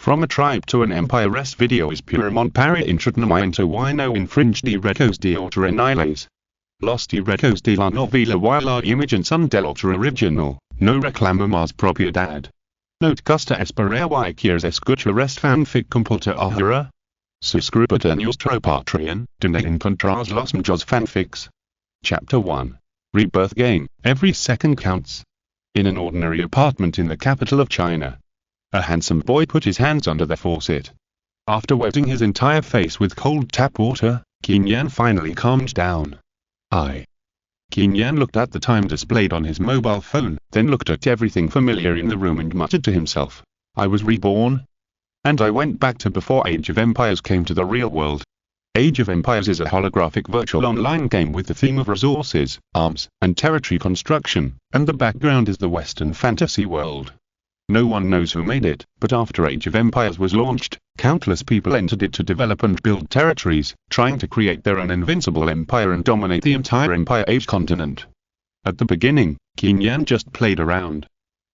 From a tribe to an empire. Rest video is purement para intratnamento y no infringe de recos de autor aniles. Los de recos de la novela y la imagen son del autor original, no reclamamos propiedad. No te gusta esperar y quieres escuchar este fanfic completo ahora? Suscríbete a nuestro Patreon, donde encontrarás los mejores fanfics. Chapter 1. Rebirth Game. Every second counts. In an ordinary apartment in the capital of China, a handsome boy put his hands under the faucet. After wetting his entire face with cold tap water, Qin Yan finally calmed down. Qin Yan looked at the time displayed on his mobile phone, then looked at everything familiar in the room and muttered to himself, I was reborn. And I went back to before Age of Empires came to the real world. Age of Empires is a holographic virtual online game with the theme of resources, arms, and territory construction, and the background is the Western fantasy world. No one knows who made it, but after Age of Empires was launched, countless people entered it to develop and build territories, trying to create their own invincible empire and dominate the entire Empire Age continent. At the beginning, Qin Yan just played around.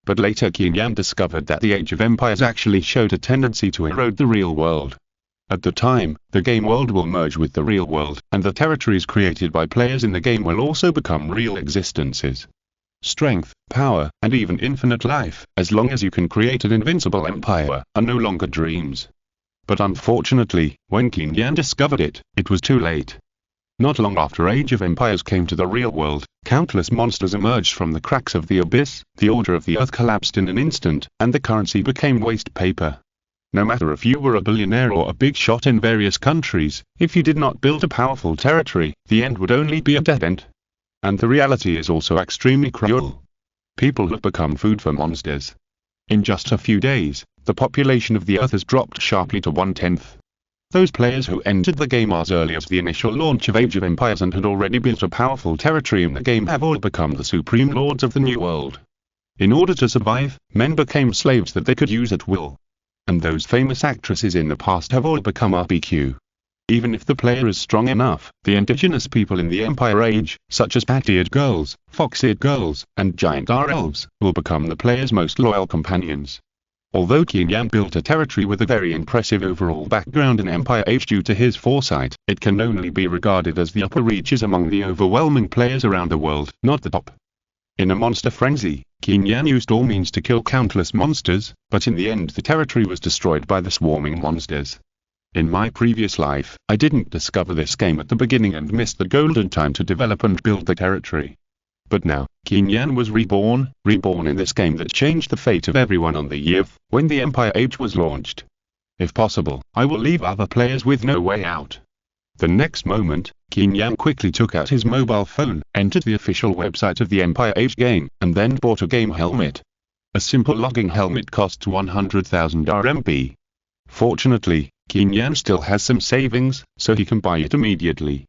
But later Qin Yan discovered that the Age of Empires actually showed a tendency to erode the real world. At the time, the game world will merge with the real world, and the territories created by players in the game will also become real existences. Strength, power, and even infinite life, as long as you can create an invincible empire, are no longer dreams. But unfortunately, when Qin Yan discovered it, it was too late. Not long after Age of Empires came to the real world, countless monsters emerged from the cracks of the abyss, the order of the earth collapsed in an instant, and the currency became waste paper. No matter if you were a billionaire or a big shot in various countries, if you did not build a powerful territory, the end would only be a dead end. And the reality is also extremely cruel. People have become food for monsters. In just a few days, the population of the Earth has dropped sharply to 1/10. Those players who entered the game as early as the initial launch of Age of Empires and had already built a powerful territory in the game have all become the supreme lords of the new world. In order to survive, men became slaves that they could use at will. And those famous actresses in the past have all become RBQ. Even if the player is strong enough, the indigenous people in the Empire Age, such as bat-eared girls, fox-eared girls, and giant elves, will become the player's most loyal companions. Although Qin Yan built a territory with a very impressive overall background in Empire Age due to his foresight, it can only be regarded as the upper reaches among the overwhelming players around the world, not the top. In a monster frenzy, Qin Yan used all means to kill countless monsters, but in the end the territory was destroyed by the swarming monsters. In my previous life, I didn't discover this game at the beginning and missed the golden time to develop and build the territory. But now, Qin Yan was reborn in this game that changed the fate of everyone on the year when the Empire Age was launched. If possible, I will leave other players with no way out. The next moment, Qin Yan quickly took out his mobile phone, entered the official website of the Empire Age game, and then bought a game helmet. A simple logging helmet costs 100,000 RMB. Fortunately, Qin Yan still has some savings, so he can buy it immediately.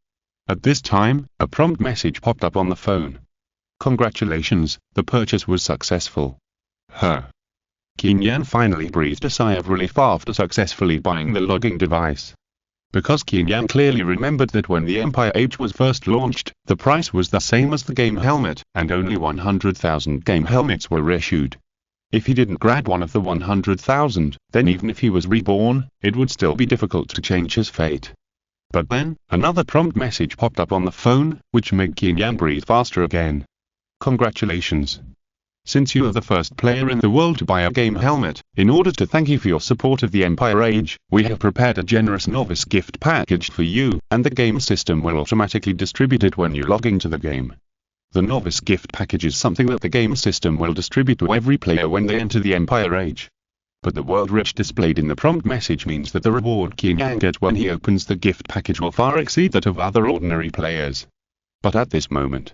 At this time, a prompt message popped up on the phone. Congratulations, the purchase was successful. Qin Yan finally breathed a sigh of relief after successfully buying the logging device. Because Qin Yan clearly remembered that when the Empire Age was first launched, the price was the same as the game helmet, and only 100,000 game helmets were issued. If he didn't grab one of the 100,000, then even if he was reborn, it would still be difficult to change his fate. But then, another prompt message popped up on the phone, which made Qin Yan breathe faster again. Congratulations. Since you are the first player in the world to buy a game helmet, in order to thank you for your support of the Empire Age, we have prepared a generous novice gift package for you, and the game system will automatically distribute it when you log into the game. The novice gift package is something that the game system will distribute to every player when they enter the Empire Age. But the world rich displayed in the prompt message means that the reward Qin Yan gets when he opens the gift package will far exceed that of other ordinary players. But at this moment,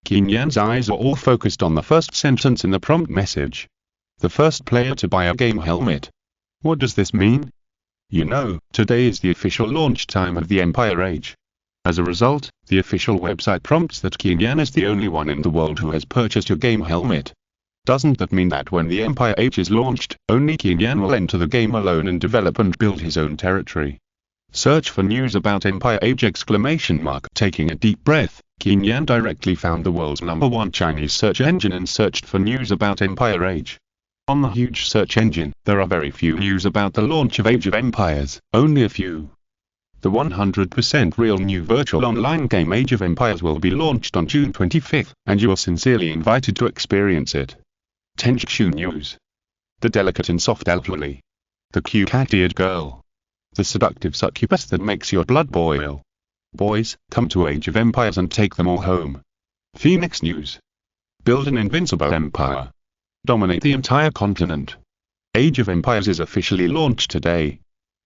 Qin Yan's eyes are all focused on the first sentence in the prompt message. The first player to buy a game helmet. What does this mean? You know, today is the official launch time of the Empire Age. As a result, the official website prompts that Qin Yan is the only one in the world who has purchased your game helmet. Doesn't that mean that when the Empire Age is launched, only Qin Yan will enter the game alone and develop and build his own territory? Search for news about Empire Age ! Taking a deep breath, Qin Yan directly found the world's #1 Chinese search engine and searched for news about Empire Age. On the huge search engine, there are very few news about the launch of Age of Empires, only a few. The 100% real new virtual online game Age of Empires will be launched on June 25th, and you are sincerely invited to experience it. Tenchu News. The delicate and soft elderly. The cute cat-eared girl. The seductive succubus that makes your blood boil. Boys, come to Age of Empires and take them all home. Phoenix News. Build an invincible empire. Dominate the entire continent. Age of Empires is officially launched today.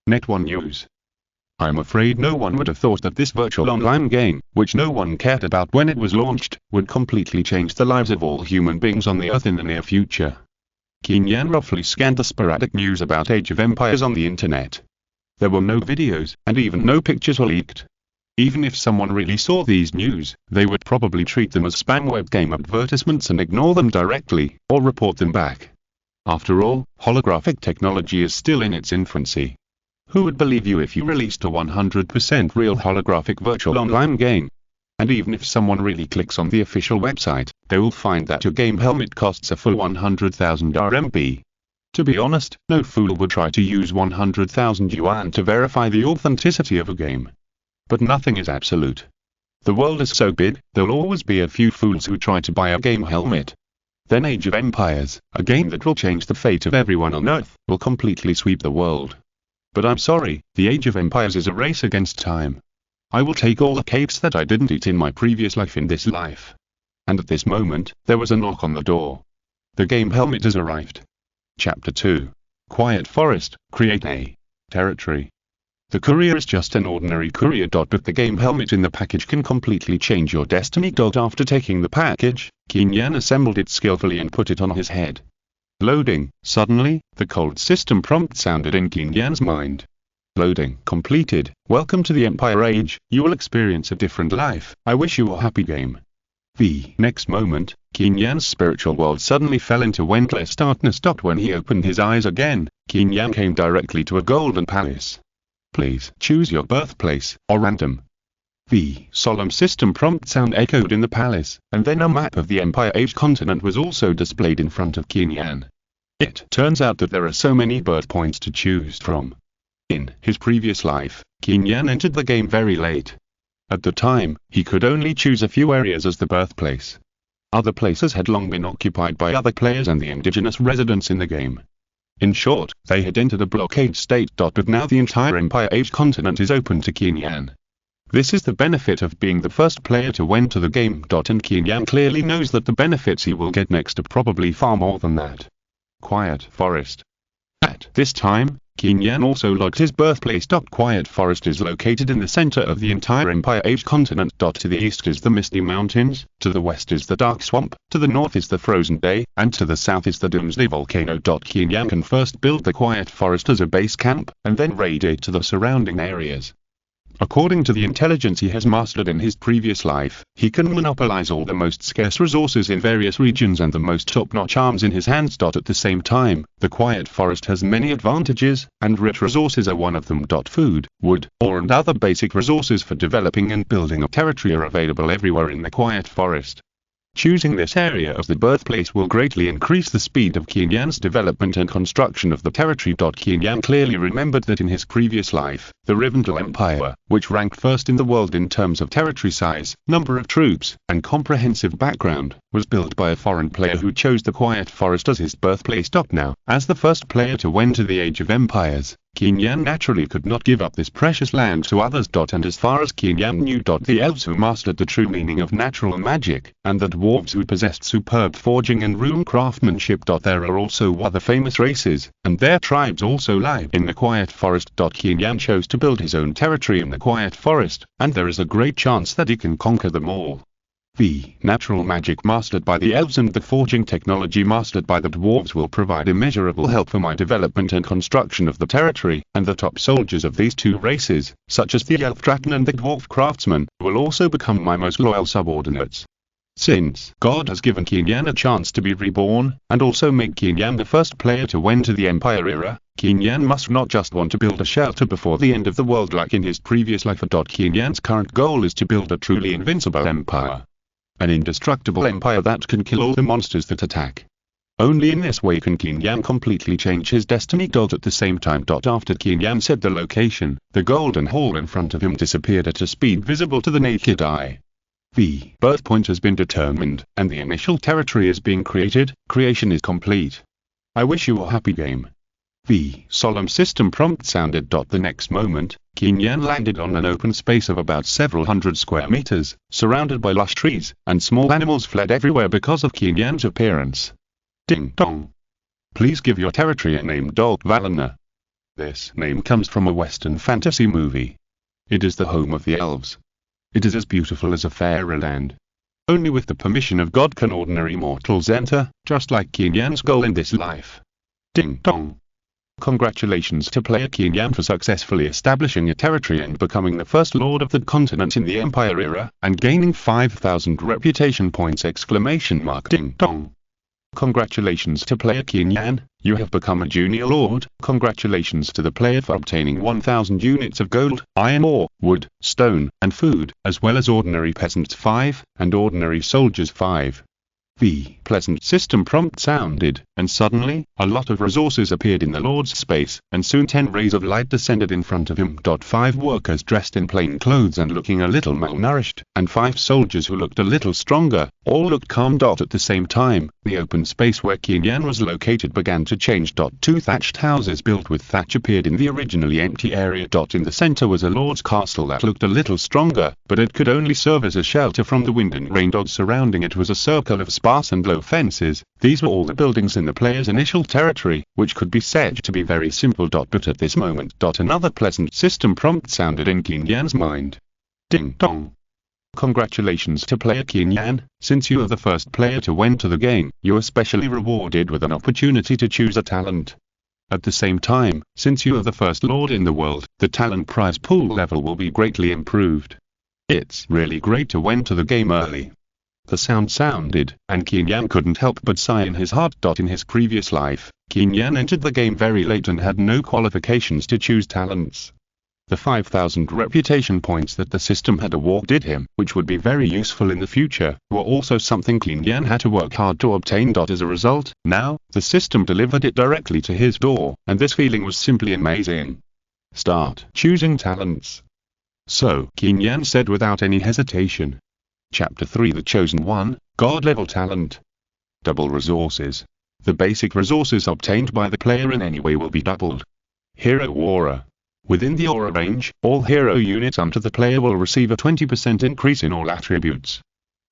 Net1 News. I'm afraid no one would have thought that this virtual online game, which no one cared about when it was launched, would completely change the lives of all human beings on the Earth in the near future. Qin Yan roughly scanned the sporadic news about Age of Empires on the internet. There were no videos, and even no pictures were leaked. Even if someone really saw these news, they would probably treat them as spam web game advertisements and ignore them directly, or report them back. After all, holographic technology is still in its infancy. Who would believe you if you released a 100% real holographic virtual online game? And even if someone really clicks on the official website, they will find that your game helmet costs a full 100,000 RMB. To be honest, no fool would try to use 100,000 yuan to verify the authenticity of a game. But nothing is absolute. The world is so big, there'll always be a few fools who try to buy a game helmet. Then Age of Empires, a game that will change the fate of everyone on Earth, will completely sweep the world. But I'm sorry, the Age of Empires is a race against time. I will take all the cakes that I didn't eat in my previous life in this life. And at this moment, there was a knock on the door. The game helmet has arrived. Chapter 2. Quiet Forest, create a territory. The courier is just an ordinary courier. But the game helmet in the package can completely change your destiny. After taking the package, Qin Yan assembled it skillfully and put it on his head. Loading. Suddenly, the cold system prompt sounded in Qin Yan's mind. Loading completed. Welcome to the Empire Age. You will experience a different life. I wish you a happy game. The next moment, Qin Yan's spiritual world suddenly fell into endless darkness. When he opened his eyes again, Qin Yan came directly to a golden palace. Please choose your birthplace, or random. The solemn system prompt sound echoed in the palace, and then a map of the Empire Age continent was also displayed in front of Qin Yan. It turns out that there are so many birth points to choose from. In his previous life, Qin Yan entered the game very late. At the time, he could only choose a few areas as the birthplace. Other places had long been occupied by other players and the indigenous residents in the game. In short, they had entered a blockade state. But now the entire Empire Age continent is open to Qin Yan. This is the benefit of being the first player to enter the game. And Qin Yan clearly knows that the benefits he will get next are probably far more than that. Quiet Forest. At this time, Qin Yan also logged his birthplace. Quiet Forest is located in the center of the entire Empire Age continent. To the east is the Misty Mountains, to the west is the Dark Swamp, to the north is the Frozen Bay, and to the south is the Doomsday Volcano. Qin Yan can first build the Quiet Forest as a base camp, and then raid it to the surrounding areas. According to the intelligence he has mastered in his previous life, he can monopolize all the most scarce resources in various regions and the most top-notch arms in his hands. At the same time, the Quiet Forest has many advantages, and rich resources are one of them. Food, wood, ore and other basic resources for developing and building a territory are available everywhere in the Quiet Forest. Choosing this area as the birthplace will greatly increase the speed of Qin Yan's development and construction of the territory. Qin Yan clearly remembered that in his previous life, the Rivendell Empire, which ranked first in the world in terms of territory size, number of troops, and comprehensive background, was built by a foreign player who chose the Quiet Forest as his birthplace. Now, as the first player to enter the Age of Empires, Qin Yan naturally could not give up this precious land to others. And as far as Qin Yan knew, the elves who mastered the true meaning of natural magic, and the dwarves who possessed superb forging and rune craftsmanship, there are also other famous races, and their tribes also lie in the Quiet Forest. Qin Yan chose to build his own territory in the Quiet Forest, and there is a great chance that he can conquer them all. The natural magic mastered by the elves and the forging technology mastered by the dwarves will provide immeasurable help for my development and construction of the territory, and the top soldiers of these two races, such as the elf dragon and the dwarf craftsman, will also become my most loyal subordinates. Since God has given Qin Yan a chance to be reborn, and also make Qin Yan the first player to enter the Empire era, Qin Yan must not just want to build a shelter before the end of the world like in his previous life. Qin Yan's current goal is to build a truly invincible empire. An indestructible empire that can kill all the monsters that attack. Only in this way can Qin Yan completely change his destiny. At the same time. After Qin Yan said the location, the golden hall in front of him disappeared at a speed visible to the naked eye. The birth point has been determined, and the initial territory is being created. Creation is complete. I wish you a happy game. The solemn system prompt sounded. The next moment, Qin Yan landed on an open space of about several hundred square meters, surrounded by lush trees, and small animals fled everywhere because of Qin Yan's appearance. Ding dong. Please give your territory a name. Valana. This name comes from a Western fantasy movie. It is the home of the elves. It is as beautiful as a fairyland. Only with the permission of God can ordinary mortals enter, just like Qin Yan's goal in this life. Ding dong. Congratulations to player Qin Yan for successfully establishing a territory and becoming the first lord of the continent in the Empire era, and gaining 5,000 reputation points! Ding dong. Congratulations to player Qin Yan, you have become a junior lord. Congratulations to the player for obtaining 1,000 units of gold, iron ore, wood, stone, and food, as well as ordinary peasants 5, and ordinary soldiers 5. The pleasant system prompt sounded, and suddenly, a lot of resources appeared in the Lord's space, and soon 10 rays of light descended in front of him. 5 workers dressed in plain clothes and looking a little malnourished, and 5 soldiers who looked a little stronger, all looked calm. At the same time, the open space where Qin Yan was located began to change. 2 thatched houses built with thatch appeared in the originally empty area. In the center was a lord's castle that looked a little stronger, but it could only serve as a shelter from the wind and rain. Surrounding it was a circle of sparse and low fences. These were all the buildings in the player's initial territory, which could be said to be very simple. But at this moment, another pleasant system prompt sounded in Qin Yan's mind. Ding dong. Congratulations to player Qin Yan, since you are the first player to enter the game, you are specially rewarded with an opportunity to choose a talent. At the same time, since you are the first lord in the world, the talent prize pool level will be greatly improved. It's really great to enter the game early. The sound sounded, and Qin Yan couldn't help but sigh in his heart. In his previous life, Qin Yan entered the game very late and had no qualifications to choose talents. The 5,000 reputation points that the system had awarded him, which would be very useful in the future, were also something Qin Yan had to work hard to obtain. As a result, now, the system delivered it directly to his door, and this feeling was simply amazing. Start choosing talents. So, Qin Yan said without any hesitation. Chapter 3 The Chosen One, God Level Talent. Double resources. The basic resources obtained by the player in any way will be doubled. Hero Aura. Within the aura range, all hero units under the player will receive a 20% increase in all attributes.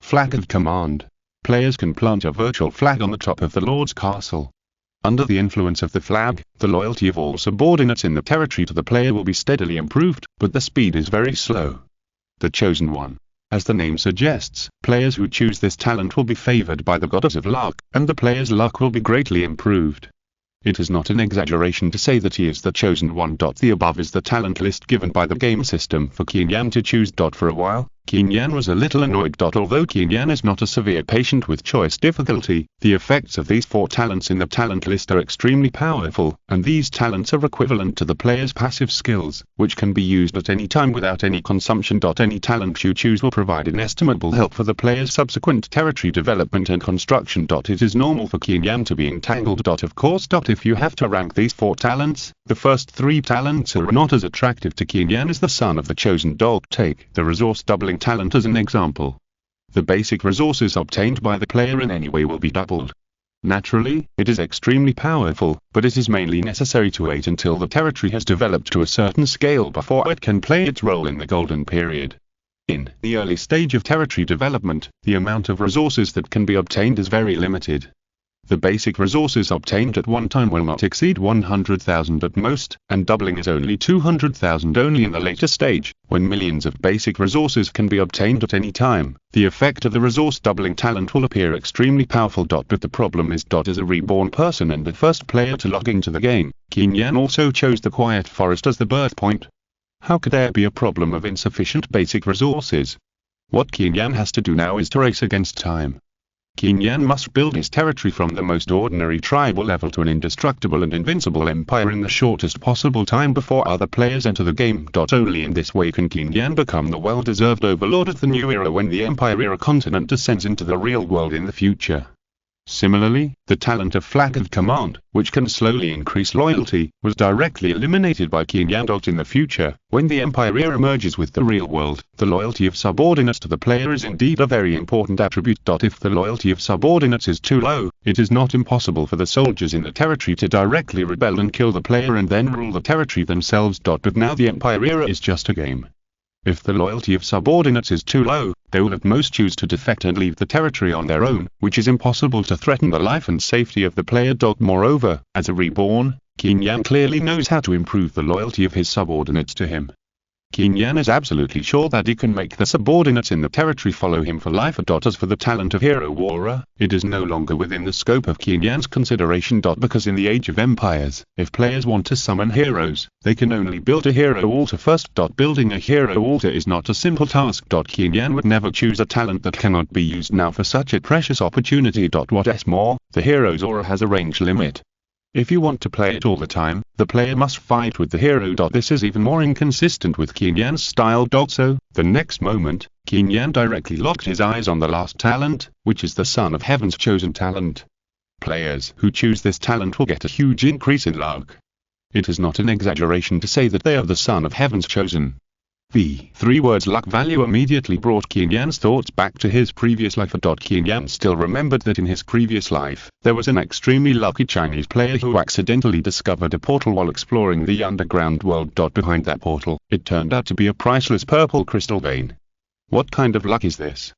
Flag of Command. Players can plant a virtual flag on the top of the Lord's castle. Under the influence of the flag, the loyalty of all subordinates in the territory to the player will be steadily improved, but the speed is very slow. The Chosen One. As the name suggests, players who choose this talent will be favored by the goddess of luck, and the player's luck will be greatly improved. It is not an exaggeration to say that he is the chosen one. The above is the talent list given by the game system for Qin Yan to choose. For a while, Qin Yan was a little annoyed. Although Qin Yan is not a severe patient with choice difficulty, the effects of these 4 talents in the talent list are extremely powerful, and these talents are equivalent to the player's passive skills, which can be used at any time without any consumption. Any talent you choose will provide inestimable help for the player's subsequent territory development and construction. It is normal for Qin Yan to be entangled. Of course. If you have to rank these 4 talents, the first 3 talents are not as attractive to Qin Yan as the son of the chosen dog. Take the resource doubling talent as an example. The basic resources obtained by the player in any way will be doubled. Naturally, it is extremely powerful, but it is mainly necessary to wait until the territory has developed to a certain scale before it can play its role in the golden period. In the early stage of territory development, the amount of resources that can be obtained is very limited. The basic resources obtained at one time will not exceed 100,000 at most, and doubling is only 200,000 only in the later stage, when millions of basic resources can be obtained at any time. The effect of the resource doubling talent will appear extremely powerful. But the problem is. As a reborn person and the first player to log into the game, Qin Yan also chose the Quiet Forest as the birth point. How could there be a problem of insufficient basic resources? What Qin Yan has to do now is to race against time. Qin Yan must build his territory from the most ordinary tribal level to an indestructible and invincible empire in the shortest possible time before other players enter the game. Only in this way can Qin Yan become the well-deserved overlord of the new era when the Empire era continent descends into the real world in the future. Similarly, the talent of Flag of Command, which can slowly increase loyalty, was directly eliminated by Qin Yan. In the future, when the Empire era merges with the real world, the loyalty of subordinates to the player is indeed a very important attribute. If the loyalty of subordinates is too low, it is not impossible for the soldiers in the territory to directly rebel and kill the player and then rule the territory themselves. But now the Empire era is just a game. If the loyalty of subordinates is too low, they will at most choose to defect and leave the territory on their own, which is impossible to threaten the life and safety of the player. Moreover, as a Reborn, Qin Yan clearly knows how to improve the loyalty of his subordinates to him. Qin Yan is absolutely sure that he can make the subordinates in the territory follow him for life. As for the talent of Hero Warrior, it is no longer within the scope of Qin Yan's consideration. Because in the Age of Empires, if players want to summon heroes, they can only build a hero altar first. Building a hero altar is not a simple task. Qin Yan would never choose a talent that cannot be used now for such a precious opportunity. What's more, the hero's aura has a range limit. If you want to play it all the time, the player must fight with the hero. This is even more inconsistent with Qin Yan's style. So, the next moment, Qin Yan directly locked his eyes on the last talent, which is the Son of Heaven's chosen talent. Players who choose this talent will get a huge increase in luck. It is not an exaggeration to say that they are the Son of Heaven's chosen. The three words luck value immediately brought Qin Yan's thoughts back to his previous life. Qin Yan still remembered that in his previous life, there was an extremely lucky Chinese player who accidentally discovered a portal while exploring the underground world. Behind that portal, it turned out to be a priceless purple crystal vein. What kind of luck is this?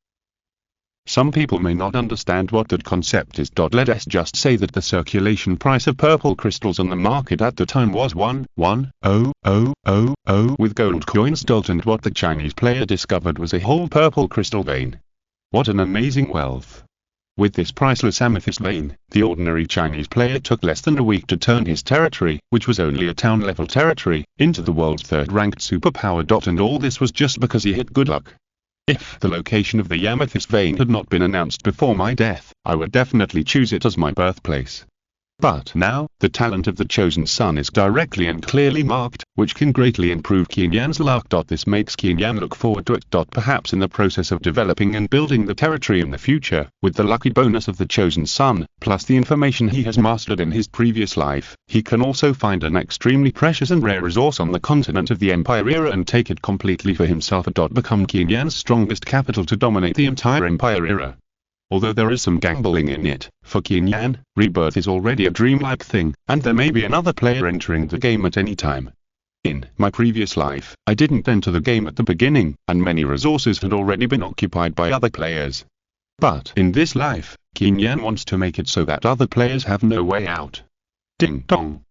Some people may not understand what that concept is. Let us just say that the circulation price of purple crystals on the market at the time was 1,1,0,0,0 with gold coins. And what the Chinese player discovered was a whole purple crystal vein. What an amazing wealth! With this priceless amethyst vein, the ordinary Chinese player took less than a week to turn his territory, which was only a town-level territory, into the world's third-ranked superpower. And all this was just because he hit good luck. If the location of the amethyst vein had not been announced before my death, I would definitely choose it as my birthplace. But now, the talent of the chosen son is directly and clearly marked, which can greatly improve Qin Yan's luck. This makes Qin Yan look forward to it. Perhaps in the process of developing and building the territory in the future, with the lucky bonus of the chosen son, plus the information he has mastered in his previous life, he can also find an extremely precious and rare resource on the continent of the Empire era and take it completely for himself. Become Qin Yan's strongest capital to dominate the entire Empire era. Although there is some gambling in it, for Qin Yan, rebirth is already a dreamlike thing, and there may be another player entering the game at any time. In my previous life, I didn't enter the game at the beginning, and many resources had already been occupied by other players. But in this life, Qin Yan wants to make it so that other players have no way out. Ding dong!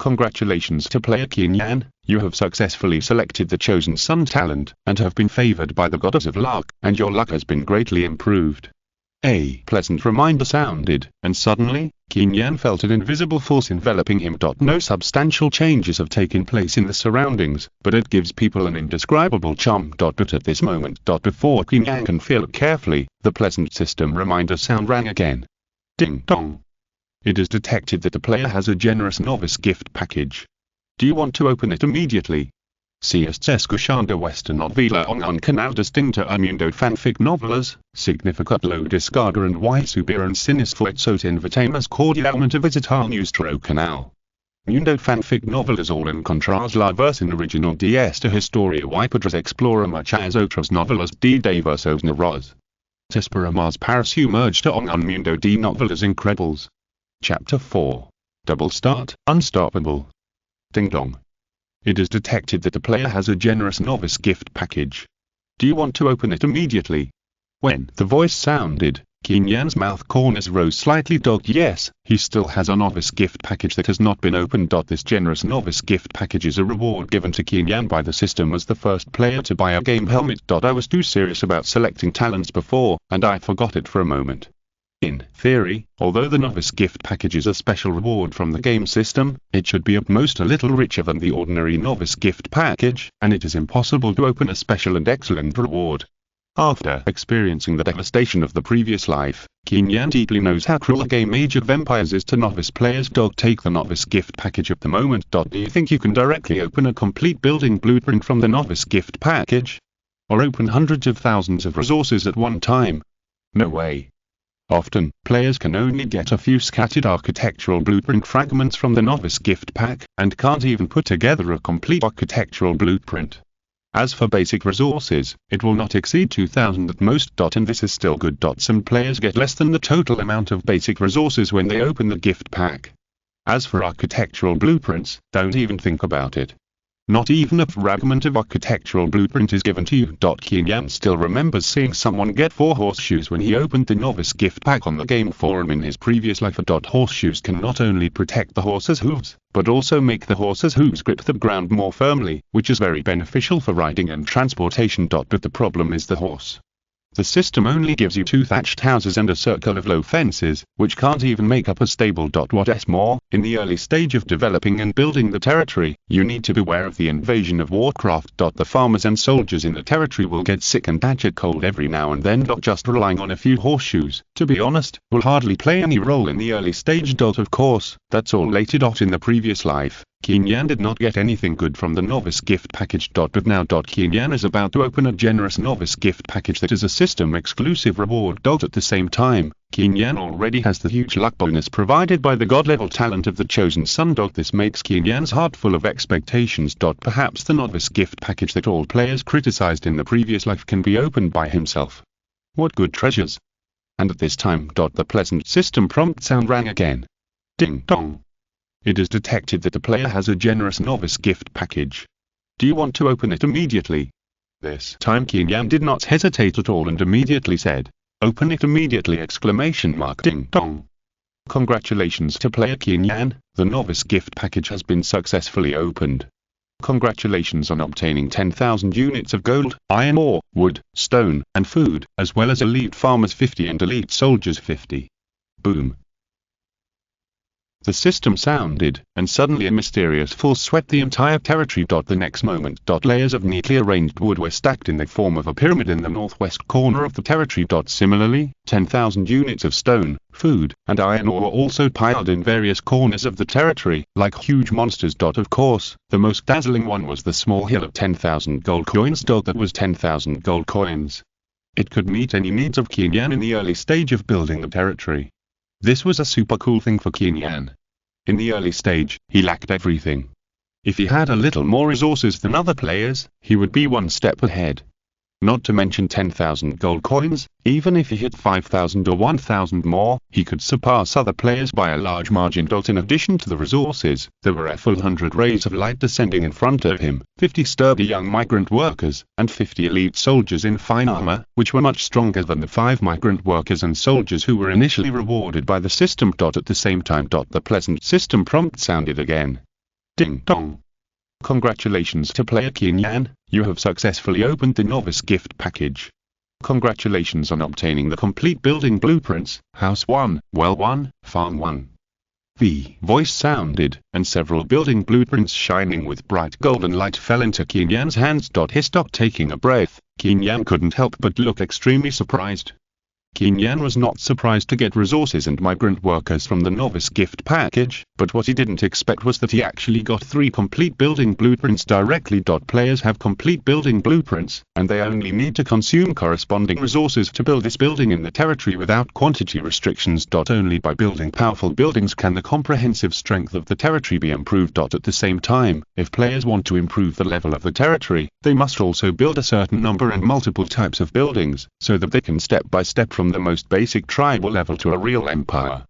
Congratulations to player Qin Yan, you have successfully selected the chosen son talent, and have been favored by the goddess of luck, and your luck has been greatly improved. A pleasant reminder sounded, and suddenly, Qin Yan felt an invisible force enveloping him. No substantial changes have taken place in the surroundings, but it gives people an indescribable charm. But at this moment, before Qin Yan can feel it carefully, the pleasant system reminder sound rang again. Ding dong! It is detected that the player has a generous novice gift package. Do you want to open it immediately? CS escuchando esta novela en un canal distinto a mundo fanfic novelas, significat lo descarga and y subir en cines fuerzos invitamos cordialmente a visitar nuestro canal. Mundo fanfic novelas all encontrarás la versión original de esta historia y podrás explorar muchas otras novelas de diversos narradores. Te esperamos para sumergirte en un mundo de novelas increíbles. Chapter 4. Double Start, Unstoppable. Ding dong. It is detected that the player has a generous novice gift package. Do you want to open it immediately? When the voice sounded, Qin Yan's mouth corners rose slightly. Yes, he still has a novice gift package that has not been opened. This generous novice gift package is a reward given to Qin Yan by the system as the first player to buy a game helmet. I was too serious about selecting talents before, and I forgot it for a moment. In theory, although the novice gift package is a special reward from the game system, it should be at most a little richer than the ordinary novice gift package, and it is impossible to open a special and excellent reward. After experiencing the devastation of the previous life, Qin Yan deeply knows how cruel a game Age of Empires is to novice players. Take the novice gift package at the moment. Do you think you can directly open a complete building blueprint from the novice gift package? Or open hundreds of thousands of resources at one time? No way. Often, players can only get a few scattered architectural blueprint fragments from the novice gift pack, and can't even put together a complete architectural blueprint. As for basic resources, it will not exceed 2,000 at most. And this is still good. Some players get less than the total amount of basic resources when they open the gift pack. As for architectural blueprints, don't even think about it. Not even a fragment of architectural blueprint is given to you. Qin Yan still remembers seeing someone get 4 horseshoes when he opened the novice gift pack on the game forum in his previous life. Horseshoes can not only protect the horse's hooves, but also make the horse's hooves grip the ground more firmly, which is very beneficial for riding and transportation. But the problem is the horse. The system only gives you 2 thatched houses and a circle of low fences, which can't even make up a stable. What's more, in the early stage of developing and building the territory, you need to beware of the invasion of warcraft. The farmers and soldiers in the territory will get sick and catch a cold every now and then. Just relying on a few horseshoes, to be honest, will hardly play any role in the early stage. Of course, that's all later. In the previous life, Qin Yan did not get anything good from the novice gift package. But now Qin Yan is about to open a generous novice gift package that is a system exclusive reward. At the same time, Qin Yan already has the huge luck bonus provided by the god level talent of the chosen son. This makes Qin Yan's heart full of expectations. Perhaps the novice gift package that all players criticized in the previous life can be opened by himself. What good treasures! And at this time, the pleasant system prompt sound rang again. Ding dong. It is detected that the player has a generous novice gift package. Do you want to open it immediately? This time Qin Yan did not hesitate at all and immediately said, "Open it immediately!" Ding dong. Congratulations to player Qin Yan, the novice gift package has been successfully opened. Congratulations on obtaining 10,000 units of gold, iron ore, wood, stone, and food, as well as elite farmers 50 and elite soldiers 50. Boom. The system sounded, and suddenly a mysterious force swept the entire territory. The next moment, layers of neatly arranged wood were stacked in the form of a pyramid in the northwest corner of the territory. Similarly, 10,000 units of stone, food, and iron ore were also piled in various corners of the territory, like huge monsters. Of course, the most dazzling one was the small hill of 10,000 gold coins. That was 10,000 gold coins. It could meet any needs of Qin Yan in the early stage of building the territory. This was a super cool thing for Qin Yan. In the early stage, he lacked everything. If he had a little more resources than other players, he would be one step ahead. Not to mention 10,000 gold coins, even if he hit 5,000 or 1,000 more, he could surpass other players by a large margin. In addition to the resources, there were a full 100 rays of light descending in front of him, 50 sturdy young migrant workers, and 50 elite soldiers in fine armor, which were much stronger than the 5 migrant workers and soldiers who were initially rewarded by the system. At the same time, the pleasant system prompt sounded again. Ding dong. Congratulations to player Qin Yan, you have successfully opened the novice gift package. Congratulations on obtaining the complete building blueprints, House 1, Well 1, Farm 1. The voice sounded, and several building blueprints shining with bright golden light fell into Qin Yan's hands. He stopped taking a breath. Qin Yan couldn't help but look extremely surprised. Qin Yan was not surprised to get resources and migrant workers from the novice gift package, but what he didn't expect was that he actually got 3 complete building blueprints directly. Players have complete building blueprints, and they only need to consume corresponding resources to build this building in the territory without quantity restrictions. Only by building powerful buildings can the comprehensive strength of the territory be improved. At the same time, if players want to improve the level of the territory, they must also build a certain number and multiple types of buildings, so that they can step by step from the most basic tribal level to a real empire.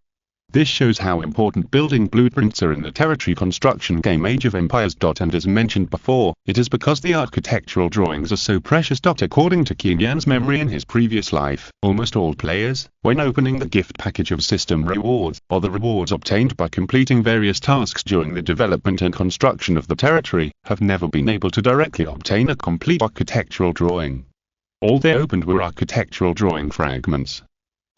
This shows how important building blueprints are in the territory construction game Age of Empires. And as mentioned before, it is because the architectural drawings are so precious. According to Qin Yan's memory in his previous life, almost all players, when opening the gift package of system rewards, or the rewards obtained by completing various tasks during the development and construction of the territory, have never been able to directly obtain a complete architectural drawing. All they opened were architectural drawing fragments.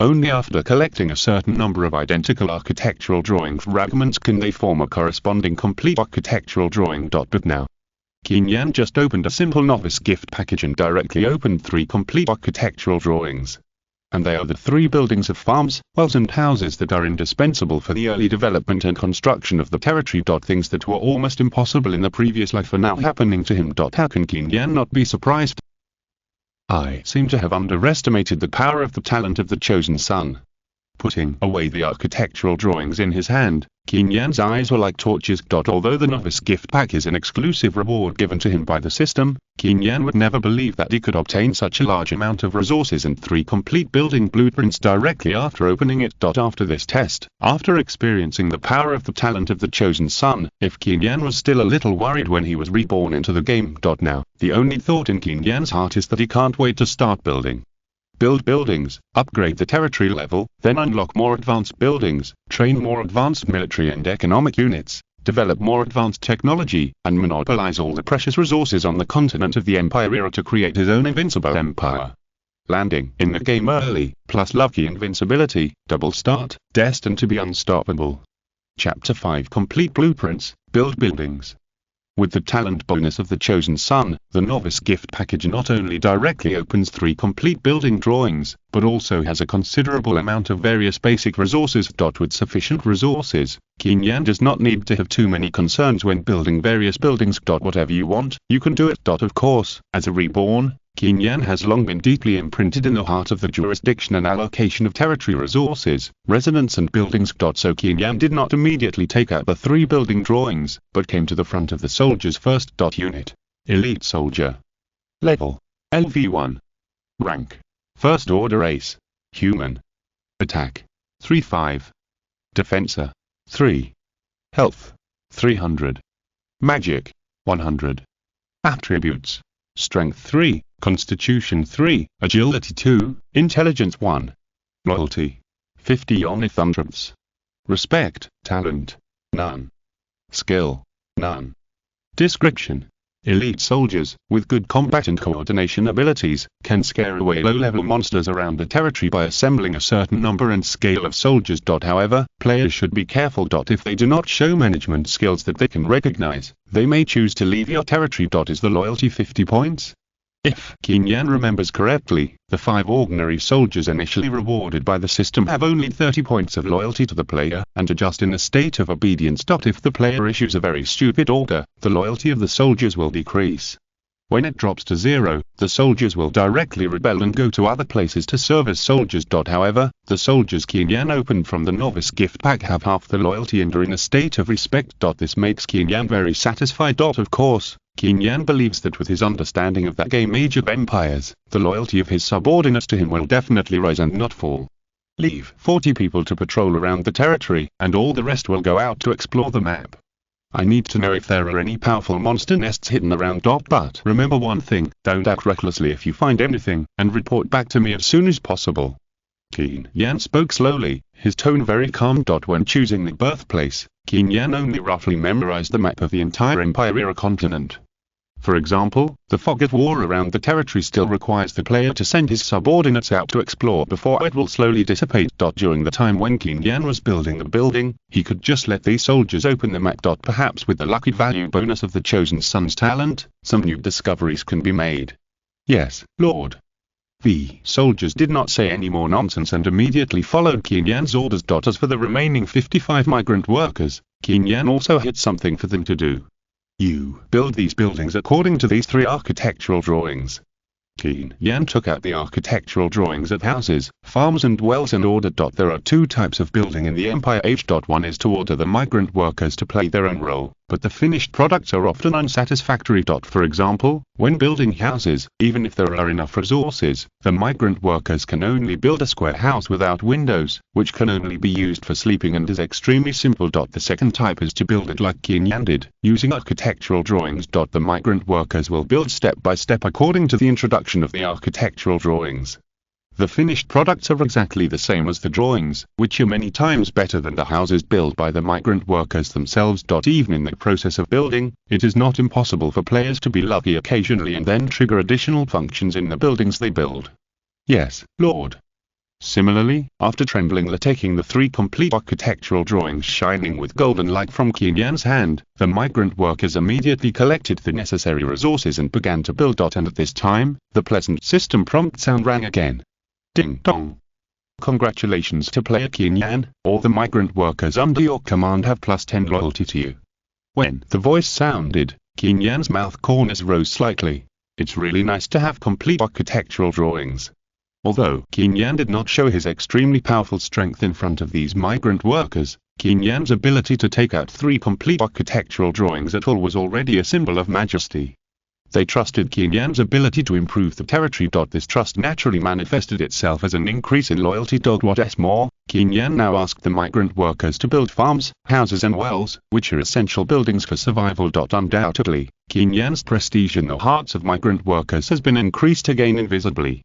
Only after collecting a certain number of identical architectural drawing fragments can they form a corresponding complete architectural drawing. But now, Qin Yan just opened a simple novice gift package and directly opened 3 complete architectural drawings. And they are the 3 buildings of farms, wells and houses that are indispensable for the early development and construction of the territory. Things that were almost impossible in the previous life are now happening to him. How can Qin Yan not be surprised? I seem to have underestimated the power of the talent of the chosen son. Putting away the architectural drawings in his hand, Qin Yan's eyes were like torches. Although the novice gift pack is an exclusive reward given to him by the system, Qin Yan would never believe that he could obtain such a large amount of resources and 3 complete building blueprints directly after opening it. After this test, after experiencing the power of the talent of the chosen son, if Qin Yan was still a little worried when he was reborn into the game. Now, the only thought in Qin Yan's heart is that he can't wait to start building. Build buildings, upgrade the territory level, then unlock more advanced buildings, train more advanced military and economic units, develop more advanced technology, and monopolize all the precious resources on the continent of the Empire era to create his own invincible empire. Landing in the game early, plus lucky invincibility, double start, destined to be unstoppable. Chapter 5 Complete Blueprints, Build Buildings. With the talent bonus of the chosen son, the novice gift package not only directly opens 3 complete building drawings, but also has a considerable amount of various basic resources. With sufficient resources, Qin Yan does not need to have too many concerns when building various buildings. Whatever you want, you can do it. Of course, as a reborn, Qin Yan has long been deeply imprinted in the heart of the jurisdiction and allocation of territory resources, residents and buildings. So Qin Yan did not immediately take out the 3 building drawings, but came to the front of the soldiers first. Unit. Elite Soldier. Level. LV1. Rank. First Order Ace. Human. Attack. 3-5. Defensa. 3. Health. 300. Magic. 100. Attributes. Strength 3, Constitution 3, Agility 2, Intelligence 1. Loyalty. 50 Onithundreds. Respect, Talent. None. Skill. None. Description. Elite soldiers, with good combat and coordination abilities, can scare away low-level monsters around the territory by assembling a certain number and scale of soldiers. However, players should be careful. If they do not show management skills that they can recognize, they may choose to leave your territory. Is the loyalty 50 points? If Qin Yan remembers correctly, the 5 ordinary soldiers initially rewarded by the system have only 30 points of loyalty to the player, and are just in a state of obedience. If the player issues a very stupid order, the loyalty of the soldiers will decrease. When it drops to 0, the soldiers will directly rebel and go to other places to serve as soldiers. However, the soldiers Qin Yan opened from the novice gift pack have half the loyalty and are in a state of respect. This makes Qin Yan very satisfied. Of course, Qin Yan believes that with his understanding of that game Age of Empires, the loyalty of his subordinates to him will definitely rise and not fall. Leave 40 people to patrol around the territory, and all the rest will go out to explore the map. I need to know if there are any powerful monster nests hidden around. But remember one thing, don't act recklessly if you find anything, and report back to me as soon as possible. Qin Yan spoke slowly, his tone very calm. When choosing the birthplace, Qin Yan only roughly memorized the map of the entire Empire era continent. For example, the fog of war around the territory still requires the player to send his subordinates out to explore before it will slowly dissipate. During the time when Qin Yan was building the building, he could just let these soldiers open the map. Perhaps with the lucky value bonus of the chosen son's talent, some new discoveries can be made. Yes, Lord. The soldiers did not say any more nonsense and immediately followed Qin Yan's orders. As for the remaining 55 migrant workers, Qin Yan also had something for them to do. You build these buildings according to these 3 architectural drawings. Qin Yan took out the architectural drawings at houses, farms and wells and ordered. There are 2 types of building in the Empire Age. One is to order the migrant workers to play their own role, but the finished products are often unsatisfactory. For example, when building houses, even if there are enough resources, the migrant workers can only build a square house without windows, which can only be used for sleeping and is extremely simple. The second type is to build it like Qin Yan did, using architectural drawings. The migrant workers will build step by step according to the introduction of the architectural drawings. The finished products are exactly the same as the drawings, which are many times better than the houses built by the migrant workers themselves. Even in the process of building, it is not impossible for players to be lucky occasionally and then trigger additional functions in the buildings they build. Yes, Lord. Similarly, after tremblingly taking the 3 complete architectural drawings shining with golden light from Qin Yan's hand, the migrant workers immediately collected the necessary resources and began to build. And at this time, the pleasant system prompt sound rang again. Ding dong. Congratulations to player Qin Yan, all the migrant workers under your command have +10 loyalty to you. When the voice sounded, Qin Yan's mouth corners rose slightly. It's really nice to have complete architectural drawings. Although Qin Yan did not show his extremely powerful strength in front of these migrant workers, Qin Yan's ability to take out 3 complete architectural drawings at all was already a symbol of majesty. They trusted Qin Yan's ability to improve the territory. This trust naturally manifested itself as an increase in loyalty. What's more, Qin Yan now asked the migrant workers to build farms, houses and wells, which are essential buildings for survival. Undoubtedly, Qin Yan's prestige in the hearts of migrant workers has been increased again invisibly.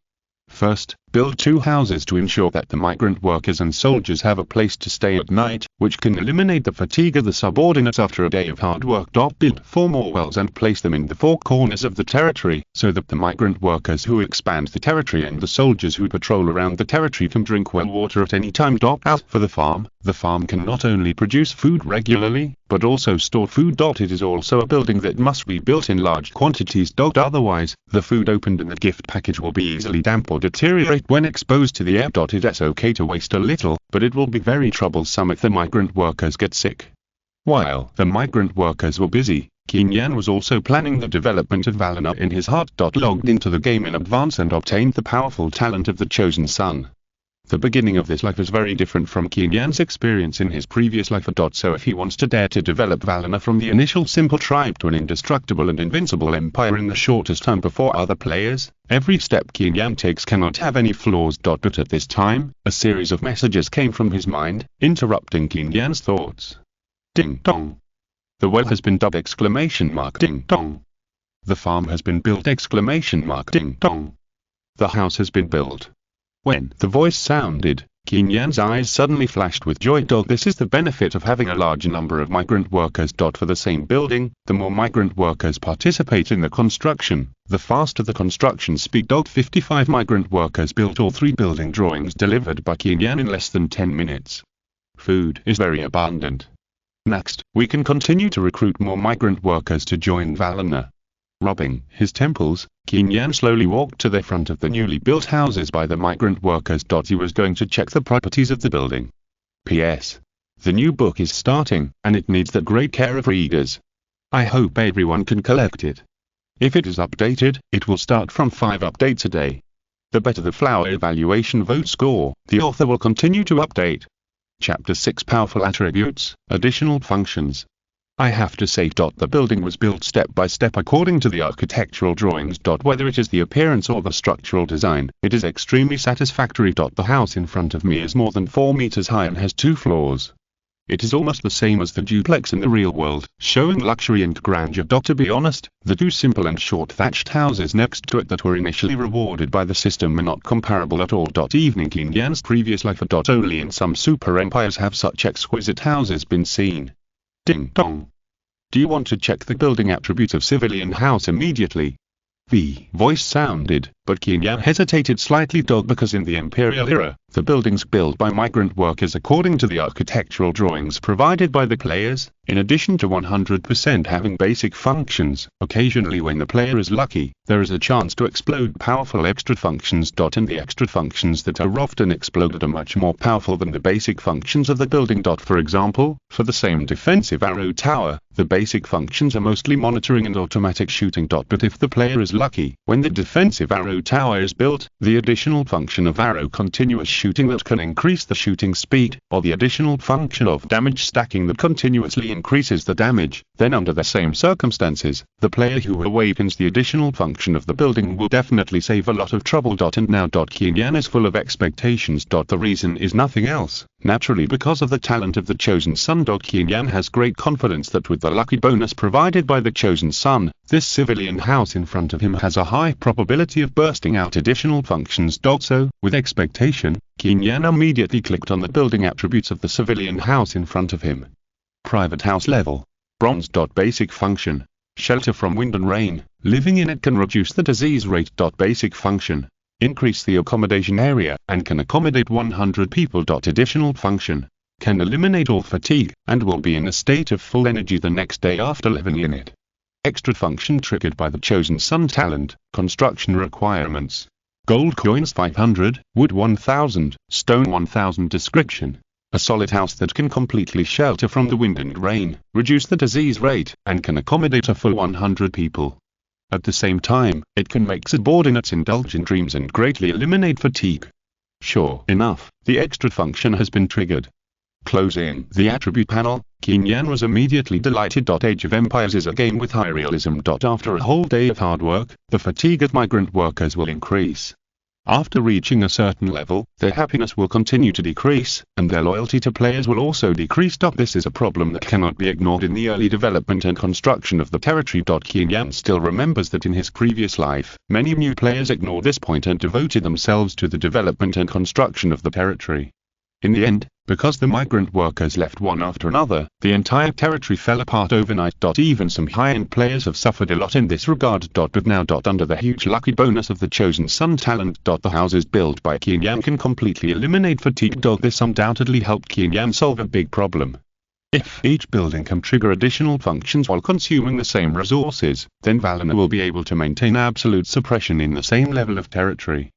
First, build 2 houses to ensure that the migrant workers and soldiers have a place to stay at night, which can eliminate the fatigue of the subordinates after a day of hard work. Build 4 more wells and place them in the 4 corners of the territory, so that the migrant workers who expand the territory and the soldiers who patrol around the territory can drink well water at any time. As for the farm can not only produce food regularly, but also store food. It is also a building that must be built in large quantities. Otherwise, the food opened in the gift package will be easily damp or deteriorate when exposed to the air. It is okay to waste a little, but it will be very troublesome if the migrant workers get sick. While the migrant workers were busy, Qin Yan was also planning the development of Valana in his heart. Logged into the game in advance and obtained the powerful talent of the Chosen Sun. The beginning of this life is very different from Qin Yan's experience in his previous life. So if he wants to dare to develop Valana from the initial simple tribe to an indestructible and invincible empire in the shortest time before other players, every step Qin Yan takes cannot have any flaws. But at this time, a series of messages came from his mind, interrupting Qin Yan's thoughts. Ding dong. The well has been dug! Ding dong. The farm has been built! Ding dong. The house has been built. When the voice sounded, Qin Yan's eyes suddenly flashed with joy. This is the benefit of having a large number of migrant workers. For the same building, the more migrant workers participate in the construction, the faster the construction speed. 55 migrant workers built all 3 building drawings delivered by Qin Yan in less than 10 minutes. Food is very abundant. Next, we can continue to recruit more migrant workers to join Valana. Rubbing his temples, Qin Yan slowly walked to the front of the newly built houses by the migrant workers. He was going to check the properties of the building. P.S. The new book is starting, and it needs the great care of readers. I hope everyone can collect it. If it is updated, it will start from 5 updates a day. The better the flower evaluation vote score, the author will continue to update. Chapter 6 Powerful Attributes, Additional Functions. I have to say, the building was built step by step according to the architectural drawings. Whether it is the appearance or the structural design, it is extremely satisfactory. The house in front of me is more than 4 meters high and has 2 floors. It is almost the same as the duplex in the real world, showing luxury and grandeur. To be honest, the 2 simple and short thatched houses next to it that were initially rewarded by the system are not comparable at all. Even in Qin Yan's previous life. Only in some super empires have such exquisite houses been seen. Ding dong. Do you want to check the building attributes of civilian house immediately? The voice sounded, but Qin Yan hesitated slightly. Because in the imperial era, the buildings built by migrant workers according to the architectural drawings provided by the players, in addition to 100% having basic functions, occasionally when the player is lucky, there is a chance to explode powerful extra functions. And the extra functions that are often exploded are much more powerful than the basic functions of the building. For example, for the same defensive arrow tower, the basic functions are mostly monitoring and automatic shooting. But if the player is lucky, when the defensive arrow tower is built, the additional function of arrow continuous shooting that can increase the shooting speed, or the additional function of damage stacking that continuously increases the damage, then under the same circumstances, the player who awakens the additional function of the building will definitely save a lot of trouble. And now Qin Yan is full of expectations. The reason is nothing else, naturally because of the talent of the Chosen Sun. Qin Yan has great confidence that with the lucky bonus provided by the Chosen Sun, this civilian house in front of him has a high probability of bursting out additional functions. So, with expectation, Qin Yan immediately clicked on the building attributes of the civilian house in front of him. Private house level. Bronze. Basic function. Shelter from wind and rain. Living in it can reduce the disease rate. Basic function. Increase the accommodation area, and can accommodate 100 people. Additional function. Can eliminate all fatigue, and will be in a state of full energy the next day after living in it. Extra function triggered by the Chosen Sun talent. Construction requirements. Gold coins 500, wood 1000, stone 1000. Description. A solid house that can completely shelter from the wind and rain, reduce the disease rate, and can accommodate a full 100 people. At the same time, it can make subordinates indulge in dreams and greatly eliminate fatigue. Sure enough, the extra function has been triggered. Closing the attribute panel, Qin Yan was immediately delighted. Age of Empires is a game with high realism. After a whole day of hard work, the fatigue of migrant workers will increase. After reaching a certain level, their happiness will continue to decrease, and their loyalty to players will also decrease. This is a problem that cannot be ignored in the early development and construction of the territory. Qin Yan still remembers that in his previous life, many new players ignored this point and devoted themselves to the development and construction of the territory. In the end, because the migrant workers left one after another, the entire territory fell apart overnight. Even some high-end players have suffered a lot in this regard. But now, under the huge lucky bonus of the Chosen Sun talent, the houses built by Qin Yan can completely eliminate fatigue. This undoubtedly helped Qin Yan solve a big problem. If each building can trigger additional functions while consuming the same resources, then Valona will be able to maintain absolute suppression in the same level of territory.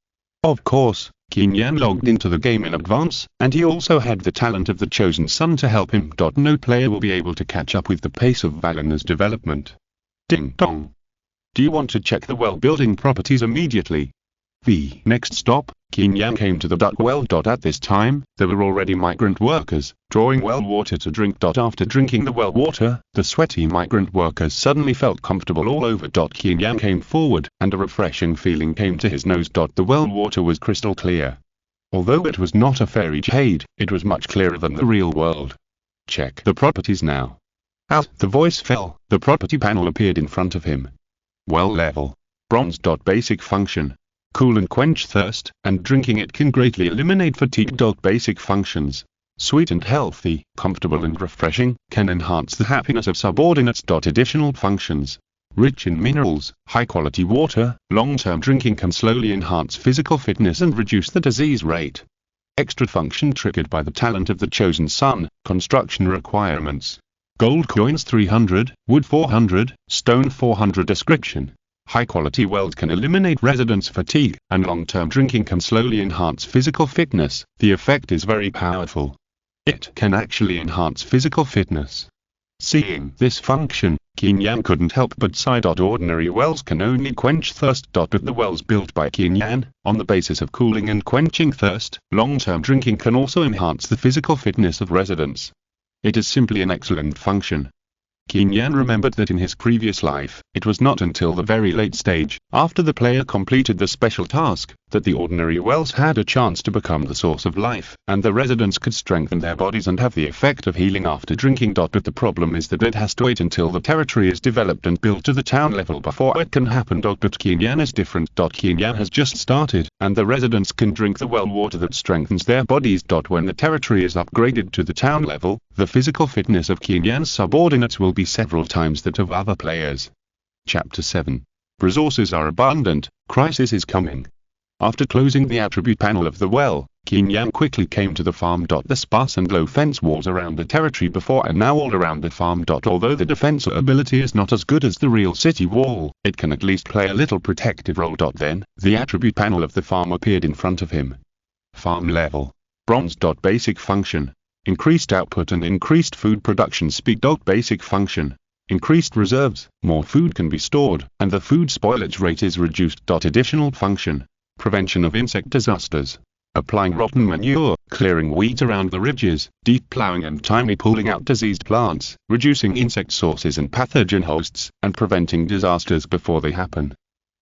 Of course, Qin Yan logged into the game in advance, and he also had the talent of the Chosen Sun to help him. No player will be able to catch up with the pace of Valona's development. Ding dong. Do you want to check the well building properties immediately? The next stop, Qin Yan came to the duck well. At this time, there were already migrant workers, drawing well water to drink. After drinking the well water, the sweaty migrant workers suddenly felt comfortable all over. Qin Yan came forward, and a refreshing feeling came to his nose. The well water was crystal clear. Although it was not a fairy jade, it was much clearer than the real world. Check the properties now. As the voice fell, the property panel appeared in front of him. Well level. Bronze. Basic function. Cool and quench thirst, and drinking it can greatly eliminate fatigue. Basic functions. Sweet and healthy, comfortable and refreshing, can enhance the happiness of subordinates. Additional functions. Rich in minerals, high quality water, long-term drinking can slowly enhance physical fitness and reduce the disease rate. Extra function triggered by the talent of the Chosen Sun, construction requirements. Gold coins 300, wood 400, stone 400. Description. High-quality wells can eliminate residents' fatigue, and long-term drinking can slowly enhance physical fitness. The effect is very powerful. It can actually enhance physical fitness. Seeing this function, Qin Yan couldn't help but sigh. Ordinary wells can only quench thirst. With the wells built by Qin Yan, on the basis of cooling and quenching thirst, long-term drinking can also enhance the physical fitness of residents. It is simply an excellent function. Qin Yan remembered that in his previous life, it was not until the very late stage, after the player completed the special task, that the ordinary wells had a chance to become the source of life, and the residents could strengthen their bodies and have the effect of healing after drinking. But the problem is that it has to wait until the territory is developed and built to the town level before it can happen. But Qin Yan is different. Qin Yan has just started, and the residents can drink the well water that strengthens their bodies. When the territory is upgraded to the town level, the physical fitness of Qin Yan's subordinates will be several times that of other players. Chapter 7. Resources are abundant, crisis is coming. After closing the attribute panel of the well, Qin Yan quickly came to the farm. The sparse and low fence walls around the territory before and now all around the farm. Although the defense ability is not as good as the real city wall, it can at least play a little protective role. Then, the attribute panel of the farm appeared in front of him. Farm level. Bronze. Basic function. Increased output and increased food production speed. Basic function. Increased reserves, more food can be stored, and the food spoilage rate is reduced. Additional function. Prevention of insect disasters. Applying rotten manure, clearing weeds around the ridges, deep plowing and timely pulling out diseased plants, reducing insect sources and pathogen hosts, and preventing disasters before they happen.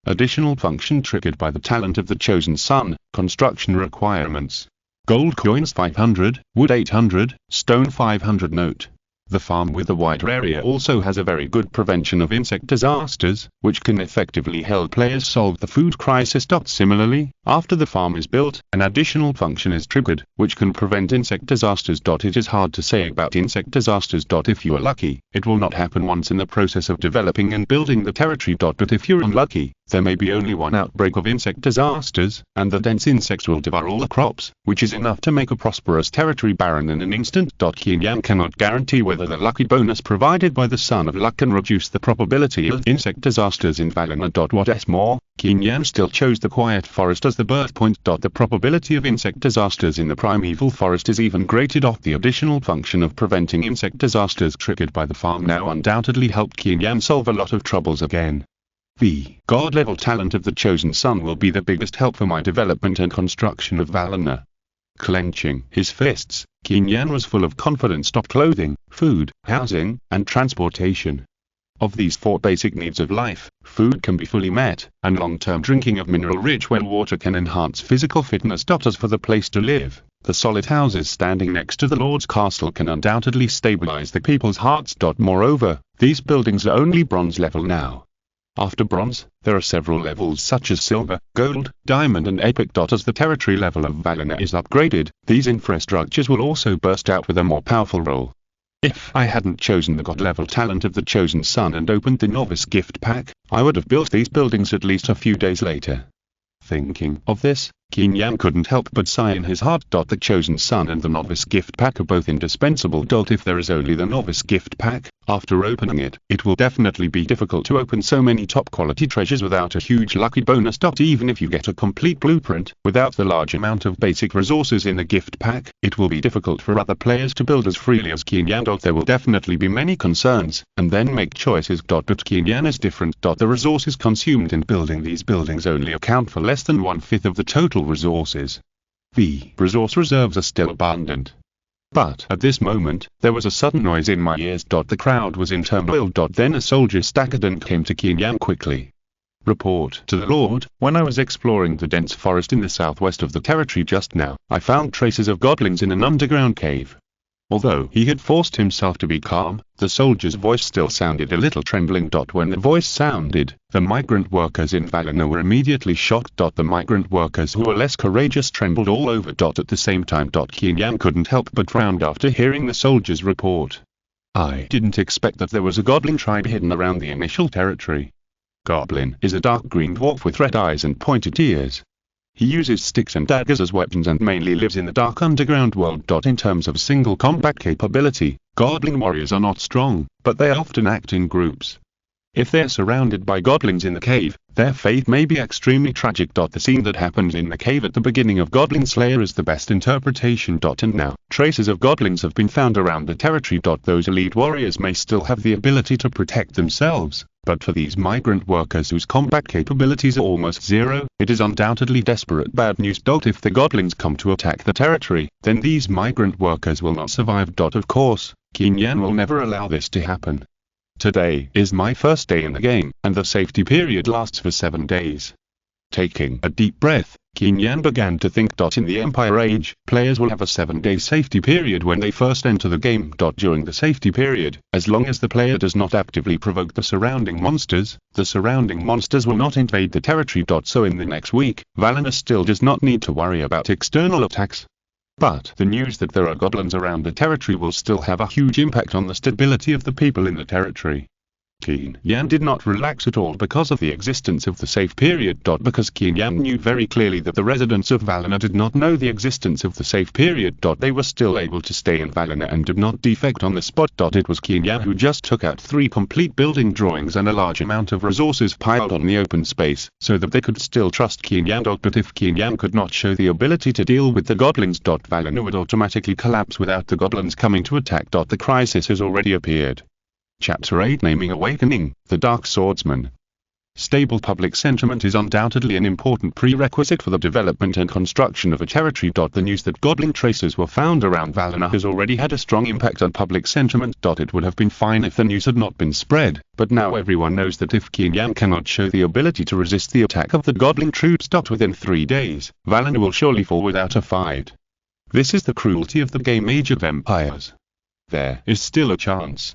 Additional function triggered by the talent of the Chosen Sun, construction requirements. Gold coins 500, wood 800, stone 500. Note. The farm with a wider area also has a very good prevention of insect disasters, which can effectively help players solve the food crisis. Similarly, after the farm is built, an additional function is triggered, which can prevent insect disasters. It is hard to say about insect disasters. If you are lucky, it will not happen once in the process of developing and building the territory. But if you're unlucky, there may be only one outbreak of insect disasters, and the dense insects will devour all the crops, which is enough to make a prosperous territory barren in an instant. Qin Yan cannot guarantee whether the lucky bonus provided by the Sun of Luck can reduce the probability of insect disasters in Valona. What's more, Qin Yan still chose the quiet forest as the birth point. The probability of insect disasters in the primeval forest is even greater. The additional function of preventing insect disasters triggered by the farm now undoubtedly helped Qin Yan solve a lot of troubles again. The god-level talent of the chosen son will be the biggest help for my development and construction of Valina. Clenching his fists, Qin Yan was full of confidence. Clothing, food, housing, and transportation. Of these 4 basic needs of life, food can be fully met, and long-term drinking of mineral-rich well water can enhance physical fitness. As for the place to live, the solid houses standing next to the Lord's castle can undoubtedly stabilize the people's hearts. Moreover, these buildings are only bronze level now. After bronze, there are several levels such as silver, gold, diamond and epic. As the territory level of Valina is upgraded, these infrastructures will also burst out with a more powerful role. If I hadn't chosen the god-level talent of the chosen son and opened the novice gift pack, I would have built these buildings at least a few days later. Thinking of this, Qin Yan couldn't help but sigh in his heart. The chosen son and the novice gift pack are both indispensable. If there is only the novice gift pack, after opening it, it will definitely be difficult to open so many top quality treasures without a huge lucky bonus. Even if you get a complete blueprint, without the large amount of basic resources in the gift pack, it will be difficult for other players to build as freely as Qin Yan. There will definitely be many concerns, and then make choices. But Qin Yan is different. The resources consumed in building these buildings only account for less than 1/5 of the total resources. The resource reserves are still abundant. But at this moment, there was a sudden noise in my ears. The crowd was in turmoil. Then a soldier staggered and came to Qin Yan quickly. Report to the Lord, when I was exploring the dense forest in the southwest of the territory just now, I found traces of goblins in an underground cave. Although he had forced himself to be calm, the soldier's voice still sounded a little trembling. When the voice sounded, the migrant workers in Valina were immediately shocked. The migrant workers who were less courageous trembled all over. At the same time, Qin Yan couldn't help but frown after hearing the soldier's report. I didn't expect that there was a goblin tribe hidden around the initial territory. Goblin is a dark green dwarf with red eyes and pointed ears. He uses sticks and daggers as weapons and mainly lives in the dark underground world. In terms of single combat capability, goblin warriors are not strong, but they often act in groups. If they are surrounded by goblins in the cave, their fate may be extremely tragic. The scene that happened in the cave at the beginning of Goblin Slayer is the best interpretation. And now, traces of goblins have been found around the territory. Those elite warriors may still have the ability to protect themselves, but for these migrant workers whose combat capabilities are almost zero, it is undoubtedly desperate bad news. If the goblins come to attack the territory, then these migrant workers will not survive. Of course, Qin Yan will never allow this to happen. Today is my first day in the game, and the safety period lasts for 7 days. Taking a deep breath, Qin Yan began to think. In the Empire Age, players will have a 7-day safety period when they first enter the game. During the safety period, as long as the player does not actively provoke the surrounding monsters will not invade the territory. So in the next week, Valina still does not need to worry about external attacks. But the news that there are goblins around the territory will still have a huge impact on the stability of the people in the territory. Qin Yan did not relax at all because of the existence of the safe period. Because Qin Yan knew very clearly that the residents of Valina did not know the existence of the safe period. They were still able to stay in Valina and did not defect on the spot. It was Qin Yan who just took out 3 complete building drawings and a large amount of resources piled on the open space, so that they could still trust Qin Yan. But if Qin Yan could not show the ability to deal with the goblins, Valina would automatically collapse without the goblins coming to attack. The crisis has already appeared. Chapter 8 Naming Awakening, the Dark Swordsman. Stable public sentiment is undoubtedly an important prerequisite for the development and construction of a territory. The news that goblin traces were found around Valina has already had a strong impact on public sentiment. It would have been fine if the news had not been spread, but now everyone knows that if Qin Yan cannot show the ability to resist the attack of the goblin troops. Within 3 days, Valina will surely fall without a fight. This is the cruelty of the game Age of Empires. There is still a chance.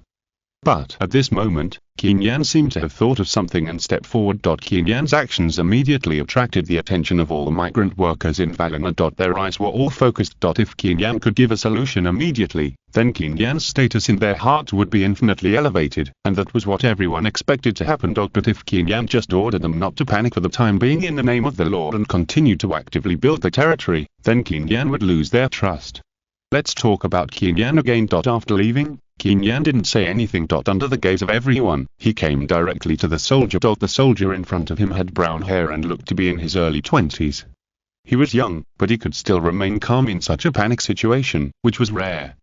But at this moment, Qin Yan seemed to have thought of something and stepped forward. Qin Yan's actions immediately attracted the attention of all the migrant workers in Valina. Their eyes were all focused. If Qin Yan could give a solution immediately, then Qin Yan's status in their hearts would be infinitely elevated, and that was what everyone expected to happen. But if Qin Yan just ordered them not to panic for the time being in the name of the Lord and continue to actively build the territory, then Qin Yan would lose their trust. Let's talk about Qin Yan again. After leaving, Qin Yan didn't say anything. Under the gaze of everyone, he came directly to the soldier. The soldier in front of him had brown hair and looked to be in his early 20s. He was young, but he could still remain calm in such a panic situation, which was rare.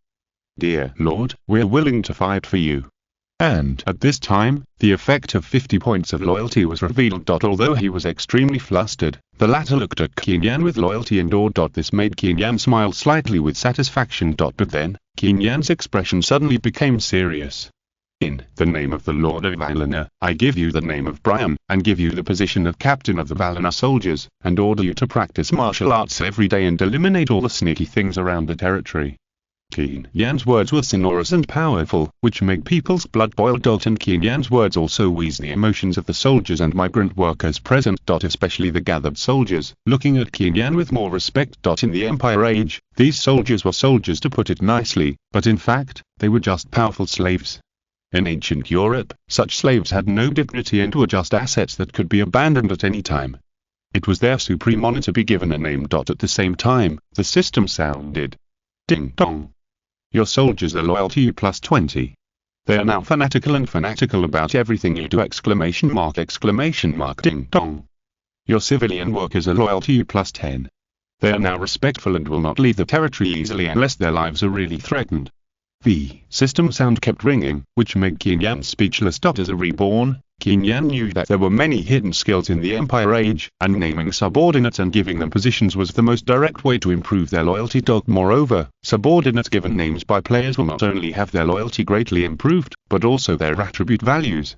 Dear Lord, we're willing to fight for you. And at this time, the effect of 50 points of loyalty was revealed. Although he was extremely flustered, the latter looked at Qin Yan with loyalty and awe. This made Qin Yan smile slightly with satisfaction. But then, Qin Yan's expression suddenly became serious. In the name of the Lord of Valinor, I give you the name of Brian, and give you the position of captain of the Valinor soldiers, and order you to practice martial arts every day and eliminate all the sneaky things around the territory. Qin Yan's words were sonorous and powerful, which made people's blood boil. And Qin Yan's words also eased the emotions of the soldiers and migrant workers present. Especially the gathered soldiers, looking at Qin Yan with more respect. In the Empire Age, these soldiers were soldiers, to put it nicely, but in fact, they were just powerful slaves. In ancient Europe, such slaves had no dignity and were just assets that could be abandoned at any time. It was their supreme honor to be given a name. At the same time, the system sounded. Ding dong. Your soldiers are loyal to you plus 20. They are now fanatical about everything you do! Exclamation mark. Ding dong. Your civilian workers are loyal to you plus 10. They are now respectful and will not leave the territory easily unless their lives are really threatened. The system sound kept ringing, which made Qin Yan speechless. As a reborn, Qin Yan knew that there were many hidden skills in the Empire Age, and naming subordinates and giving them positions was the most direct way to improve their loyalty. Moreover, subordinates given names by players will not only have their loyalty greatly improved, but also their attribute values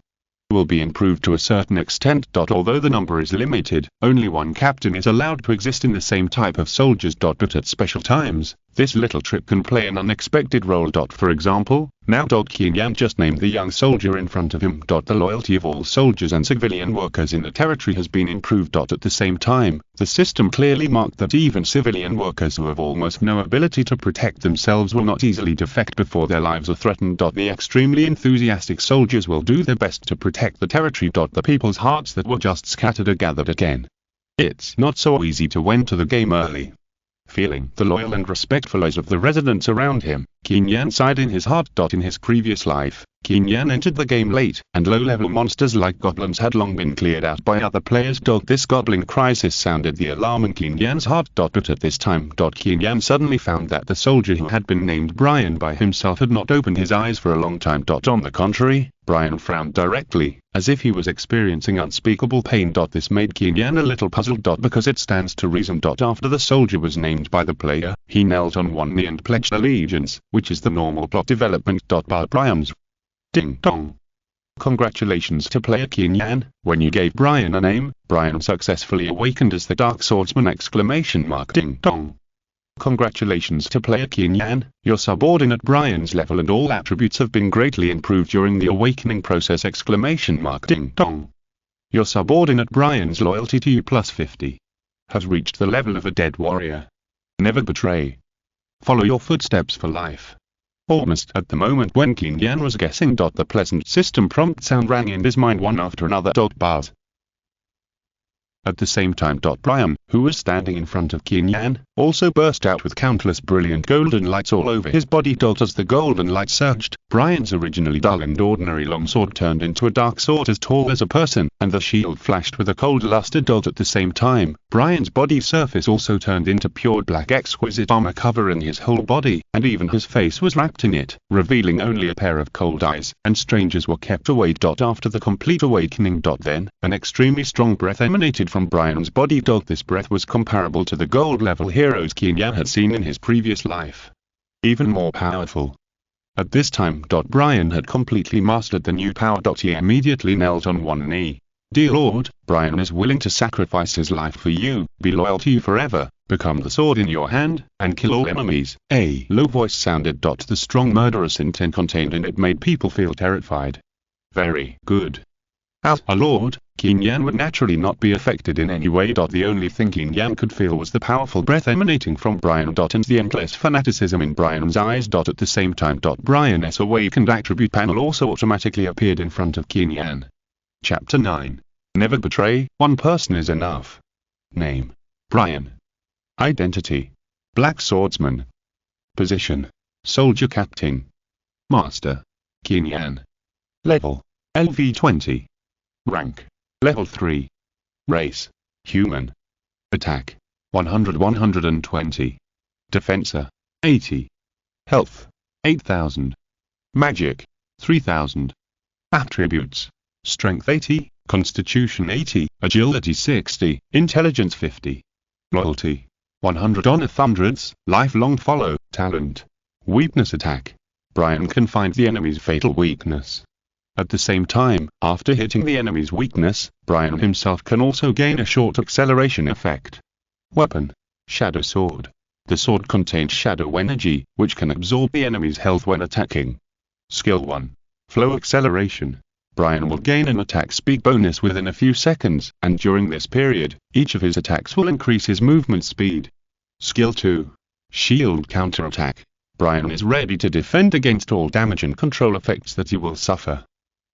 will be improved to a certain extent. Although the number is limited, only one captain is allowed to exist in the same type of soldiers. But at special times, this little trick can play an unexpected role. For example, now Qin Yan just named the young soldier in front of him. The loyalty of all soldiers and civilian workers in the territory has been improved. At the same time, the system clearly marked that even civilian workers who have almost no ability to protect themselves will not easily defect before their lives are threatened. The extremely enthusiastic soldiers will do their best to protect the territory. The people's hearts that were just scattered are gathered again. It's not so easy to enter the game early. Feeling the loyal and respectful eyes of the residents around him, Qin Yan sighed in his heart. In his previous life, Qin Yan entered the game late, and low-level monsters like goblins had long been cleared out by other players. This goblin crisis sounded the alarm in Qin Yan's heart. But at this time, Qin Yan suddenly found that the soldier who had been named Brian by himself had not opened his eyes for a long time. On the contrary, Brian frowned directly, as if he was experiencing unspeakable pain. This made Qin Yan a little puzzled. Because it stands to reason. After the soldier was named by the player, he knelt on one knee and pledged allegiance, which is the normal plot development. By Brian's. Ding dong. Congratulations to player Qin Yan. When you gave Brian a name, Brian successfully awakened as the Dark Swordsman! Ding dong. Congratulations to player Qin Yan. Your subordinate Brian's level and all attributes have been greatly improved during the awakening process! Ding dong. Your subordinate Brian's loyalty to you plus 50 has reached the level of a dead warrior. Never betray. Follow your footsteps for life. Almost at the moment when Qin Yan was guessing. The pleasant system prompt sound rang in his mind one after another. Buzz. At the same time, Brian, who was standing in front of Qin Yan, also burst out with countless brilliant golden lights all over his body. As the golden light surged, Brian's originally dull and ordinary longsword turned into a dark sword as tall as a person, and the shield flashed with a cold luster. At the same time, Brian's body surface also turned into pure black exquisite armor covering his whole body, and even his face was wrapped in it, revealing only a pair of cold eyes, and strangers were kept away. After the complete awakening, then, an extremely strong breath emanated from Brian's body. This breath was comparable to the gold-level heroes Qin Yan had seen in his previous life. Even more powerful. At this time, Brian had completely mastered the new power. He immediately knelt on one knee. Dear Lord, Brian is willing to sacrifice his life for you, be loyal to you forever, become the sword in your hand, and kill all enemies. A low voice sounded. The strong murderous intent contained in it made people feel terrified. Very good. As a lord, Qin Yan would naturally not be affected in any way. The only thing Qin Yan could feel was the powerful breath emanating from Brian. And the endless fanaticism in Brian's eyes. At the same time, Brian's awakened attribute panel also automatically appeared in front of Qin Yan. Chapter 9. Never betray, one person is enough. Name. Brian. Identity. Black Swordsman. Position. Soldier Captain. Master. Qin Yan. Level. LV20. Rank. Level 3. Race. Human. Attack. 100-120. Defensa. 80. Health. 8000. Magic. 3000. Attributes: Strength 80, Constitution 80, Agility 60, Intelligence 50. Loyalty: 100 on hundreds, lifelong follow, talent. Weakness attack: Brian can find the enemy's fatal weakness. At the same time, after hitting the enemy's weakness, Brian himself can also gain a short acceleration effect. Weapon: Shadow Sword. The sword contains shadow energy, which can absorb the enemy's health when attacking. Skill 1. Flow Acceleration. Brian will gain an attack speed bonus within a few seconds, and during this period, each of his attacks will increase his movement speed. Skill 2. Shield Counterattack. Brian is ready to defend against all damage and control effects that he will suffer.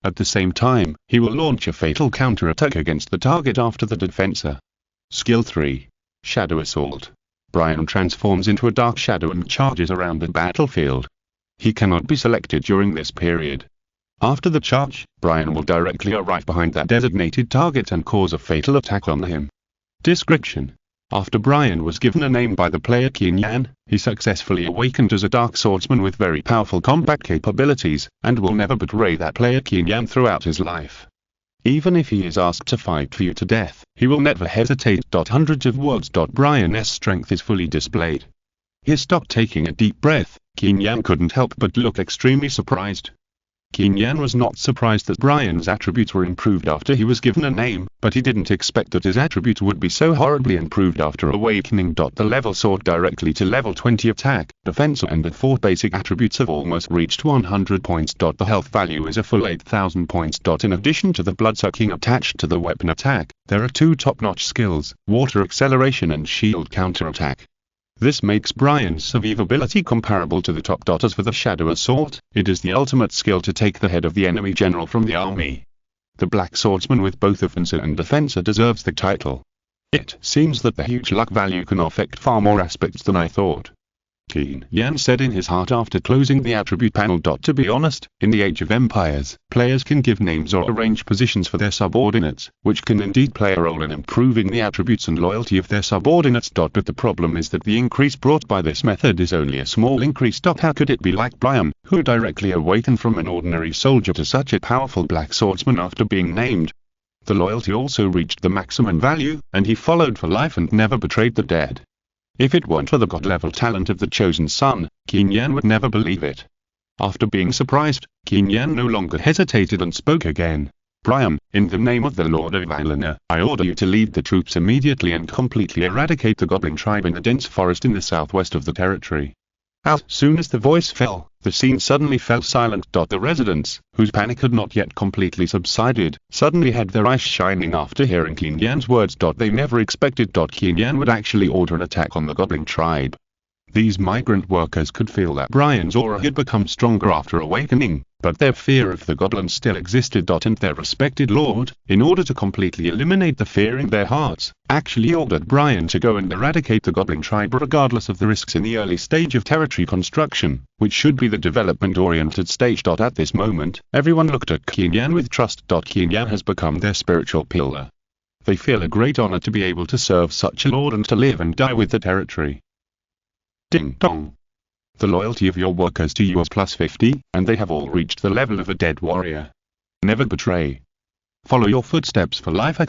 At the same time, he will launch a fatal counterattack against the target after the defenser. Skill 3. Shadow Assault. Brian transforms into a dark shadow and charges around the battlefield. He cannot be selected during this period. After the charge, Brian will directly arrive behind that designated target and cause a fatal attack on him. Description: After Brian was given a name by the player Qin Yan, he successfully awakened as a dark swordsman with very powerful combat capabilities, and will never betray that player Qin Yan throughout his life. Even if he is asked to fight for you to death, he will never hesitate. Hundreds of words. Brian's strength is fully displayed. He stopped taking a deep breath. Qin Yan couldn't help but look extremely surprised. Qin Yan was not surprised that Brian's attributes were improved after he was given a name, but he didn't expect that his attributes would be so horribly improved after awakening. The level soared directly to level 20 attack, defense and the 4 basic attributes have almost reached 100 points. The health value is a full 8,000 points. In addition to the blood-sucking attached to the weapon attack, there are 2 top-notch skills, water acceleration and shield counterattack. This makes Brian's survivability comparable to the top. As for the Shadow Assault, it is the ultimate skill to take the head of the enemy general from the army. The Black Swordsman with both offensive and defensive deserves the title. It seems that the huge luck value can affect far more aspects than I thought. Qin Yan said in his heart after closing the attribute panel. To be honest, in the Age of Empires, players can give names or arrange positions for their subordinates, which can indeed play a role in improving the attributes and loyalty of their subordinates. But the problem is that the increase brought by this method is only a small increase. How could it be like Brian, who directly awakened from an ordinary soldier to such a powerful black swordsman after being named? The loyalty also reached the maximum value, and he followed for life and never betrayed the dead. If it weren't for the god-level talent of the chosen son, Qin Yan would never believe it. After being surprised, Qin Yan no longer hesitated and spoke again. Brian, in the name of the Lord of Vailina, I order you to lead the troops immediately and completely eradicate the goblin tribe in the dense forest in the southwest of the territory. As soon as the voice fell, the scene suddenly fell silent. The residents, whose panic had not yet completely subsided, suddenly had their eyes shining after hearing Qin Yan's words. They never expected Qin Yan would actually order an attack on the goblin tribe. These migrant workers could feel that Brian's aura had become stronger after awakening, but their fear of the goblins still existed. And their respected lord, in order to completely eliminate the fear in their hearts, actually ordered Brian to go and eradicate the goblin tribe regardless of the risks in the early stage of territory construction, which should be the development-oriented stage. At this moment, everyone looked at Qin Yan with trust. Qin Yan has become their spiritual pillar. They feel a great honor to be able to serve such a lord and to live and die with the territory. Ding dong. The loyalty of your workers to you is plus 50, and they have all reached the level of a dead warrior. Never betray. Follow your footsteps for life! !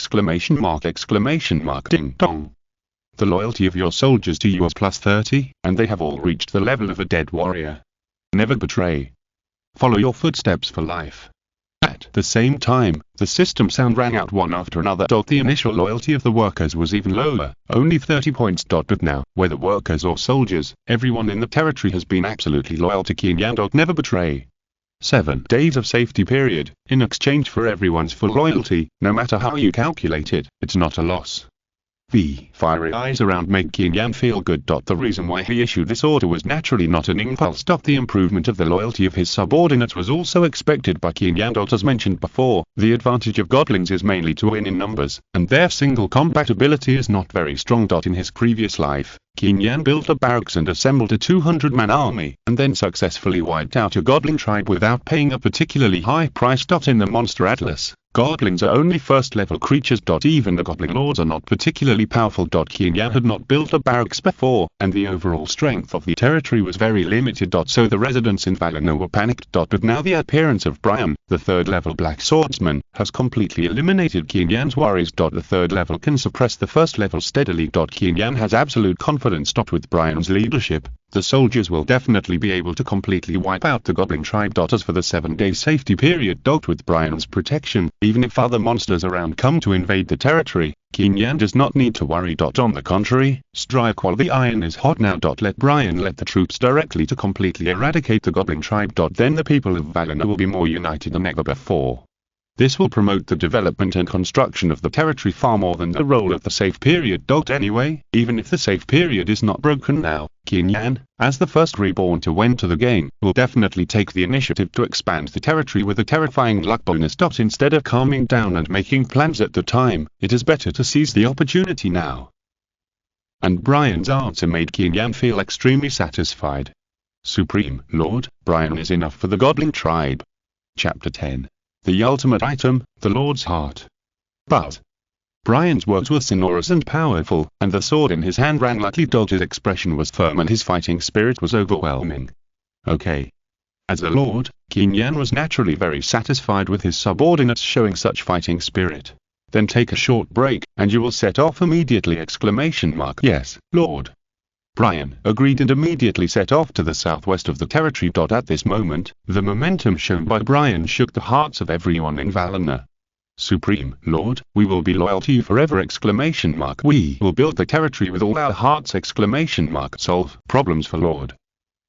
Ding dong. The loyalty of your soldiers to you is plus 30, and they have all reached the level of a dead warrior. Never betray. Follow your footsteps for life! At the same time, the system sound rang out one after another. The initial loyalty of the workers was even lower, only 30 points. But now, whether workers or soldiers, everyone in the territory has been absolutely loyal to Qin Yan. Never betray. 7 days of safety period, in exchange for everyone's full loyalty, no matter how you calculate it, it's not a loss. The fiery eyes around made Qin Yan feel good. The reason why he issued this order was naturally not an impulse. The improvement of the loyalty of his subordinates was also expected by Qin Yan. As mentioned before, the advantage of goblins is mainly to win in numbers, and their single combat ability is not very strong. In his previous life, Qin Yan built a barracks and assembled a 200-man army, and then successfully wiped out a goblin tribe without paying a particularly high price. In the Monster Atlas, Goblins are only first level creatures. Even the goblin lords are not particularly powerful. Qin Yan had not built a barracks before, and the overall strength of the territory was very limited. So the residents in Valinor were panicked. But now the appearance of Brian, the third level black swordsman, has completely eliminated Qin Yan's worries. The third level can suppress the first level steadily. Qin Yan has absolute confidence. With Brian's leadership, the soldiers will definitely be able to completely wipe out the goblin tribe. As for the 7-day safety period. With Brian's protection, even if other monsters around come to invade the territory, Qin Yan does not need to worry. On the contrary, strike while the iron is hot now. Let Brian lead the troops directly to completely eradicate the goblin tribe. Then the people of Valinor will be more united than ever before. This will promote the development and construction of the territory far more than the role of the safe period. Anyway, even if the safe period is not broken now, Qin Yan, as the first reborn to enter the game, will definitely take the initiative to expand the territory with a terrifying luck bonus. Instead of calming down and making plans at the time, it is better to seize the opportunity now. And Brian's answer made Qin Yan feel extremely satisfied. Supreme Lord, Brian is enough for the goblin tribe. Chapter 10. The ultimate item, the Lord's Heart. But Brian's words were sonorous and powerful, and the sword in his hand ran lightly. His expression was firm and his fighting spirit was overwhelming. Okay. As a lord, Qin Yan was naturally very satisfied with his subordinates showing such fighting spirit. Then take a short break, and you will set off immediately! Yes, Lord. Brian agreed and immediately set off to the southwest of the territory. At this moment, the momentum shown by Brian shook the hearts of everyone in Valinor. Supreme Lord, we will be loyal to you forever! We will build the territory with all our hearts! Solve problems for Lord.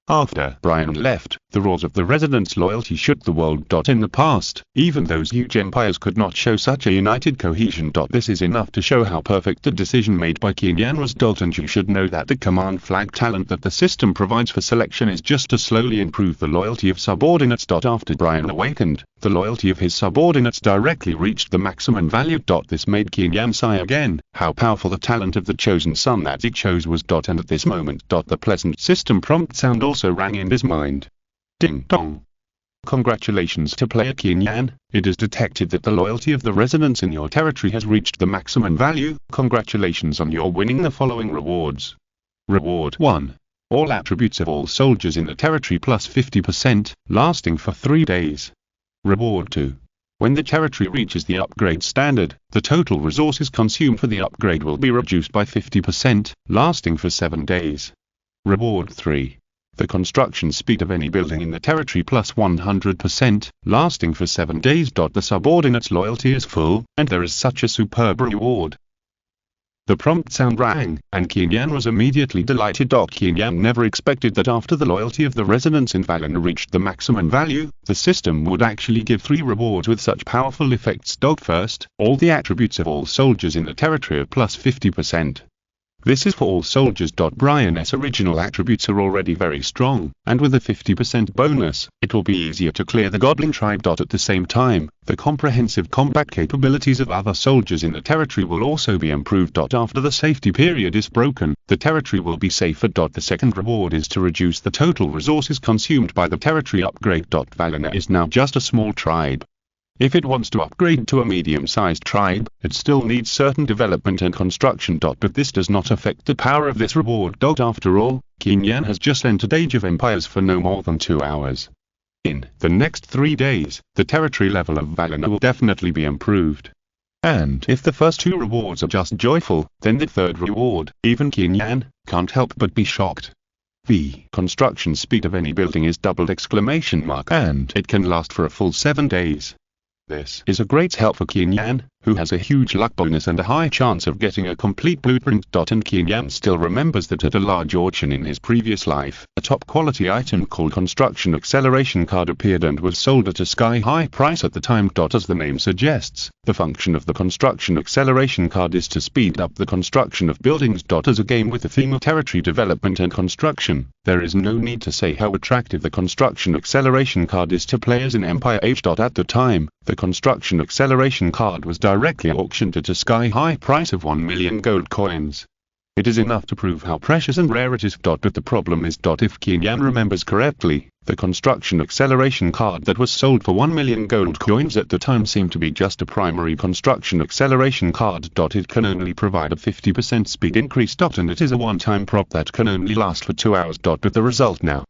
After Brian left, the roars of the residents' loyalty shook the world. In the past, even those huge empires could not show such a united cohesion. This is enough to show how perfect the decision made by Qin Yan was. And you should know that the command flag talent that the system provides for selection is just to slowly improve the loyalty of subordinates. After Brian awakened, the loyalty of his subordinates directly reached the maximum value. This made Qin Yan sigh again. How powerful the talent of the chosen son that he chose was. And at this moment, the pleasant system prompt sound also rang in his mind. Ding dong. Congratulations to player Qin Yan, it is detected that the loyalty of the residents in your territory has reached the maximum value. Congratulations on your winning the following rewards. Reward 1. All attributes of all soldiers in the territory plus 50%, lasting for 3 days. Reward 2. When the territory reaches the upgrade standard, the total resources consumed for the upgrade will be reduced by 50%, lasting for 7 days. Reward 3. The construction speed of any building in the territory plus 100%, lasting for 7 days. The subordinate's loyalty is full, and there is such a superb reward. The prompt sound rang, and Qin Yan was immediately delighted. Qin Yan never expected that after the loyalty of the residents in Valinor reached the maximum value, the system would actually give 3 rewards with such powerful effects. First, all the attributes of all soldiers in the territory are plus 50%. This is for all soldiers. Brian's original attributes are already very strong, and with a 50% bonus, it will be easier to clear the goblin tribe. At the same time, the comprehensive combat capabilities of other soldiers in the territory will also be improved. After the safety period is broken, the territory will be safer. The second reward is to reduce the total resources consumed by the territory upgrade. Valinor is now just a small tribe. If it wants to upgrade to a medium-sized tribe, it still needs certain development and construction. But this does not affect the power of this reward. After all, Qin Yan has just entered Age of Empires for no more than 2 hours. In the next 3 days, the territory level of Valinor will definitely be improved. And if the first 2 rewards are just joyful, then the third reward, even Qin Yan can't help but be shocked. The construction speed of any building is doubled! And it can last for a full 7 days. This is a great help for Qin Yan, who has a huge luck bonus and a high chance of getting a complete blueprint. And Qin Yan still remembers that at a large auction in his previous life, a top quality item called Construction Acceleration Card appeared and was sold at a sky-high price at the time. As the name suggests, the function of the Construction Acceleration Card is to speed up the construction of buildings. As a game with the theme of territory development and construction, there is no need to say how attractive the Construction Acceleration Card is to players in Empire Age. At the time, the Construction Acceleration Card was directly auctioned at a sky-high price of 1 million gold coins. It is enough to prove how precious and rare it is. But the problem is, if Qin Yan remembers correctly, the construction acceleration card that was sold for 1 million gold coins at the time seemed to be just a primary construction acceleration card. It can only provide a 50% speed increase. And it is a one-time prop that can only last for 2 hours. But the result now.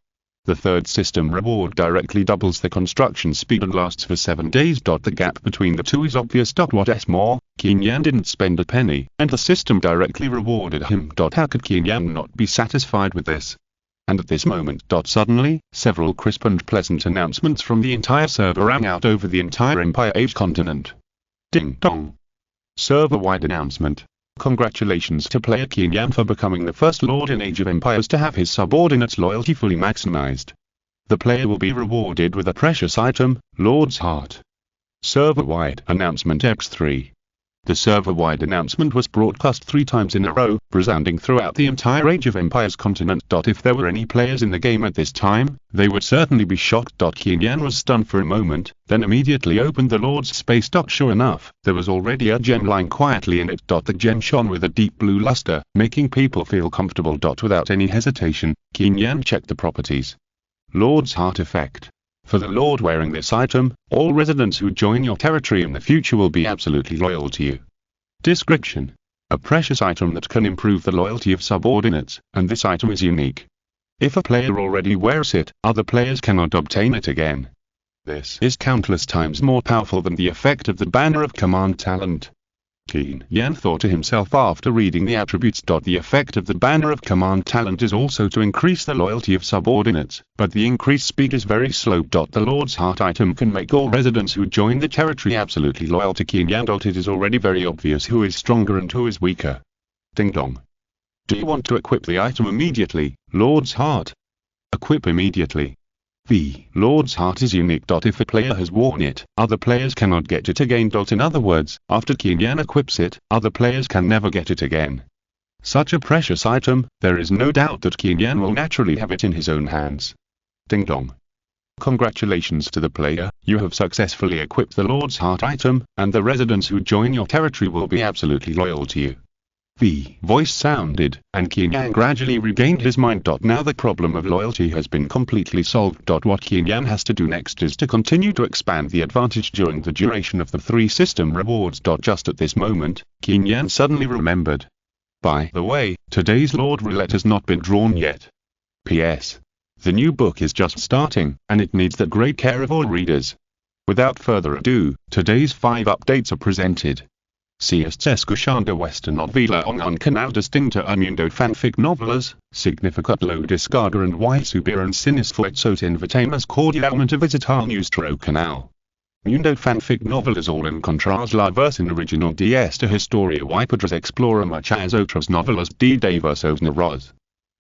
The third system reward directly doubles the construction speed and lasts for 7 days. The gap between the two is obvious. What's more, Qin Yan didn't spend a penny, and the system directly rewarded him. How could Qin Yan not be satisfied with this? And at this moment, suddenly, several crisp and pleasant announcements from the entire server rang out over the entire Empire Age continent. Ding dong. Server-wide announcement. Congratulations to player Qin Yan for becoming the first Lord in Age of Empires to have his subordinates' loyalty fully maximized. The player will be rewarded with a precious item, Lord's Heart. Server-wide announcement X3. The server-wide announcement was broadcast 3 times in a row, resounding throughout the entire Age of Empires continent. If there were any players in the game at this time, they would certainly be shocked. Qin Yan was stunned for a moment, then immediately opened the Lord's space. Sure enough, there was already a gem lying quietly in it. The gem shone with a deep blue luster, making people feel comfortable. Without any hesitation, Qin Yan checked the properties. Lord's Heart effect. For the Lord wearing this item, all residents who join your territory in the future will be absolutely loyal to you. Description. A precious item that can improve the loyalty of subordinates, and this item is unique. If a player already wears it, other players cannot obtain it again. This is countless times more powerful than the effect of the Banner of Command talent. Qin Yan thought to himself after reading the attributes. The effect of the Banner of Command talent is also to increase the loyalty of subordinates, but the increased speed is very slow. The Lord's Heart item can make all residents who join the territory absolutely loyal to Qin Yan. It is already very obvious who is stronger and who is weaker. Ding dong. Do you want to equip the item immediately, Lord's Heart? Equip immediately. The Lord's Heart is unique. If a player has worn it, other players cannot get it again. In other words, after Qin Yan equips it, other players can never get it again. Such a precious item, there is no doubt that Qin Yan will naturally have it in his own hands. Ding dong. Congratulations to the player, you have successfully equipped the Lord's Heart item, and the residents who join your territory will be absolutely loyal to you. The voice sounded, and Qin Yan gradually regained his mind. Now the problem of loyalty has been completely solved. What Qin Yan has to do next is to continue to expand the advantage during the duration of the 3 system rewards. Just at this moment, Qin Yan suddenly remembered. By the way, today's Lord Roulette has not been drawn yet. P.S. The new book is just starting, and it needs the great care of all readers. Without further ado, today's 5 updates are presented. Si est escuchando esta novela en un canal distinto a mundo fanfic novelas, significat lo descarga and y subir en sinisfuerzos invitamos cordialmente a visitar nuestro canal. Mundo fanfic novelas all encontrás la versión original de esta historia y podrás explorar muchas otras novelas de diversos narradores.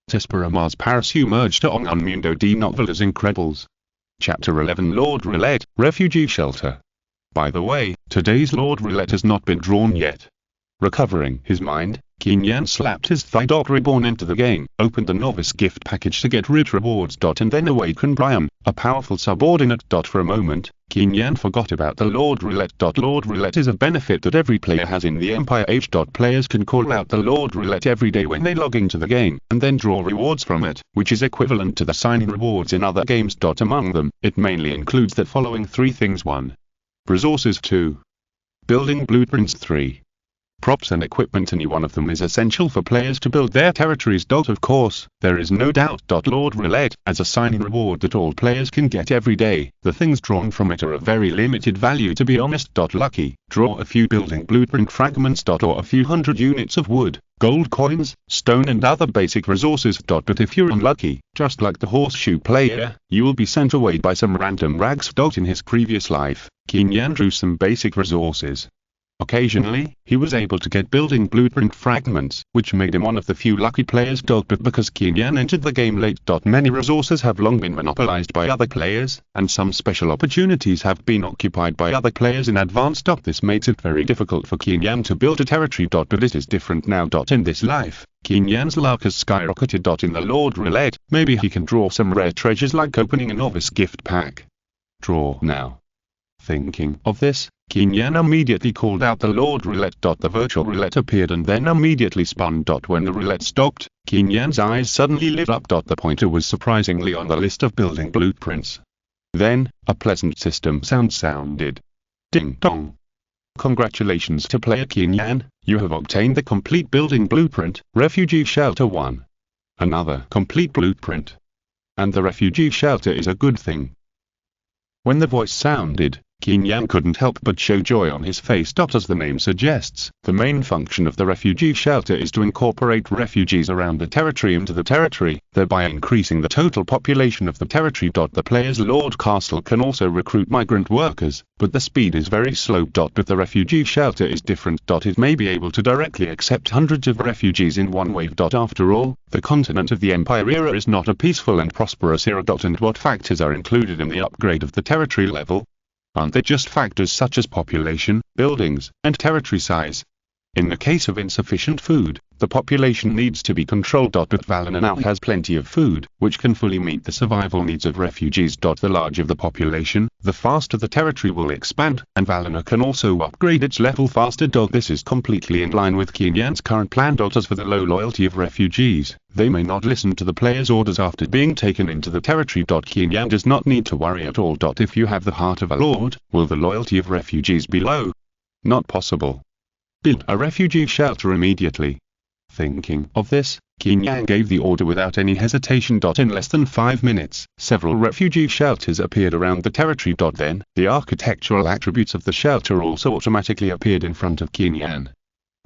Te esperamos para sumergirte en un mundo de novelas incredibles. Chapter 11 Lord Roulette, Refugee Shelter. By the way, today's Lord Roulette has not been drawn yet. Recovering his mind, Qin Yan slapped his thigh. Reborn into the game, opened the novice gift package to get rich rewards. And then awakened Brian, a powerful subordinate. For a moment, Qin Yan forgot about the Lord Roulette. Lord Roulette is a benefit that every player has in the Empire Age. Players can call out the Lord Roulette every day when they log into the game, and then draw rewards from it, which is equivalent to the sign-in rewards in other games. Among them, it mainly includes the following 3 things. 1. Resources. 2. Building blueprints. 3. Props and equipment. Any one of them is essential for players to build their territories. Of course, there is no doubt. Lord Roulette, as a sign-in reward that all players can get every day, the things drawn from it are of very limited value, to be honest. Lucky, draw a few building blueprint fragments. Or a few hundred units of wood, gold coins, stone and other basic resources. But if you're unlucky, just like the horseshoe player, you will be sent away by some random rags. In his previous life, Qin Yan drew some basic resources. Occasionally, he was able to get building blueprint fragments, which made him one of the few lucky players. But because Qin Yan entered the game late, many resources have long been monopolized by other players, and some special opportunities have been occupied by other players in advance. This makes it very difficult for Qin Yan to build a territory. But it is different now. In this life, Qin Yan's luck has skyrocketed. In the Lord Roulette, maybe he can draw some rare treasures like opening a novice gift pack. Draw now. Thinking of this, Qin Yan immediately called out the Lord Roulette. The virtual roulette appeared and then immediately spun. When the roulette stopped, Qin Yan's eyes suddenly lit up. The pointer was surprisingly on the list of building blueprints. Then, a pleasant system sound sounded. Ding dong. Congratulations to player Qin Yan, you have obtained the complete building blueprint, Refugee Shelter 1. Another complete blueprint. And the refugee shelter is a good thing. When the voice sounded, Qin Yan couldn't help but show joy on his face. As the name suggests, the main function of the refugee shelter is to incorporate refugees around the territory into the territory, thereby increasing the total population of the territory. The player's Lord Castle can also recruit migrant workers, but the speed is very slow. But the refugee shelter is different. It may be able to directly accept hundreds of refugees in one wave. After all, the continent of the Empire era is not a peaceful and prosperous era. And what factors are included in the upgrade of the territory level? Aren't they just factors such as population, buildings, and territory size? In the case of insufficient food, the population needs to be controlled. But Valina now has plenty of food, which can fully meet the survival needs of refugees. The larger the population, the faster the territory will expand, and Valina can also upgrade its level faster. This is completely in line with Qin Yan's current plan. As for the low loyalty of refugees, they may not listen to the player's orders after being taken into the territory. Qin Yan does not need to worry at all. If you have the heart of a lord, will the loyalty of refugees be low? Not possible. Build a refugee shelter immediately. Thinking of this, Qin Yan gave the order without any hesitation. In less than 5 minutes, several refugee shelters appeared around the territory. Then, the architectural attributes of the shelter also automatically appeared in front of Qin Yan.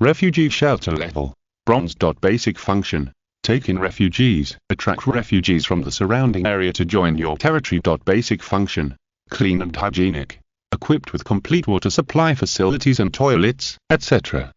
Refugee shelter level. Bronze. Basic function. Take in refugees. Attract refugees from the surrounding area to join your territory. Basic function. Clean and hygienic. Equipped with complete water supply facilities and toilets, etc.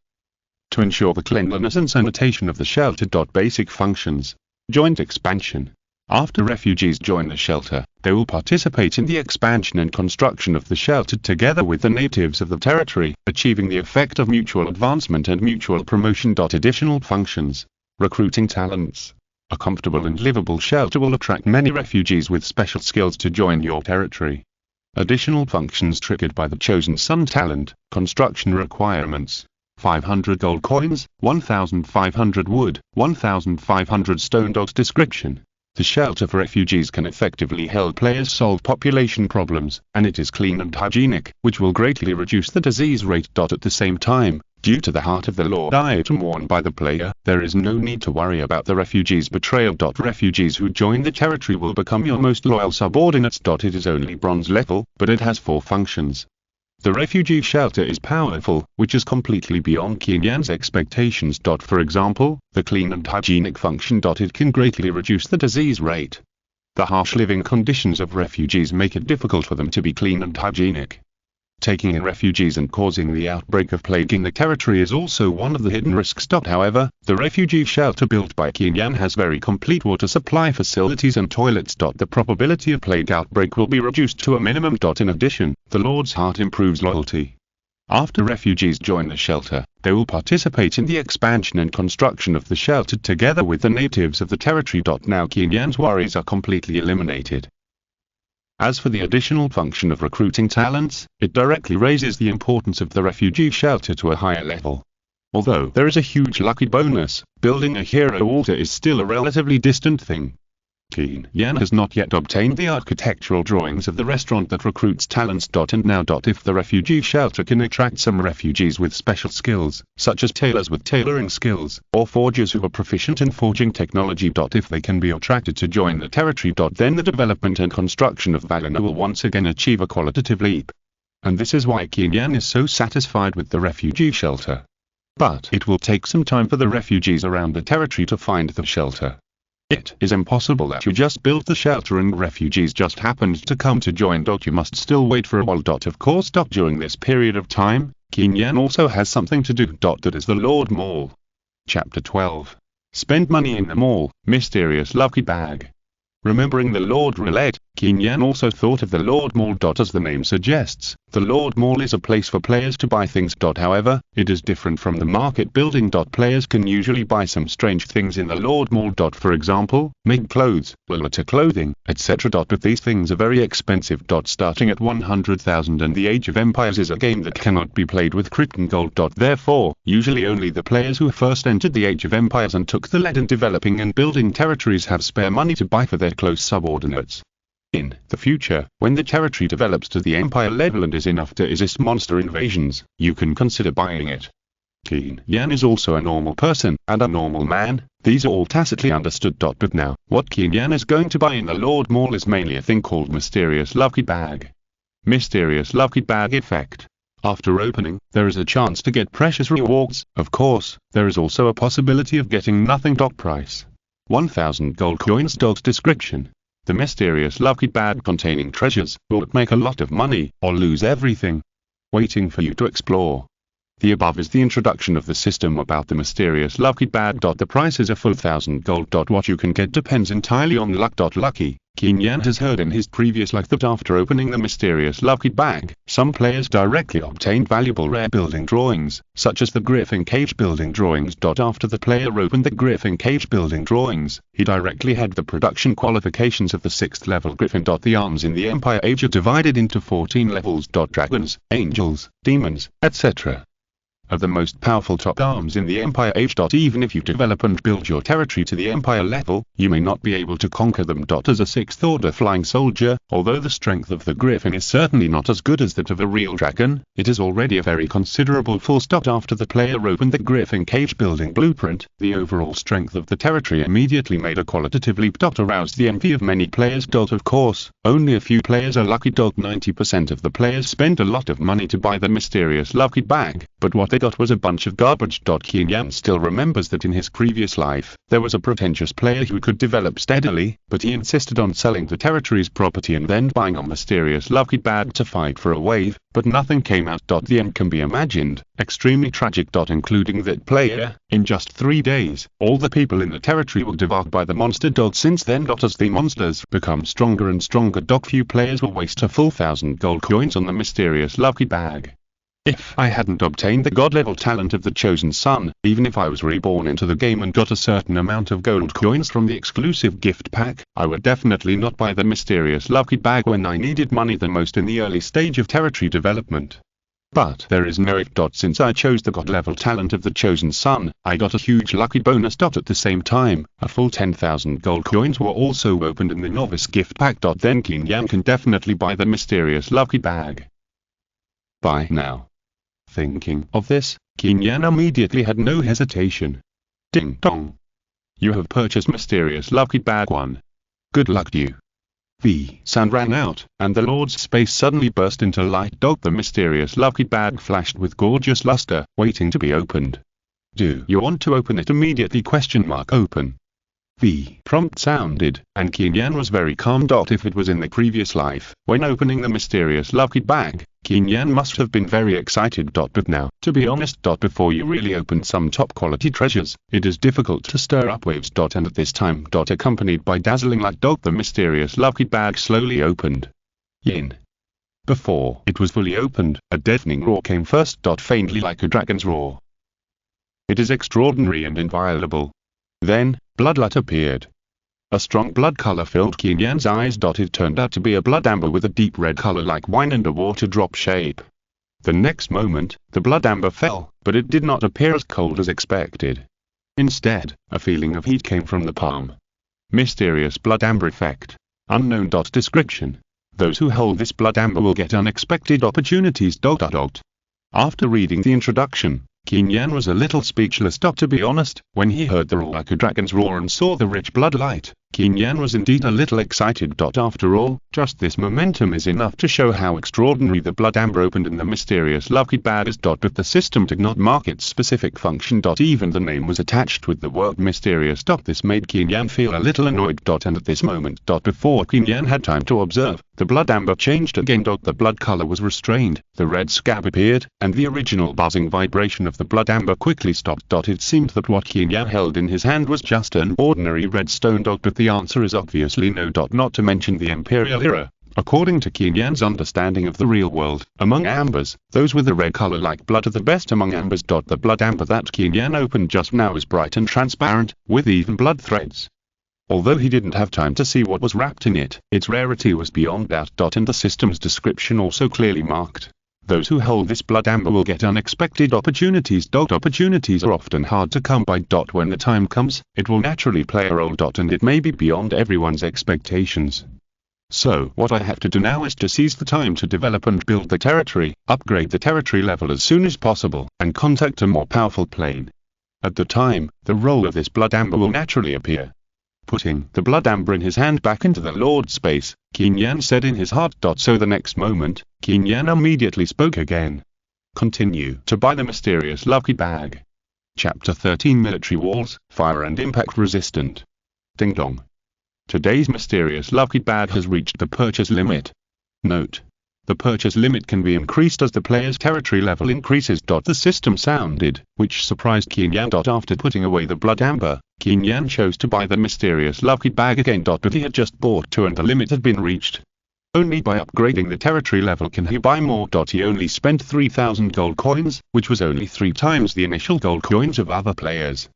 To ensure the cleanliness and sanitation of the shelter. Basic functions. Joint expansion. After refugees join the shelter, they will participate in the expansion and construction of the shelter together with the natives of the territory, achieving the effect of mutual advancement and mutual promotion. Additional functions. Recruiting talents. A comfortable and livable shelter will attract many refugees with special skills to join your territory. Additional functions triggered by the chosen Sun talent. Construction requirements. 500 gold coins, 1,500 wood, 1,500 stone. Description. The shelter for refugees can effectively help players solve population problems, and it is clean and hygienic, which will greatly reduce the disease rate. At the same time, due to the Heart of the Lord item worn by the player, there is no need to worry about the refugees' betrayal. Refugees who join the territory will become your most loyal subordinates. It is only bronze level, but it has 4 functions. The refugee shelter is powerful, which is completely beyond Qin Yan's expectations. For example, the clean and hygienic function. It can greatly reduce the disease rate. The harsh living conditions of refugees make it difficult for them to be clean and hygienic. Taking in refugees and causing the outbreak of plague in the territory is also one of the hidden risks. However, the refugee shelter built by Qin Yan has very complete water supply facilities and toilets. The probability of plague outbreak will be reduced to a minimum. In addition, the Lord's Heart improves loyalty. After refugees join the shelter, they will participate in the expansion and construction of the shelter together with the natives of the territory. Now Qin Yan's worries are completely eliminated. As for the additional function of recruiting talents, it directly raises the importance of the refugee shelter to a higher level. Although there is a huge lucky bonus, building a hero altar is still a relatively distant thing. Qin Yan has not yet obtained the architectural drawings of the restaurant that recruits talents. And now. If the refugee shelter can attract some refugees with special skills, such as tailors with tailoring skills, or forgers who are proficient in forging technology. If they can be attracted to join the territory. Then the development and construction of Valina will once again achieve a qualitative leap. And this is why Qin Yan is so satisfied with the refugee shelter. But it will take some time for the refugees around the territory to find the shelter. It is impossible that you just built the shelter and refugees just happened to come to join. You must still wait for a while. Of course. During this period of time, Qin Yan also has something to do. That is the Lord Mall. Chapter 12. Spend money in the mall, mysterious lucky bag. Remembering the Lord Roulette, Qin Yan also thought of the Lord Mall. As the name suggests, the Lord Mall is a place for players to buy things. However, it is different from the market building. Players can usually buy some strange things in the Lord Mall. For example, Mage clothes, Lolita clothing, etc. But these things are very expensive. Starting at 100,000, and the Age of Empires is a game that cannot be played with Krypton Gold. Therefore, usually only the players who first entered the Age of Empires and took the lead in developing and building territories have spare money to buy for their close subordinates. In the future, when the territory develops to the empire level and is enough to resist monster invasions, you can consider buying it. Qin Yan is also a normal person, and a normal man. These are all tacitly understood. But now, what Qin Yan is going to buy in the Lord Mall is mainly a thing called Mysterious Lucky Bag. Mysterious Lucky Bag effect. After opening, there is a chance to get precious rewards. Of course, there is also a possibility of getting nothing. Price: 1,000 gold coins. Description: the mysterious lucky bag containing treasures will make a lot of money, or lose everything. Waiting for you to explore. The above is the introduction of the system about the mysterious lucky bag. The price is a full 1,000 gold. What you can get depends entirely on luck. Lucky. Qin Yan has heard in his previous life that after opening the mysterious lucky bag, some players directly obtained valuable rare building drawings, such as the Griffin Cage building drawings. After the player opened the Griffin Cage building drawings, he directly had the production qualifications of the 6th level Griffin. The arms in the Empire Age are divided into 14 levels. Dragons, angels, demons, etc. are the most powerful top arms in the Empire Age. Even if you develop and build your territory to the Empire level, you may not be able to conquer them. As a 6th order flying soldier, although the strength of the Griffin is certainly not as good as that of a real dragon, it is already a very considerable. After the player opened the Griffin Cage building blueprint, the overall strength of the territory immediately made a qualitative leap. Aroused the envy of many players. Of course, only a few players are lucky. 90% of the players spent a lot of money to buy the mysterious lucky bag, but what they got was a bunch of garbage. Qin Yan still remembers that in his previous life, there was a pretentious player who could develop steadily, but he insisted on selling the territory's property and then buying a mysterious lucky bag to fight for a wave, but nothing came out. The end can be imagined, extremely tragic. Including that player. In just 3 days, all the people in the territory were devoured by the monster. Since then, as the monsters become stronger and stronger, few players will waste a full 1,000 gold coins on the mysterious lucky bag. If I hadn't obtained the god level talent of the chosen son, even if I was reborn into the game and got a certain amount of gold coins from the exclusive gift pack, I would definitely not buy the mysterious lucky bag when I needed money the most in the early stage of territory development. But there is no if. Since I chose the god level talent of the chosen son, I got a huge lucky bonus. At the same time, a full 10,000 gold coins were also opened in the novice gift pack. Then Qin Yan can definitely buy the mysterious lucky bag. Buy now. Thinking of this, Qin Yan immediately had no hesitation. Ding dong. You have purchased mysterious lucky bag 1. Good luck to you. The sound rang out, and the Lord's space suddenly burst into light. The mysterious lucky bag flashed with gorgeous luster, waiting to be opened. Do you want to open it immediately? Open. The prompt sounded, and Qin Yan was very calm. If it was in the previous life, when opening the mysterious lucky bag, Qin Yan must have been very excited. But now, to be honest, before you really open some top quality treasures, it is difficult to stir up waves. And at this time, accompanied by dazzling light, the mysterious lucky bag slowly opened. Yin. Before it was fully opened, a deafening roar came first. Faintly like a dragon's roar. It is extraordinary and inviolable. Then, bloodlight appeared. A strong blood color filled Qin Yan's eyes. It turned out to be a blood amber with a deep red color like wine and a water drop shape. The next moment, the blood amber fell, but it did not appear as cold as expected. Instead, a feeling of heat came from the palm. Mysterious blood amber effect. Unknown. Description. Those who hold this blood amber will get unexpected opportunities. After reading the introduction, Qin Yan was a little speechless. To be honest, when he heard the roar like a dragon's roar and saw the rich blood light, Qin Yan was indeed a little excited. After all, just this momentum is enough to show how extraordinary the blood amber opened in the mysterious lucky bag is. But the system did not mark its specific function. Even the name was attached with the word mysterious. This made Qin Yan feel a little annoyed. And at this moment, before Qin Yan had time to observe, the blood amber changed again. The blood color was restrained, the red scab appeared, and the original buzzing vibration of the blood amber quickly stopped. It seemed that what Qin Yan held in his hand was just an ordinary red stone. But the answer is obviously no. Not to mention the Imperial era. According to Qin Yan's understanding of the real world, among ambers, those with a red color like blood are the best among ambers. The blood amber that Qin Yan opened just now is bright and transparent, with even blood threads. Although he didn't have time to see what was wrapped in it, its rarity was beyond doubt. And the system's description also clearly marked. Those who hold this blood amber will get unexpected opportunities. Opportunities are often hard to come by. When the time comes, it will naturally play a role. And it may be beyond everyone's expectations. So what I have to do now is to seize the time to develop and build the territory, upgrade the territory level as soon as possible, and contact a more powerful plane. At the time, the role of this blood amber will naturally appear. Putting the blood amber in his hand back into the Lord space, Qin Yan said in his heart. So the next moment, Qin Yan immediately spoke again. Continue to buy the mysterious lucky bag. Chapter 13 Military Walls, Fire and Impact Resistant. Ding dong. Today's mysterious lucky bag has reached the purchase limit. Note: the purchase limit can be increased as the player's territory level increases. The system sounded, which surprised Qin Yan. After putting away the blood amber, Qin Yan chose to buy the mysterious lucky bag again. But he had just bought two and the limit had been reached. Only by upgrading the territory level can he buy more. He only spent 3,000 gold coins, which was only 3 times the initial gold coins of other players.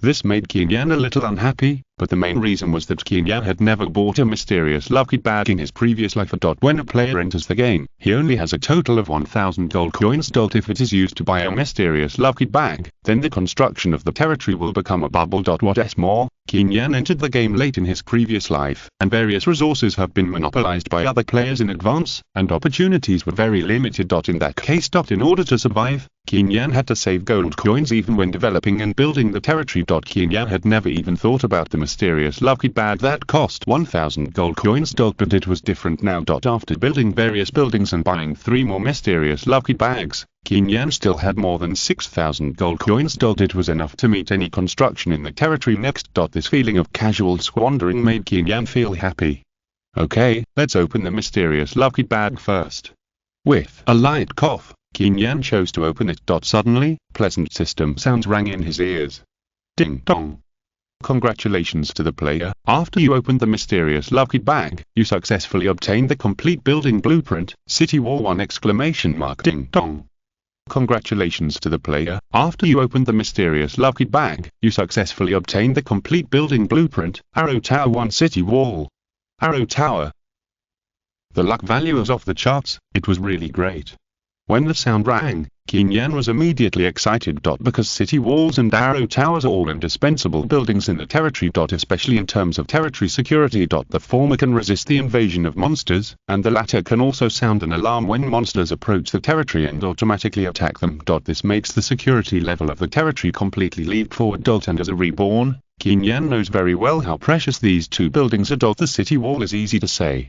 This made Qin Yan a little unhappy, but the main reason was that Qin Yan had never bought a mysterious lucky bag in his previous life. When a player enters the game, he only has a total of 1,000 gold coins. If it is used to buy a mysterious lucky bag, then the construction of the territory will become a bubble. What's more, Qin Yan entered the game late in his previous life, and various resources have been monopolized by other players in advance, and opportunities were very limited. In that case, in order to survive, Qin Yan had to save gold coins even when developing and building the territory. Qin Yan had never even thought about the mysterious lucky bag that cost 1,000 gold coins. But it was different now. After building various buildings and buying 3 more mysterious lucky bags, Qin Yan still had more than 6,000 gold coins. It was enough to meet any construction in the territory next. This feeling of casual squandering made Qin Yan feel happy. Okay, let's open the mysterious lucky bag first. With a light cough, Qin Yan chose to open it. Suddenly, pleasant system sounds rang in his ears. Ding dong. Congratulations to the player. After you opened the mysterious lucky bag, you successfully obtained the complete building blueprint, City Wall 1! Ding dong. Congratulations to the player. After you opened the mysterious lucky bag, you successfully obtained the complete building blueprint, Arrow Tower 1 City Wall. Arrow Tower. The luck value was off the charts. It was really great. When the sound rang, Qin Yan was immediately excited. Because city walls and arrow towers are all indispensable buildings in the territory. Especially in terms of territory security. The former can resist the invasion of monsters, and the latter can also sound an alarm when monsters approach the territory and automatically attack them. This makes the security level of the territory completely leap forward. And as a reborn, Qin Yan knows very well how precious these two buildings are. The city wall is easy to say.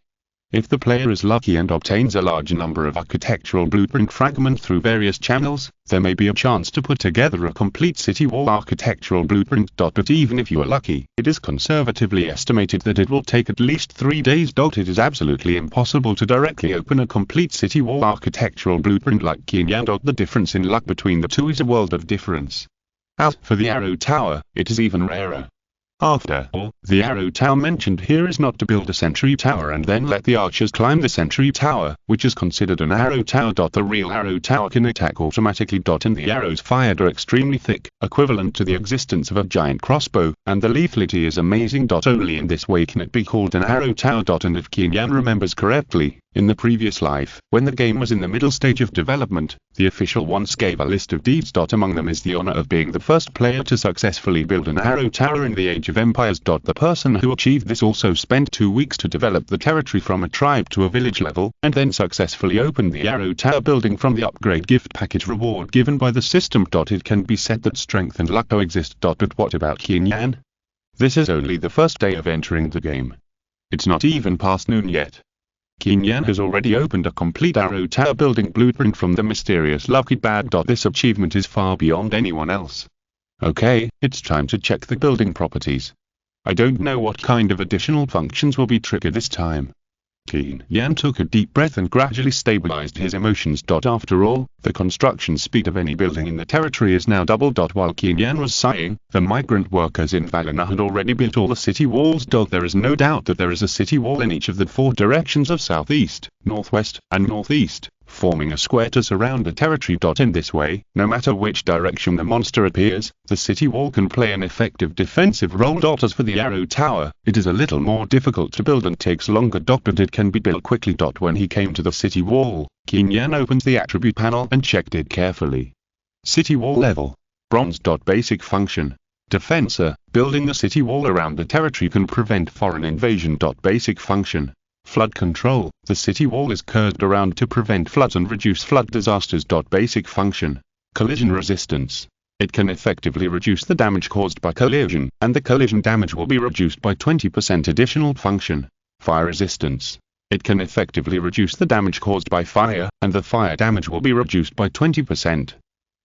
If the player is lucky and obtains a large number of architectural blueprint fragments through various channels, there may be a chance to put together a complete city wall architectural blueprint. But even if you are lucky, it is conservatively estimated that it will take at least 3 days. It is absolutely impossible to directly open a complete city wall architectural blueprint like Qin Yan. The difference in luck between the two is a world of difference. As for the arrow tower, it is even rarer. After all, the arrow tower mentioned here is not to build a sentry tower and then let the archers climb the sentry tower, which is considered an arrow tower. The real arrow tower can attack automatically. And the arrows fired are extremely thick, equivalent to the existence of a giant crossbow, and the lethality is amazing. Only in this way can it be called an arrow tower. And if Qin Yan remembers correctly, in the previous life, when the game was in the middle stage of development, the official once gave a list of deeds. Among them is the honor of being the first player to successfully build an arrow tower in the Age of Empires. The person who achieved this also spent 2 weeks to develop the territory from a tribe to a village level, and then successfully opened the arrow tower building from the upgrade gift package reward given by the system. It can be said that strength and luck coexist. But what about Qin Yan? This is only the first day of entering the game. It's not even past noon yet. Qin Yan has already opened a complete arrow tower building blueprint from the mysterious lucky bag. This achievement is far beyond anyone else. Okay, it's time to check the building properties. I don't know what kind of additional functions will be triggered this time. Qin Yan took a deep breath and gradually stabilized his emotions. After all, the construction speed of any building in the territory is now double. While Qin Yan was sighing, the migrant workers in Valina had already built all the city walls. There is no doubt that there is a city wall in each of the 4 directions of southeast, northwest, and northeast, forming a square to surround the territory. In this way, no matter which direction the monster appears, the city wall can play an effective defensive role. As for the arrow tower, it is a little more difficult to build and takes longer. But it can be built quickly. When he came to the city wall, Qin Yan opened the attribute panel and checked it carefully. City wall level. Bronze. Basic function. Defensor. Building the city wall around the territory can prevent foreign invasion. Basic function. Flood control. The city wall is curved around to prevent floods and reduce flood disasters. Basic function. Collision resistance. It can effectively reduce the damage caused by collision, and the collision damage will be reduced by 20%. Additional function. Fire resistance. It can effectively reduce the damage caused by fire, and the fire damage will be reduced by 20%.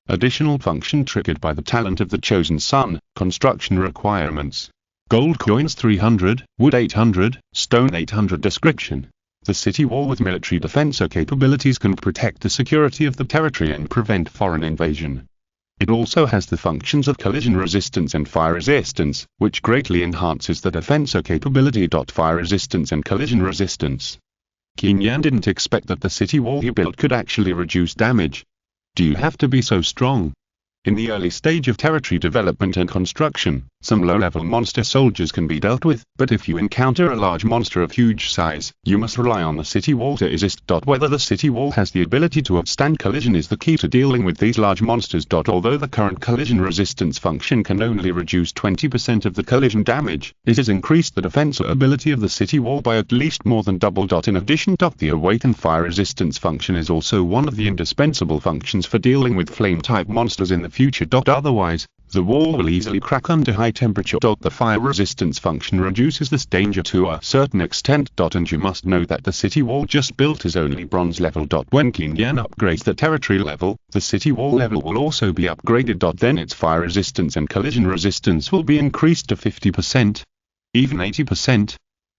Additional function triggered by the talent of the chosen son. Construction requirements. Gold coins 300, wood 800, stone 800. Description. The city wall with military defense capabilities can protect the security of the territory and prevent foreign invasion. It also has the functions of collision resistance and fire resistance, which greatly enhances the defense capability. Fire resistance and collision resistance. Qin Yan didn't expect that the city wall he built could actually reduce damage. Do you have to be so strong? In the early stage of territory development and construction, some low-level monster soldiers can be dealt with, but if you encounter a large monster of huge size, you must rely on the city wall to resist. Whether the city wall has the ability to withstand collision is the key to dealing with these large monsters. Although the current collision resistance function can only reduce 20% of the collision damage, it has increased the defense ability of the city wall by at least more than double. In addition, the awakened fire resistance function is also one of the indispensable functions for dealing with flame-type monsters in the future. Otherwise, the wall will easily crack under high temperature. The fire resistance function reduces this danger to a certain extent. And you must know that the city wall just built is only bronze level. When Qin Yan upgrades the territory level, the city wall level will also be upgraded. Then its fire resistance and collision resistance will be increased to 50%, even 80%.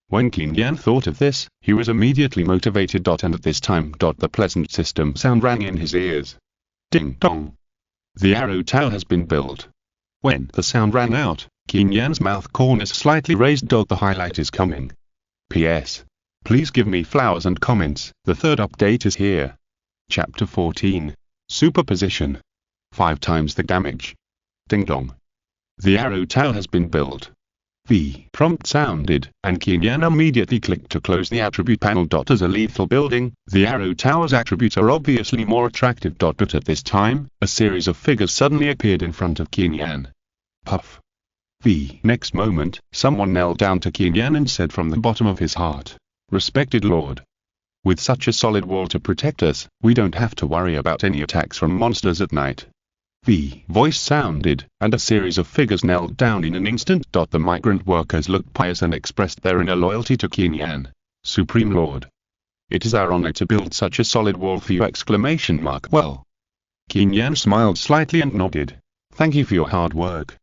When Qin Yan thought of this, he was immediately motivated. And at this time, the pleasant system sound rang in his ears. Ding dong. The arrow tower has been built. When the sound ran out, Qin Yan's mouth corners slightly raised. The highlight is coming. P.S. Please give me flowers and comments. The third update is here. Chapter 14. Superposition. 5 times the damage. Ding dong. The arrow tower has been built. The prompt sounded, and Qin Yan immediately clicked to close the attribute panel. As a lethal building, the arrow tower's attributes are obviously more attractive. But at this time, a series of figures suddenly appeared in front of Qin Yan. Puff. The next moment, someone knelt down to Qin Yan and said from the bottom of his heart, "Respected Lord. With such a solid wall to protect us, we don't have to worry about any attacks from monsters at night." The voice sounded, and a series of figures knelt down in an instant. The migrant workers looked pious and expressed their inner loyalty to Qin Yan. "Supreme Lord. It is our honor to build such a solid wall for you!" Well. Qin Yan smiled slightly and nodded. "Thank you for your hard work.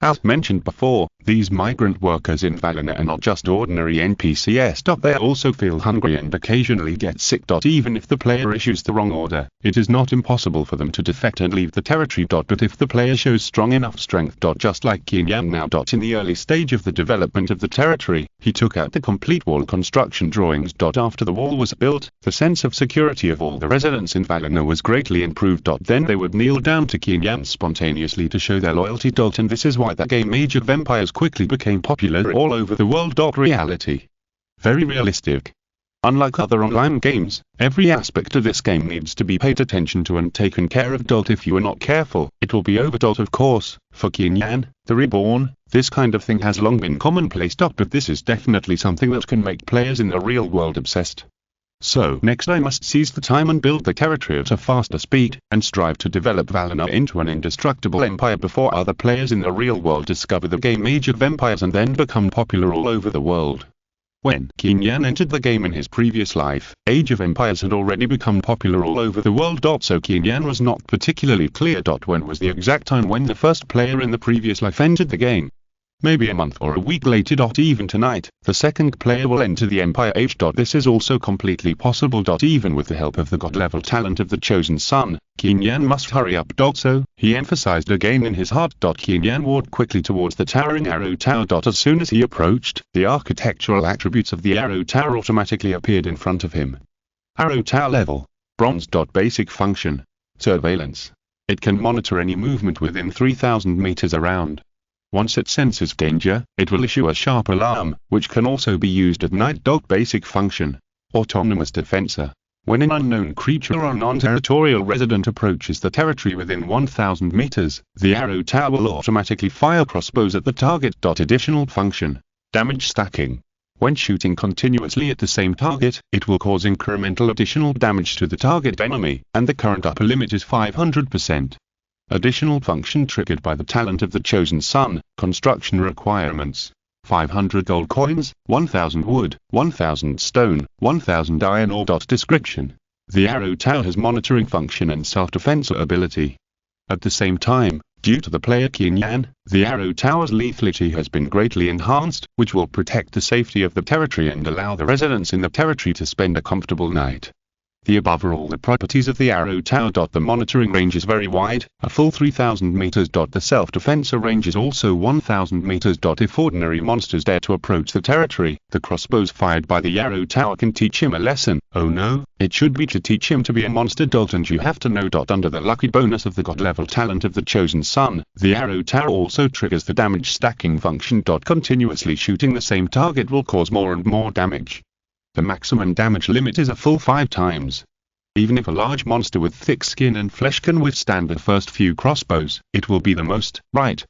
As mentioned before, these migrant workers in Valina are not just ordinary NPCs. They also feel hungry and occasionally get sick. Even if the player issues the wrong order, it is not impossible for them to defect and leave the territory. But if the player shows strong enough strength, just like Qin Yan now. In the early stage of the development of the territory, he took out the complete wall construction drawings. After the wall was built, the sense of security of all the residents in Valina was greatly improved. Then they would kneel down to Qin Yan spontaneously to show their loyalty. And this is why the game Age of Empires quickly became popular all over the world. Reality. Very realistic. Unlike other online games, every aspect of this game needs to be paid attention to and taken care of. If you are not careful, it will be over. Of course, for Qin Yan, the Reborn, this kind of thing has long been commonplace. But this is definitely something that can make players in the real world obsessed. So next I must seize the time and build the territory at a faster speed, and strive to develop Valina into an indestructible empire before other players in the real world discover the game Age of Empires and then become popular all over the world. When Qin Yan entered the game in his previous life, Age of Empires had already become popular all over the world. So Qin Yan was not particularly clear. When was the exact time when the first player in the previous life entered the game? maybe a month or a week later. Even tonight, the second player will enter the Empire Age. This is also completely possible. Even with the help of the god-level talent of the chosen son, Qin Yan must hurry up. So, he emphasized again in his heart. Qin Yan walked quickly towards the towering arrow tower. As soon as he approached, the architectural attributes of the arrow tower automatically appeared in front of him. Arrow tower level. Bronze. Basic function. Surveillance. It can monitor any movement within 3,000 meters around. Once it senses danger, it will issue a sharp alarm, which can also be used at night. Basic function. Autonomous defenser. When an unknown creature or non-territorial resident approaches the territory within 1,000 meters, the arrow tower will automatically fire crossbows at the target. Additional function. Damage stacking. When shooting continuously at the same target, it will cause incremental additional damage to the target enemy, and the current upper limit is 500%. Additional function triggered by the talent of the chosen son. Construction requirements. 500 gold coins, 1,000 wood, 1,000 stone, 1,000 iron ore. Description. The arrow tower has monitoring function and self-defense ability. At the same time, due to the player Qin Yan, the arrow tower's lethality has been greatly enhanced, which will protect the safety of the territory and allow the residents in the territory to spend a comfortable night. The above are all the properties of the arrow tower. The monitoring range is very wide, a full 3,000 meters. The self-defense range is also 1,000 meters. If ordinary monsters dare to approach the territory, the crossbows fired by the arrow tower can teach him a lesson. Oh no, it should be to teach him to be a monster. And you have to know. Under the lucky bonus of the god-level talent of the chosen son, the arrow tower also triggers the damage stacking function. Continuously shooting the same target will cause more and more damage. The maximum damage limit is a full 5 times. Even if a large monster with thick skin and flesh can withstand the first few crossbows, it will be the most, right?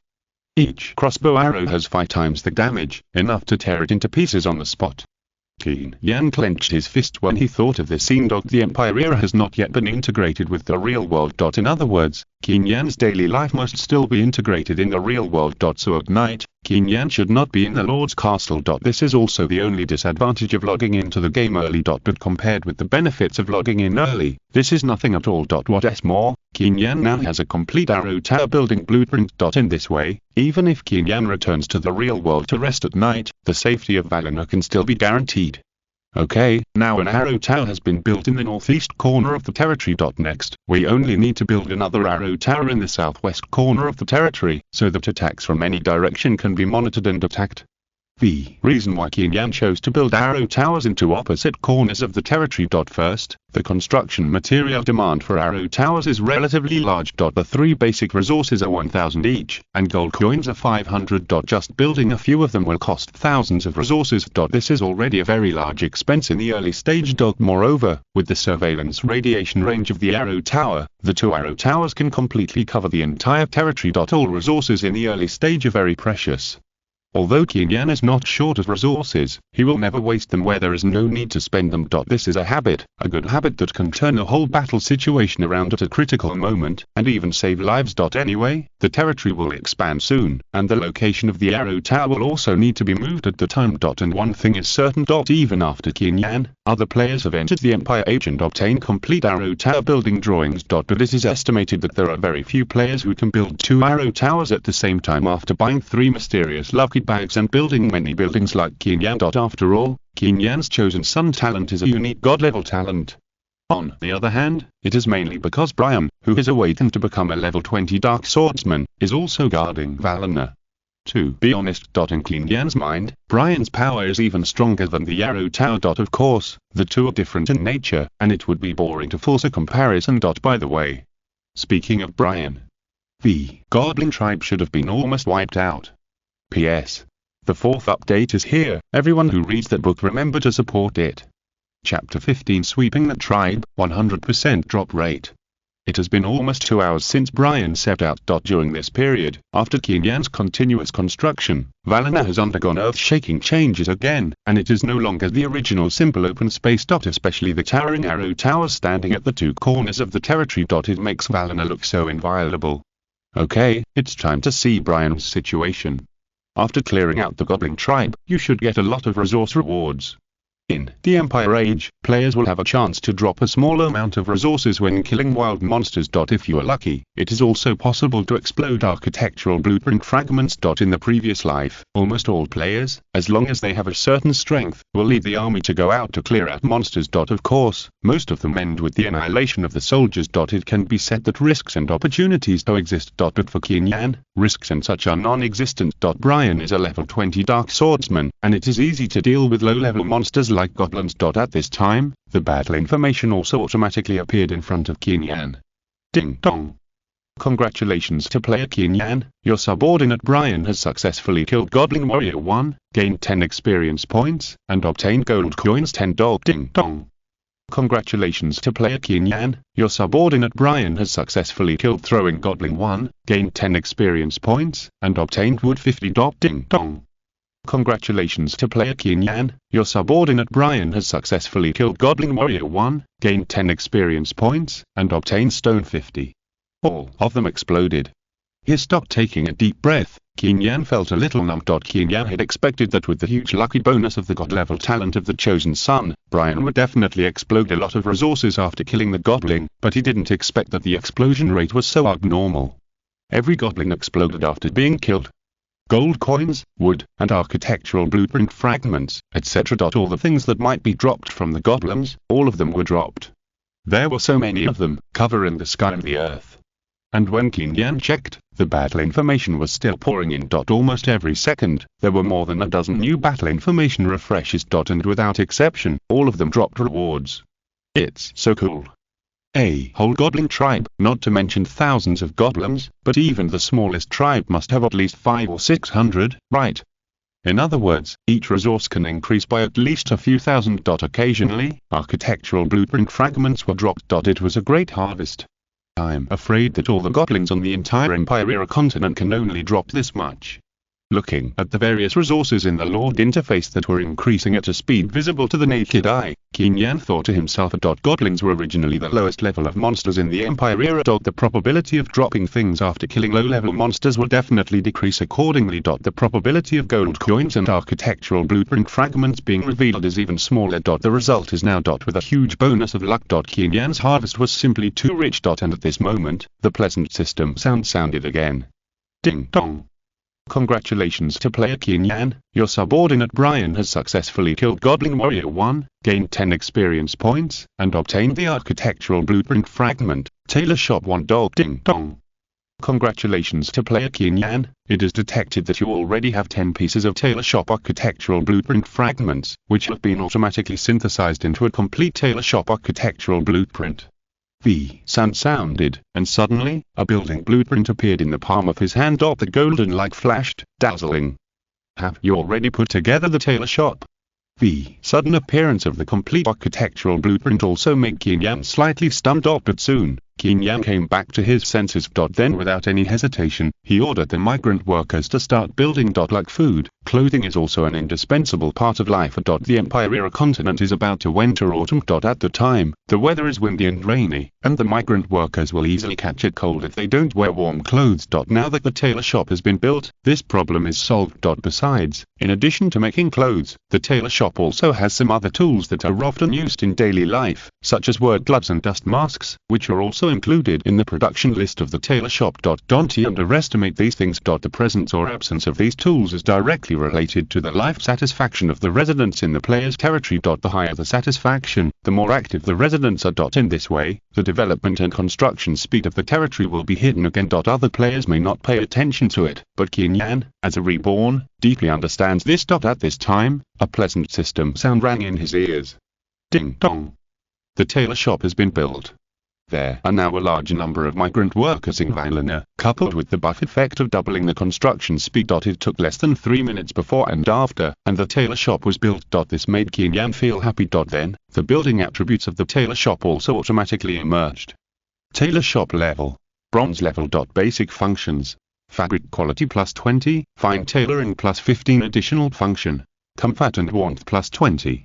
Each crossbow arrow has 5 times the damage, enough to tear it into pieces on the spot. Qin Yan clenched his fist when he thought of this scene. The Empire era has not yet been integrated with the real world. In other words, Qin Yan's daily life must still be integrated in the real world. So at night, Qin Yan should not be in the Lord's castle. This is also the only disadvantage of logging into the game early. But compared with the benefits of logging in early, this is nothing at all. What's more, Qin Yan now has a complete arrow tower building blueprint. In this way, even if Qin Yan returns to the real world to rest at night, the safety of Valina can still be guaranteed. Okay, now an arrow tower has been built in the northeast corner of the territory. Next, we only need to build another arrow tower in the southwest corner of the territory, so that attacks from any direction can be monitored and attacked. The reason why Qin Yan chose to build arrow towers in 2 opposite corners of the territory. First, the construction material demand for arrow towers is relatively large. The 3 basic resources are 1,000 each, and gold coins are 500. Just building a few of them will cost thousands of resources. This is already a very large expense in the early stage. Moreover, with the surveillance radiation range of the arrow tower, the 2 arrow towers can completely cover the entire territory. All resources in the early stage are very precious. Although Qin Yan is not short of resources, he will never waste them where there is no need to spend them. This is a good habit that can turn a whole battle situation around at a critical moment, and even save lives. Anyway, the territory will expand soon, and the location of the arrow tower will also need to be moved at the time. And one thing is certain. Even after Qin Yan, other players have entered the Empire Age and obtained complete arrow tower building drawings. But it is estimated that there are very few players who can build 2 arrow towers at the same time after buying 3 mysterious lucky bags and building many buildings like Qin Yan. After all, Qin Yan's chosen son talent is a unique god-level talent. On the other hand, it is mainly because Brian, who has awakened to become a level 20 dark swordsman, is also guarding Valina. To be honest. In Qin Yan's mind, Brian's power is even stronger than the arrow tower. Of course, the 2 are different in nature, and it would be boring to force a comparison. By the way, speaking of Brian, the Goblin tribe should have been almost wiped out. P.S. The 4th update is here. Everyone who reads that book remember to support it. Chapter 15 Sweeping the Tribe, 100% drop rate. It has been almost 2 hours since Brian set out. During this period, after Qin Yan's continuous construction, Valina has undergone earth-shaking changes again, and it is no longer the original simple open space. Especially the towering arrow towers standing at the 2 corners of the territory. It makes Valina look so inviolable. Okay, it's time to see Brian's situation. After clearing out the Goblin tribe, you should get a lot of resource rewards. In the Empire Age, players will have a chance to drop a small amount of resources when killing wild monsters. If you are lucky, it is also possible to explode architectural blueprint fragments. In the previous life, almost all players, as long as they have a certain strength, will lead the army to go out to clear out monsters. Of course, most of them end with the annihilation of the soldiers. It can be said that risks and opportunities coexist. But for Qin Yan, risks and such are non-existent. Brian is a level 20 dark swordsman, and it is easy to deal with low-level monsters like goblins. At this time, the battle information also automatically appeared in front of Qin Yan. Ding dong. Congratulations to player Qin Yan, your subordinate Brian has successfully killed Goblin Warrior 1, gained 10 experience points, and obtained gold coins 10. Ding dong. Congratulations to player Qin Yan, your subordinate Brian has successfully killed Throwing Goblin 1, gained 10 experience points, and obtained wood 50. Ding dong. Congratulations to player Qin Yan, your subordinate Brian has successfully killed Goblin Warrior 1, gained 10 experience points, and obtained stone 50. All of them exploded. He stopped, taking a deep breath. Qin Yan felt a little numb. Qin Yan had expected that with the huge lucky bonus of the god-level talent of the Chosen Son, Brian would definitely explode a lot of resources after killing the goblin, but he didn't expect that the explosion rate was so abnormal. Every goblin exploded after being killed. Gold coins, wood, and architectural blueprint fragments, etc. All the things that might be dropped from the goblins, all of them were dropped. There were so many of them, covering the sky and the earth. And when Qin Yan checked, the battle information was still pouring in. Almost every second, there were more than a dozen new battle information refreshes. And without exception, all of them dropped rewards. It's so cool. A whole goblin tribe, not to mention thousands of goblins, but even the smallest tribe must have at least 500 or 600, right? In other words, each resource can increase by at least a few thousand. Occasionally, architectural blueprint fragments were dropped. It was a great harvest. I'm afraid that all the goblins on the entire Empire continent can only drop this much. Looking at the various resources in the Lord interface that were increasing at a speed visible to the naked eye, Qin Yan thought to himself, goblins were originally the lowest level of monsters in the Empire era. The probability of dropping things after killing low-level monsters will definitely decrease accordingly. The probability of gold coins and architectural blueprint fragments being revealed is even smaller. The result is now with a huge bonus of luck. Qin Yan's harvest was simply too rich. And at this moment, the pleasant system sounded again. Ding dong. Congratulations to player Qin Yan, your subordinate Brian has successfully killed Goblin Warrior 1, gained 10 experience points, and obtained the architectural blueprint fragment, Tailor Shop 1. Ding dong. Congratulations to player Qin Yan, it is detected that you already have 10 pieces of Tailor Shop architectural blueprint fragments, which have been automatically synthesized into a complete Tailor Shop architectural blueprint. The sound sounded, and suddenly, a building blueprint appeared in the palm of his hand. The golden light flashed, dazzling. Have you already put together the tailor shop? The sudden appearance of the complete architectural blueprint also made Qin Yan slightly stunned. But soon, Qin Yan came back to his senses. Then without any hesitation, he ordered the migrant workers to start building. Like food, clothing is also an indispensable part of life. The Empire continent is about to enter autumn. At the time, the weather is windy and rainy, and the migrant workers will easily catch a cold if they don't wear warm clothes. Now that the tailor shop has been built, this problem is solved. Besides, in addition to making clothes, the tailor shop also has some other tools that are often used in daily life, such as word gloves and dust masks, which are also included in the production list of the tailor shop. Don't underestimate these things. The presence or absence of these tools is directly related to the life satisfaction of the residents in the player's territory. The higher the satisfaction, the more active the residents are. In this way, the development and construction speed of the territory will be hidden again. Other players may not pay attention to it, but Qin Yan, as a reborn, deeply understands this. At this time, a pleasant system sound rang in his ears. Ding dong. The tailor shop has been built. There are now a large number of migrant workers in Vailina, coupled with the buff effect of doubling the construction speed. It took less than 3 minutes before and after, and the tailor shop was built. This made Qin Yan feel happy. Then, the building attributes of the tailor shop also automatically emerged. Tailor shop level. Bronze level. Basic functions. Fabric quality plus 20, fine tailoring plus 15 additional function. Comfort and warmth plus 20.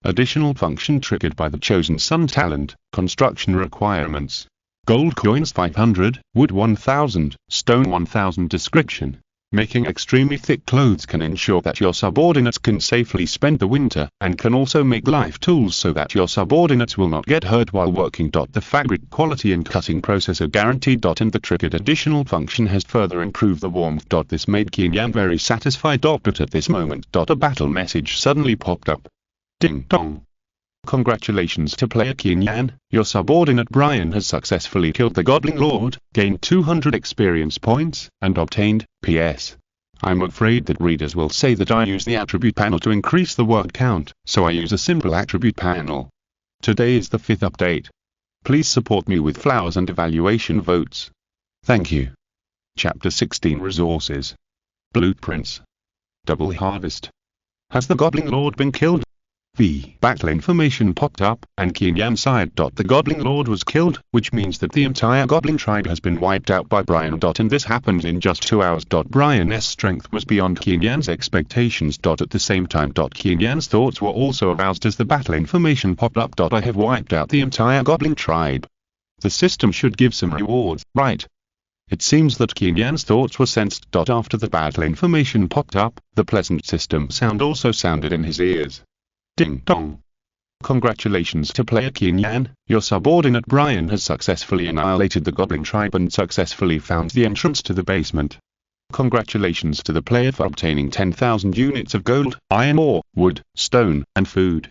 Additional function triggered by the Chosen Son talent. Construction requirements. Gold coins 500, wood 1000, stone 1000. Description. Making extremely thick clothes can ensure that your subordinates can safely spend the winter, and can also make life tools so that your subordinates will not get hurt while working. The fabric quality and cutting process are guaranteed. And the triggered additional function has further improved the warmth. This made Qin Yan very satisfied. But at this moment, a battle message suddenly popped up. Ding dong. Congratulations to player Qin Yan, your subordinate Brian has successfully killed the Goblin Lord, gained 200 experience points, and obtained, PS. I'm afraid that readers will say that I use the attribute panel to increase the word count, so I use a simple attribute panel. Today is the 5th update. Please support me with flowers and evaluation votes. Thank you. Chapter 16 Resources. Blueprints. Double Harvest. Has the Goblin Lord been killed? The battle information popped up, and Qin Yan sighed. The Goblin Lord was killed, which means that the entire Goblin tribe has been wiped out by Brian. And this happened in just 2 hours. Brian's strength was beyond Qin Yan's expectations. At the same time, Qin Yan's thoughts were also aroused as the battle information popped up. I have wiped out the entire Goblin tribe. The system should give some rewards, right? It seems that Qin Yan's thoughts were sensed. After the battle information popped up, the pleasant system sound also sounded in his ears. Ding dong. Congratulations to player Qin Yan, your subordinate Brian has successfully annihilated the Goblin tribe and successfully found the entrance to the basement. Congratulations to the player for obtaining 10,000 units of gold, iron ore, wood, stone, and food.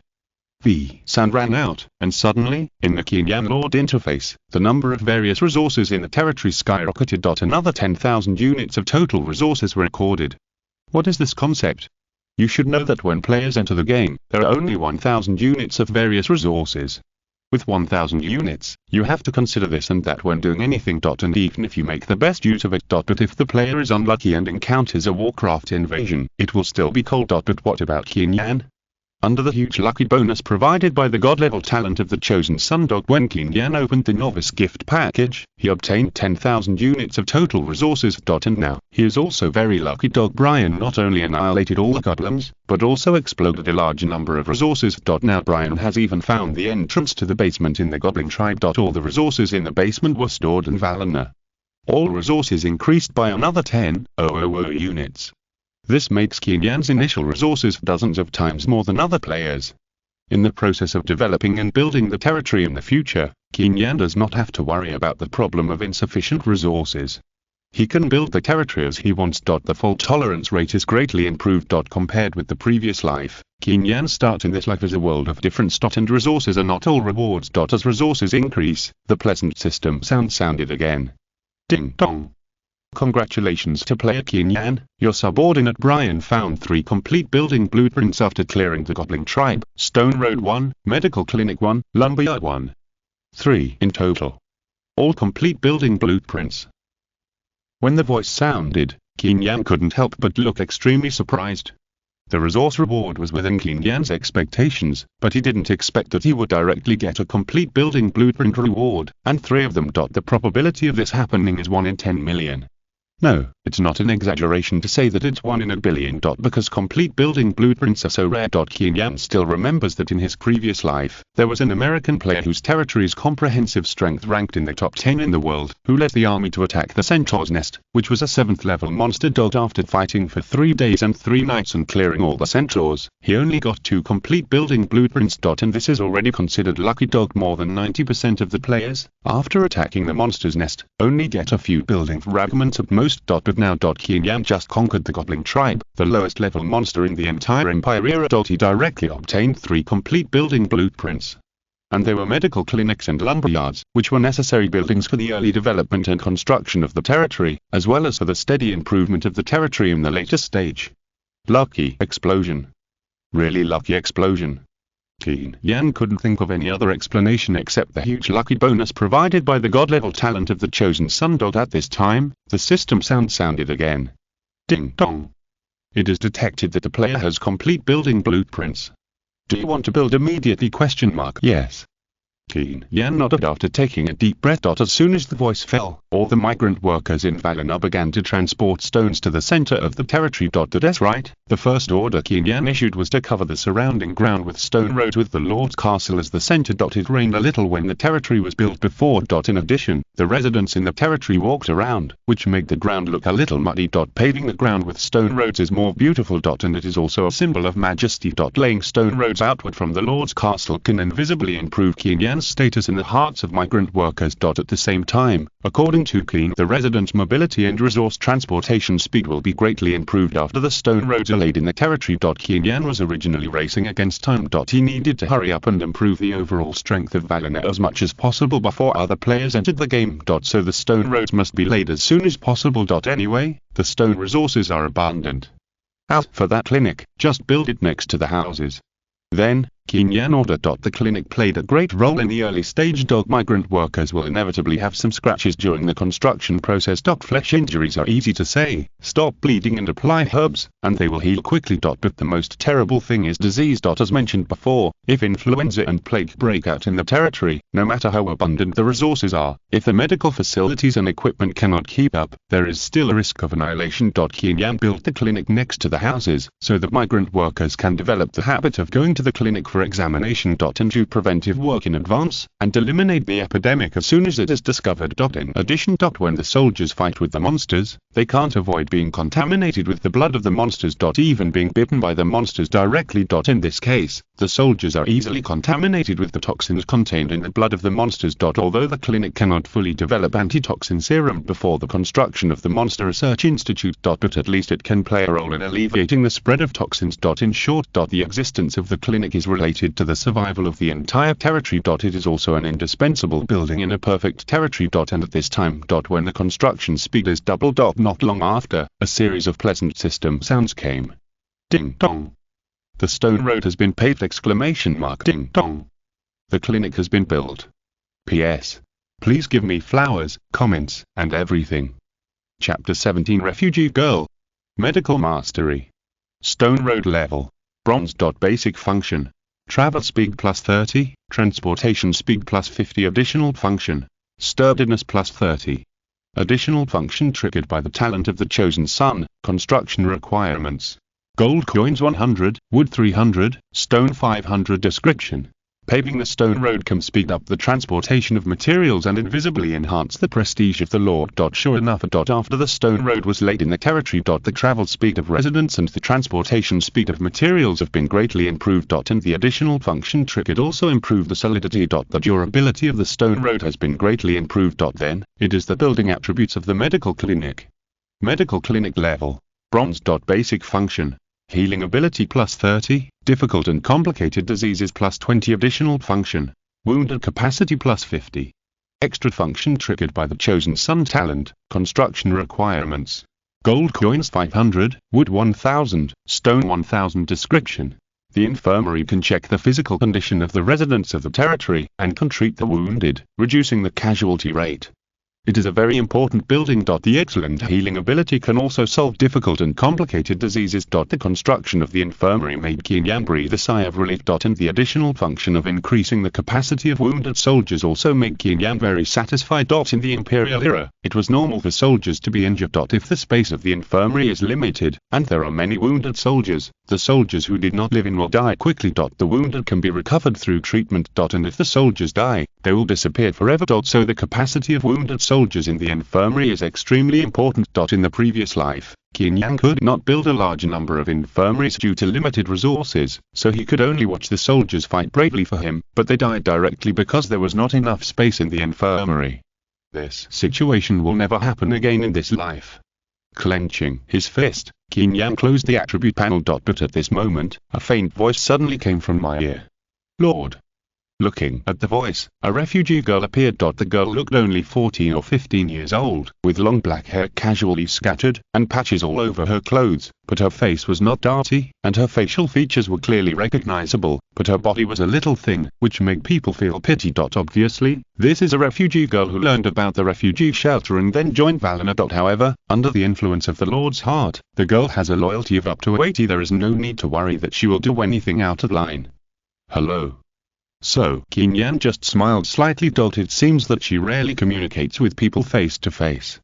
The sound ran out, and suddenly, in the Qin Yan Lord interface, the number of various resources in the territory skyrocketed. Another 10,000 units of total resources were recorded. What is this concept? You should know that when players enter the game, there are only 1,000 units of various resources. With 1,000 units, you have to consider this and that when doing anything. And even if you make the best use of it. But if the player is unlucky and encounters a Warcraft invasion, it will still be cold. But what about Qin Yan? Under the huge lucky bonus provided by the god-level talent of the Chosen Sun, when Qin Yan opened the novice gift package, he obtained 10,000 units of total resources. And now, he is also very lucky. Brian not only annihilated all the goblins, but also exploded a large number of resources. Now Brian has even found the entrance to the basement in the Goblin tribe. All the resources in the basement were stored in Valana. All resources increased by another 10,000 units. This makes Qin Yan's initial resources dozens of times more than other players. In the process of developing and building the territory in the future, Qin Yan does not have to worry about the problem of insufficient resources. He can build the territory as he wants. The fault tolerance rate is greatly improved. Compared with the previous life, Qin Yan's start in this life is a world of difference. And resources are not all rewards. As resources increase, the pleasant system sounded again. Ding dong. Congratulations to player Qin Yan, your subordinate Brian found 3 complete building blueprints after clearing the Goblin tribe, Stone Road 1, Medical Clinic 1, Lumberyard 1. 3 in total. All complete building blueprints. When the voice sounded, Qin Yan couldn't help but look extremely surprised. The resource reward was within Qin Yan's expectations, but he didn't expect that he would directly get a complete building blueprint reward, and 3 of them. The probability of this happening is 1 in 10 million. No, it's not an exaggeration to say that it's 1 in a billion. Because complete building blueprints are so rare. Qin Yan still remembers that in his previous life, there was an American player whose territory's comprehensive strength ranked in the top 10 in the world, who led the army to attack the Centaur's Nest, which was a 7th level monster. After fighting for 3 days and 3 nights and clearing all the Centaurs, he only got 2 complete building blueprints. And this is already considered lucky. More than 90% of the players, after attacking the monster's nest, only get a few building fragments at most. But now Qin Yan just conquered the Goblin tribe, the lowest level monster in the entire Empire era. He directly obtained 3 complete building blueprints. And they were medical clinics and lumberyards, which were necessary buildings for the early development and construction of the territory, as well as for the steady improvement of the territory in the later stage. Lucky explosion. Really lucky explosion. Qin Yan couldn't think of any other explanation except the huge lucky bonus provided by the god-level talent of the Chosen Sun. At this time, the system sounded again. Ding dong. It is detected that the player has complete building blueprints. Do you want to build immediately? Yes. Qin Yan nodded after taking a deep breath. As soon as the voice fell, all the migrant workers in Valina began to transport stones to the center of the territory. That's right. The first order Qin Yan issued was to cover the surrounding ground with stone roads with the Lord's Castle as the center. It rained a little when the territory was built before. In addition, the residents in the territory walked around, which made the ground look a little muddy. Paving the ground with stone roads is more beautiful. And it is also a symbol of majesty. Laying stone roads outward from the Lord's Castle can invisibly improve Qin Yan's status in the hearts of migrant workers. At the same time, according to Qin, the residents' mobility and resource transportation speed will be greatly improved after the stone roads are laid in the territory. Qin Yan was originally racing against time. He needed to hurry up and improve the overall strength of Valina as much as possible before other players entered the game. So the stone roads must be laid as soon as possible. Anyway, the stone resources are abundant. As for that clinic, just build it next to the houses. Then, Qin Yan ordered. The clinic played a great role in the early stage. Migrant workers will inevitably have some scratches during the construction process. Flesh injuries are easy to say, stop bleeding and apply herbs, and they will heal quickly. But the most terrible thing is disease. As mentioned before, if influenza and plague break out in the territory, no matter how abundant the resources are, if the medical facilities and equipment cannot keep up, there is still a risk of annihilation. Qin Yan built the clinic next to the houses, so that migrant workers can develop the habit of going to the clinic for examination. And do preventive work in advance, and eliminate the epidemic as soon as it is discovered. In addition, when the soldiers fight with the monsters, they can't avoid being contaminated with the blood of the monsters. Even being bitten by the monsters directly. In this case, the soldiers are easily contaminated with the toxins contained in the blood of the monsters. Although the clinic cannot fully develop antitoxin serum before the construction of the Monster Research Institute. But at least it can play a role in alleviating the spread of toxins. In short, the existence of the clinic is related to the survival of the entire territory. It is also an indispensable building in a perfect territory. And at this time, when the construction speed is doubled. Not long after, a series of pleasant system sounds came. Ding dong. The stone road has been paved! Ding dong. The clinic has been built. P.S. Please give me flowers, comments, and everything. Chapter 17 Refugee Girl. Medical Mastery. Stone Road Level. Bronze. Basic Function. Travel Speed plus 30, Transportation Speed plus 50. Additional Function. Sturdiness plus 30. Additional function triggered by the talent of the chosen son. Construction requirements. Gold coins 100, wood 300, stone 500. Description. Paving the stone road can speed up the transportation of materials and invisibly enhance the prestige of the Lord. Sure enough, after the stone road was laid in the territory, the travel speed of residents and the transportation speed of materials have been greatly improved. And the additional function triggered also improved the solidity. The durability of the stone road has been greatly improved. Then, it is the building attributes of the medical clinic. Medical clinic level. Bronze. Basic function. Healing ability plus 30, difficult and complicated diseases plus 20. Additional function. Wounded capacity plus 50. Extra function triggered by the chosen son talent. Construction requirements. Gold coins 500, wood 1000, stone 1000. Description. The infirmary can check the physical condition of the residents of the territory, and can treat the wounded, reducing the casualty rate. It is a very important building. The excellent healing ability can also solve difficult and complicated diseases. The construction of the infirmary made Qin Yan breathe a sigh of relief. And the additional function of increasing the capacity of wounded soldiers also made Qin Yan very satisfied. In the Imperial era, it was normal for soldiers to be injured. If the space of the infirmary is limited, and there are many wounded soldiers, the soldiers who did not live in will die quickly. The wounded can be recovered through treatment. And if the soldiers die, they will disappear forever. So the capacity of wounded soldiers in the infirmary is extremely important. In the previous life, Qin Yan could not build a large number of infirmaries due to limited resources, so he could only watch the soldiers fight bravely for him, but they died directly because there was not enough space in the infirmary. This situation will never happen again in this life. Clenching his fist, Qin Yan closed the attribute panel. But at this moment, a faint voice suddenly came from my ear. Lord. Looking at the voice, a refugee girl appeared. The girl looked only 14 or 15 years old, with long black hair casually scattered, and patches all over her clothes, but her face was not dirty, and her facial features were clearly recognizable, but her body was a little thin, which made people feel pity. Obviously, this is a refugee girl who learned about the refugee shelter and then joined Valina. However, under the influence of the Lord's heart, the girl has a loyalty of up to 80. There is no need to worry that she will do anything out of line. Hello. So Qin Yan just smiled slightly. It seems that she rarely communicates with people face to face.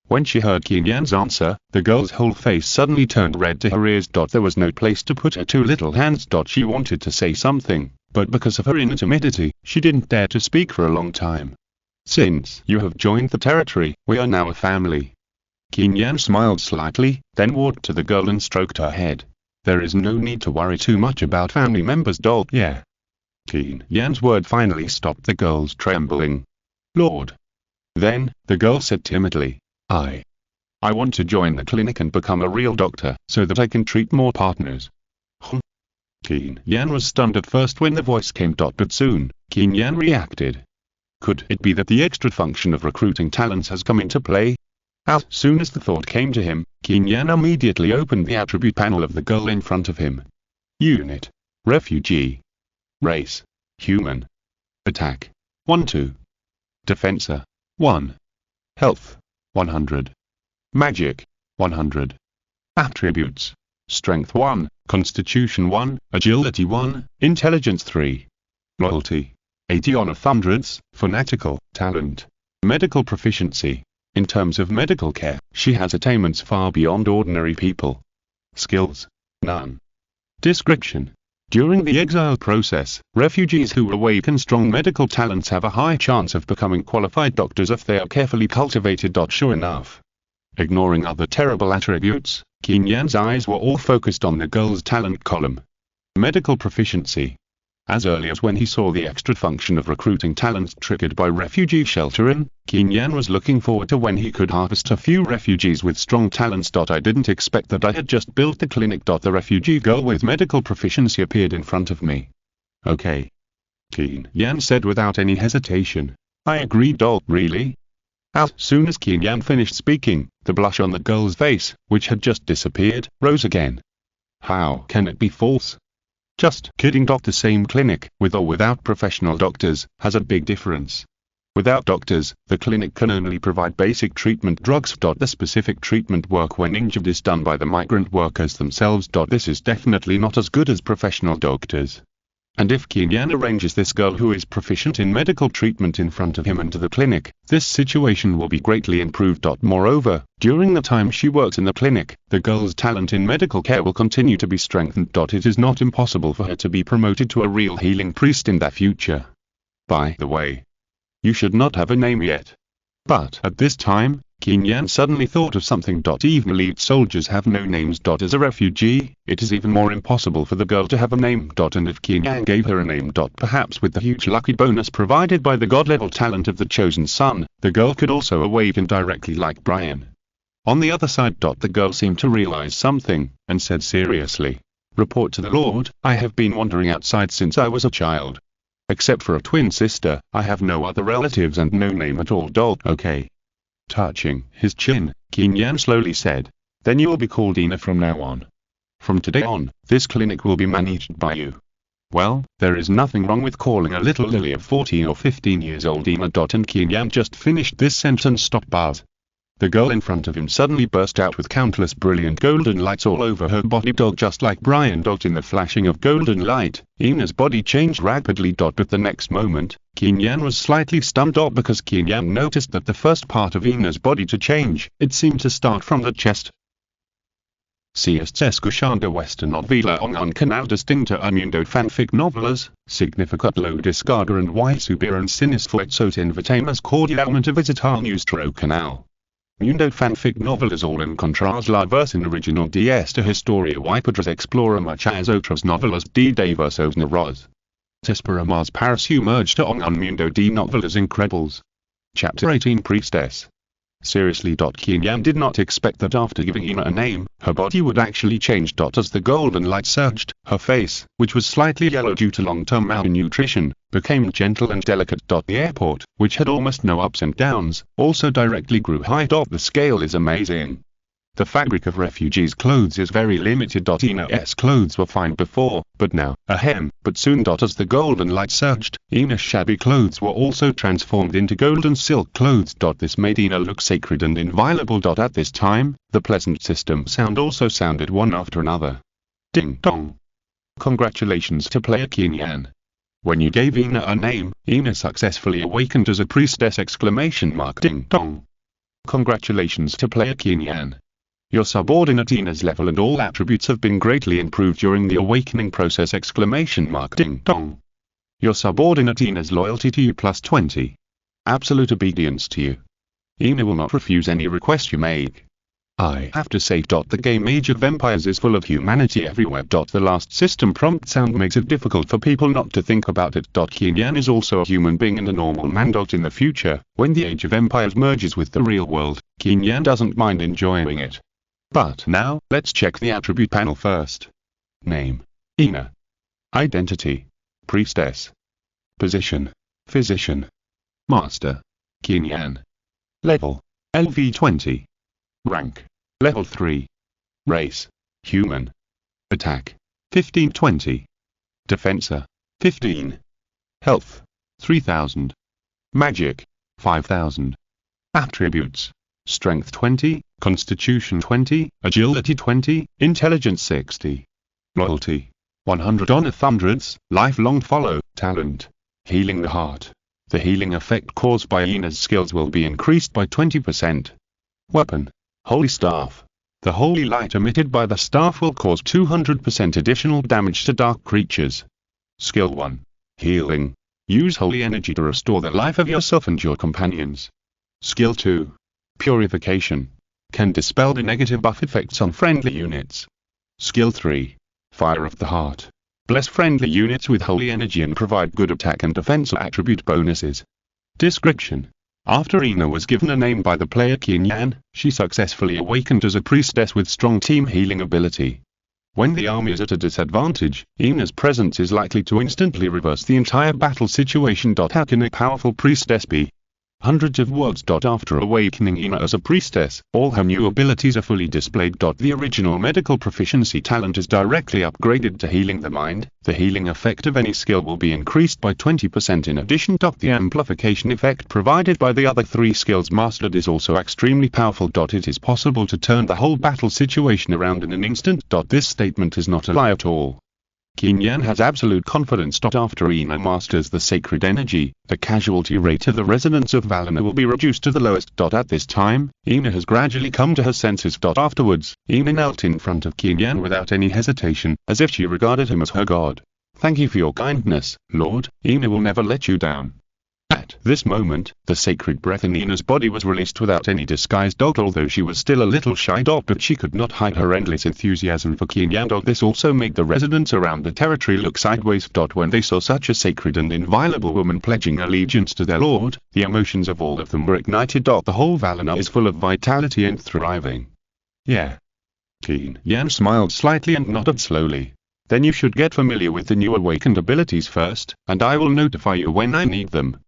When she heard Qin Yan's answer, the girl's whole face suddenly turned red to her ears. There was no place to put her two little hands. She wanted to say something, but because of her inner timidity, she didn't dare to speak for a long time. Since you have joined the territory, we are now a family. Qin Yan smiled slightly, then walked to the girl and stroked her head. There is no need to worry too much about family members. Yeah. Qin Yan's word finally stopped the girl's trembling. Lord. Then, the girl said timidly, I want to join the clinic and become a real doctor, so that I can treat more partners. Qin Yan was stunned at first when the voice came. But soon, Qin Yan reacted. Could it be that the extra function of recruiting talents has come into play? As soon as the thought came to him, Qin Yan immediately opened the attribute panel of the girl in front of him. Unit. Refugee. Race. Human. Attack. 1-2. Defensa. 1. Health. 100. Magic. 100. Attributes. Strength 1, Constitution 1, Agility 1, Intelligence 3. Loyalty. 80 on of hundreds, Fanatical, Talent. Medical proficiency. In terms of medical care, she has attainments far beyond ordinary people. Skills. None. Description. During the exile process, refugees who awaken strong medical talents have a high chance of becoming qualified doctors if they are carefully cultivated. Sure enough. Ignoring other terrible attributes, Qin Yan's eyes were all focused on the girl's talent column. Medical proficiency. As early as when he saw the extra function of recruiting talents triggered by refugee sheltering, Qin Yan was looking forward to when he could harvest a few refugees with strong talents. I didn't expect that I had just built the clinic. The refugee girl with medical proficiency appeared in front of me. Okay. Qin Yan said without any hesitation. I agreed. Really? As soon as Qin Yan finished speaking, the blush on the girl's face, which had just disappeared, rose again. How can it be false? Just kidding. The same clinic, with or without professional doctors, has a big difference. Without doctors, the clinic can only provide basic treatment drugs. The specific treatment work when injured is done by the migrant workers themselves. This is definitely not as good as professional doctors. And if Qin Yan arranges this girl who is proficient in medical treatment in front of him into the clinic, this situation will be greatly improved. Moreover, during the time she works in the clinic, the girl's talent in medical care will continue to be strengthened. It is not impossible for her to be promoted to a real healing priest in the future. By the way, you should not have a name yet. But at this time, Qin Yan suddenly thought of something. Even elite soldiers have no names. As a refugee, it is even more impossible for the girl to have a name. And if Qin Yan gave her a name, perhaps with the huge lucky bonus provided by the god-level talent of the chosen son, the girl could also awaken directly like Brian. On the other side, the girl seemed to realize something, and said seriously, "Report to the Lord, I have been wandering outside since I was a child. Except for a twin sister, I have no other relatives and no name at all. Okay." Touching his chin, Qin Yan slowly said, "Then you will be called Ina from now on. From today on, this clinic will be managed by you." Well, there is nothing wrong with calling a little lily of 14 or 15 years old Ina. And Qin Yan just finished this sentence. Buzz. The girl in front of him suddenly burst out with countless brilliant golden lights all over her body. Just like Brian. In the flashing of golden light, Ina's body changed rapidly. But the next moment, Qin Yan was slightly stunned. Because Qin Yan noticed that the first part of Ina's body to change, it seemed to start from the chest. CS Kushanda Western Novela on Canal Distinta Mundo Fanfic Novelas, Significat Lo Descarga and Y Subiran Sinisfuet Sot Invitamus Cordialmente Visitar Nostro Canal. Mundo Fanfic Novelas all encontras la versión original de esta historia y podrás explorar muchas otras novelas de diversos narradores. Te esperamos para sumergirte en un mundo de novelas incredibles. Chapter 18 Priestess. Seriously. Qin Yan did not expect that after giving Ina a name, her body would actually change. As the golden light surged, her face, which was slightly yellow due to long-term malnutrition, became gentle and delicate. The airport, which had almost no ups and downs, also directly grew high. The scale is amazing. The fabric of refugees' clothes is very limited. Ina's clothes were fine before, but now, ahem, but soon. As the golden light surged, Ina's shabby clothes were also transformed into golden silk clothes. This made Ina look sacred and inviolable. At this time, the pleasant system sound also sounded one after another. Ding dong. Congratulations to player Qin Yan. When you gave Ina a name, Ina successfully awakened as a priestess! Ding dong. Congratulations to player Qin Yan. Your subordinate Ina's level and all attributes have been greatly improved during the awakening process! Ding dong. Your subordinate Ina's loyalty to you +20. Absolute obedience to you. Ina will not refuse any request you make. I have to say, the game Age of Empires is full of humanity everywhere. The last system prompt sound makes it difficult for people not to think about it. Qin Yan is also a human being and a normal man. In the future, when the Age of Empires merges with the real world, Qin Yan doesn't mind enjoying it. But now, let's check the attribute panel first. Name: Ina. Identity: Priestess. Position: Physician. Master: Qin Yan. Level: LV20. Rank: Level 3. Race: Human. Attack: 1520. Defensor: 15. Health: 3000. Magic: 5000. Attributes: Strength 20, Constitution 20, Agility 20, Intelligence 60. Loyalty: 100 on 100, lifelong follow. Talent: Healing the heart. The healing effect caused by Ina's skills will be increased by 20%. Weapon: Holy Staff. The holy light emitted by the staff will cause 200% additional damage to dark creatures. Skill 1. Healing. Use holy energy to restore the life of yourself and your companions. Skill 2. Purification. Can dispel the negative buff effects on friendly units. Skill 3. Fire of the Heart. Bless friendly units with holy energy and provide good attack and defense attribute bonuses. Description: After Ina was given a name by the player Qin Yan, she successfully awakened as a priestess with strong team healing ability. When the army is at a disadvantage, Ina's presence is likely to instantly reverse the entire battle situation. How can a powerful priestess be? Hundreds of words. After awakening Ina as a priestess, all her new abilities are fully displayed. The original medical proficiency talent is directly upgraded to healing the mind. The healing effect of any skill will be increased by 20%. In addition, the amplification effect provided by the other 3 skills mastered is also extremely powerful. It is possible to turn the whole battle situation around in an instant. This statement is not a lie at all. Qin Yan has absolute confidence. After Ina masters the sacred energy, the casualty rate of the Resonance of Valana will be reduced to the lowest. At this time, Ina has gradually come to her senses. Afterwards, Ina knelt in front of Qin Yan without any hesitation, as if she regarded him as her god. Thank you for your kindness, Lord. Ina will never let you down. At this moment, the sacred breath in Ina's body was released without any disguise. Although she was still a little shy, but she could not hide her endless enthusiasm for Qin Yan. This also made the residents around the territory look sideways. When they saw such a sacred and inviolable woman pledging allegiance to their lord, the emotions of all of them were ignited. The whole Valana is full of vitality and thriving. Yeah. Qin Yan smiled slightly and nodded slowly. Then you should get familiar with the new awakened abilities first, and I will notify you when I need them.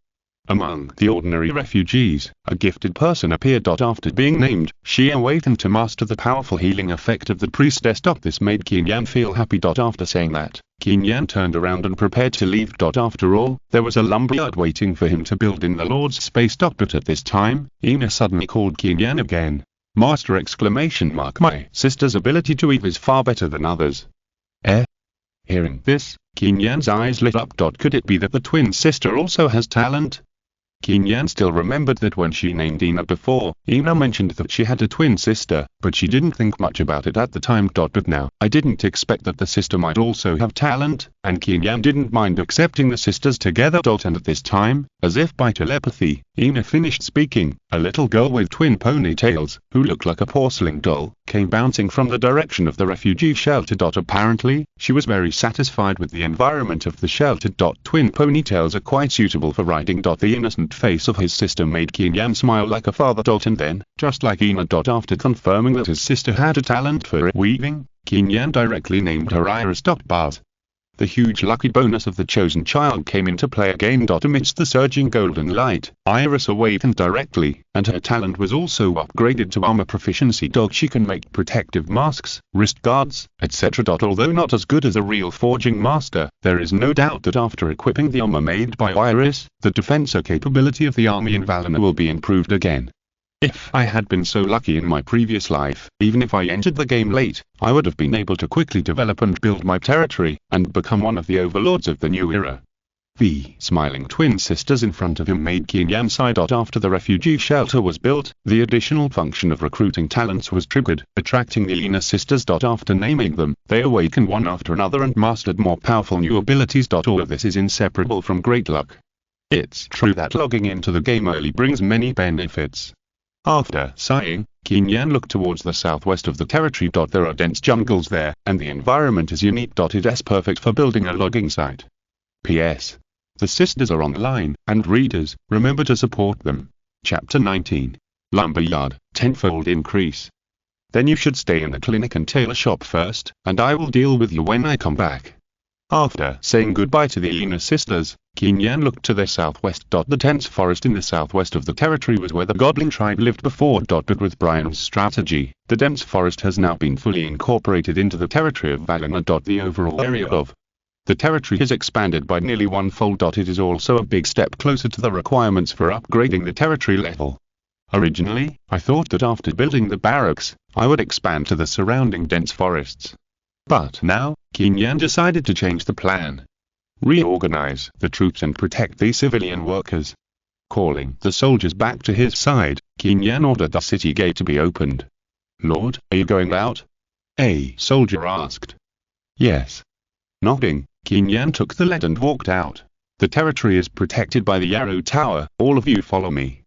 Among the ordinary refugees, a gifted person appeared. After being named, she awakened to master the powerful healing effect of the priestess. This made Qin Yan feel happy. After saying that, Qin Yan turned around and prepared to leave. After all, there was a lumberyard waiting for him to build in the Lord's space. But at this time, Ina suddenly called Qin Yan again. Master! My sister's ability to weave is far better than others. Hearing this, Qin Yan's eyes lit up. Could it be that the twin sister also has talent? Qin Yan still remembered that when she named Ina before, Ina mentioned that she had a twin sister, but she didn't think much about it at the time. But now, I didn't expect that the sister might also have talent, and Qin Yan didn't mind accepting the sisters together. And at this time, as if by telepathy, Ina finished speaking. A little girl with twin ponytails, who looked like a porcelain doll, came bouncing from the direction of the refugee shelter. Apparently, she was very satisfied with the environment of the shelter. Twin ponytails are quite suitable for riding. The innocent face of his sister made Qin Yan smile like a father. And then, just like Ina. After confirming that his sister had a talent for weaving, Qin Yan directly named her Iris. Bars. The huge lucky bonus of the chosen child came into play again. Amidst the surging golden light, Iris awakened directly, and her talent was also upgraded to armor proficiency. She can make protective masks, wrist guards, etc. Although not as good as a real forging master, there is no doubt that after equipping the armor made by Iris, the defense capability of the army in Valana will be improved again. If I had been so lucky in my previous life, even if I entered the game late, I would have been able to quickly develop and build my territory, and become one of the overlords of the new era. The smiling twin sisters in front of him made Qin Yan sigh. After the refugee shelter was built, the additional function of recruiting talents was triggered, attracting the Lina sisters. After naming them, they awakened one after another and mastered more powerful new abilities. All of this is inseparable from great luck. It's true that logging into the game early brings many benefits. After sighing, Qin Yan looked towards the southwest of the territory. There are dense jungles there, and the environment is unique. It is perfect for building a logging site. P.S. The sisters are online, and readers, remember to support them. Chapter 19. Lumberyard, tenfold increase. Then you should stay in the clinic and tailor shop first, and I will deal with you when I come back. After saying goodbye to the Lina sisters, Qin Yan looked to the southwest. The dense forest in the southwest of the territory was where the goblin tribe lived before. But with Brian's strategy, the dense forest has now been fully incorporated into the territory of Valina. The overall area of the territory has expanded by nearly one-fold. It is also a big step closer to the requirements for upgrading the territory level. Originally, I thought that after building the barracks, I would expand to the surrounding dense forests. But now, Qin Yan decided to change the plan. Reorganize the troops and protect the civilian workers. Calling the soldiers back to his side, Qin Yan ordered the city gate to be opened. Lord, are you going out? A soldier asked. Yes. Nodding, Qin Yan took the lead and walked out. The territory is protected by the Arrow Tower. All of you follow me.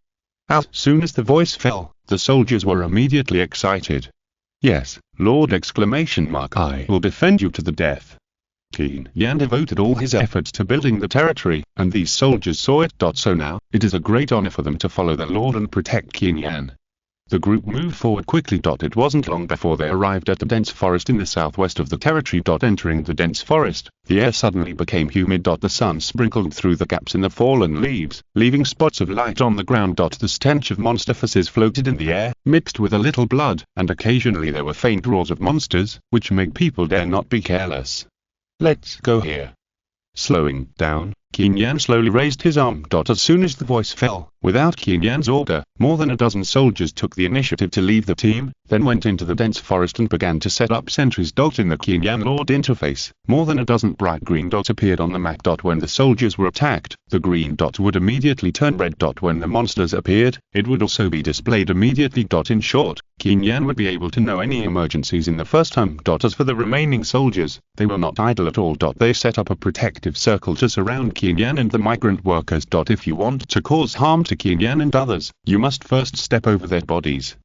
As soon as the voice fell, the soldiers were immediately excited. Yes, Lord! I will defend you to the death. Qin Yan devoted all his efforts to building the territory, and these soldiers saw it. So now, it is a great honor for them to follow their lord and protect Qin Yan. The group moved forward quickly. It wasn't long before they arrived at the dense forest in the southwest of the territory. Entering the dense forest, the air suddenly became humid. The sun sprinkled through the gaps in the fallen leaves, leaving spots of light on the ground. The stench of monster faces floated in the air, mixed with a little blood, and occasionally there were faint roars of monsters, which made people dare not be careless. Let's go here. Slowing down, Qin Yan slowly raised his arm. As soon as the voice fell, without Qin Yan's order, more than a dozen soldiers took the initiative to leave the team, then went into the dense forest and began to set up sentries. In the Qin Yan Lord interface, more than a dozen bright green dots appeared on the map. When the soldiers were attacked, the green dot would immediately turn red. When the monsters appeared, it would also be displayed immediately. In short, Qin Yan would be able to know any emergencies in the first time. As for the remaining soldiers, they were not idle at all. They set up a protective circle to surround Qin Yan and the migrant workers. If you want to cause harm to Qin Yan and others, you must first step over their bodies.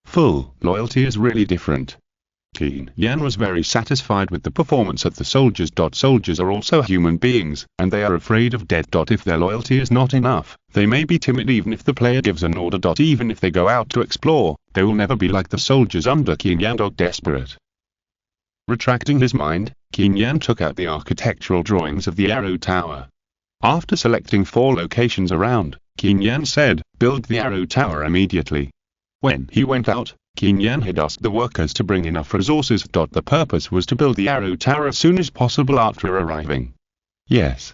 Full loyalty is really different. Qin Yan was very satisfied with the performance of the soldiers. Soldiers are also human beings, and they are afraid of death. If their loyalty is not enough, they may be timid even if the player gives an order. Even if they go out to explore, they will never be like the soldiers under Qin Yan. Desperate. Retracting his mind, Qin Yan took out the architectural drawings of the Arrow Tower. After selecting 4 locations around, Qin Yan said, "Build the Arrow Tower immediately." When he went out, Qin Yan had asked the workers to bring enough resources. The purpose was to build the Arrow Tower as soon as possible after arriving. Yes.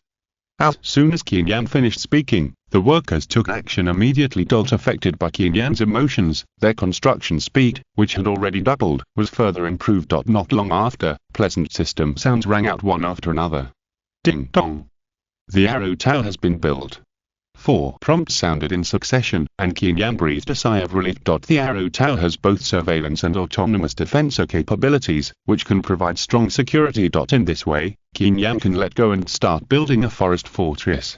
As soon as Qin Yan finished speaking, the workers took action immediately. Affected by Qin Yan's emotions, their construction speed, which had already doubled, was further improved. Not long after, pleasant system sounds rang out one after another. Ding dong. The Arrow Tower has been built. 4 prompts sounded in succession, and Qin Yan breathed a sigh of relief. The Arrow Tower has both surveillance and autonomous defense capabilities, which can provide strong security. In this way, Qin Yan can let go and start building a forest fortress.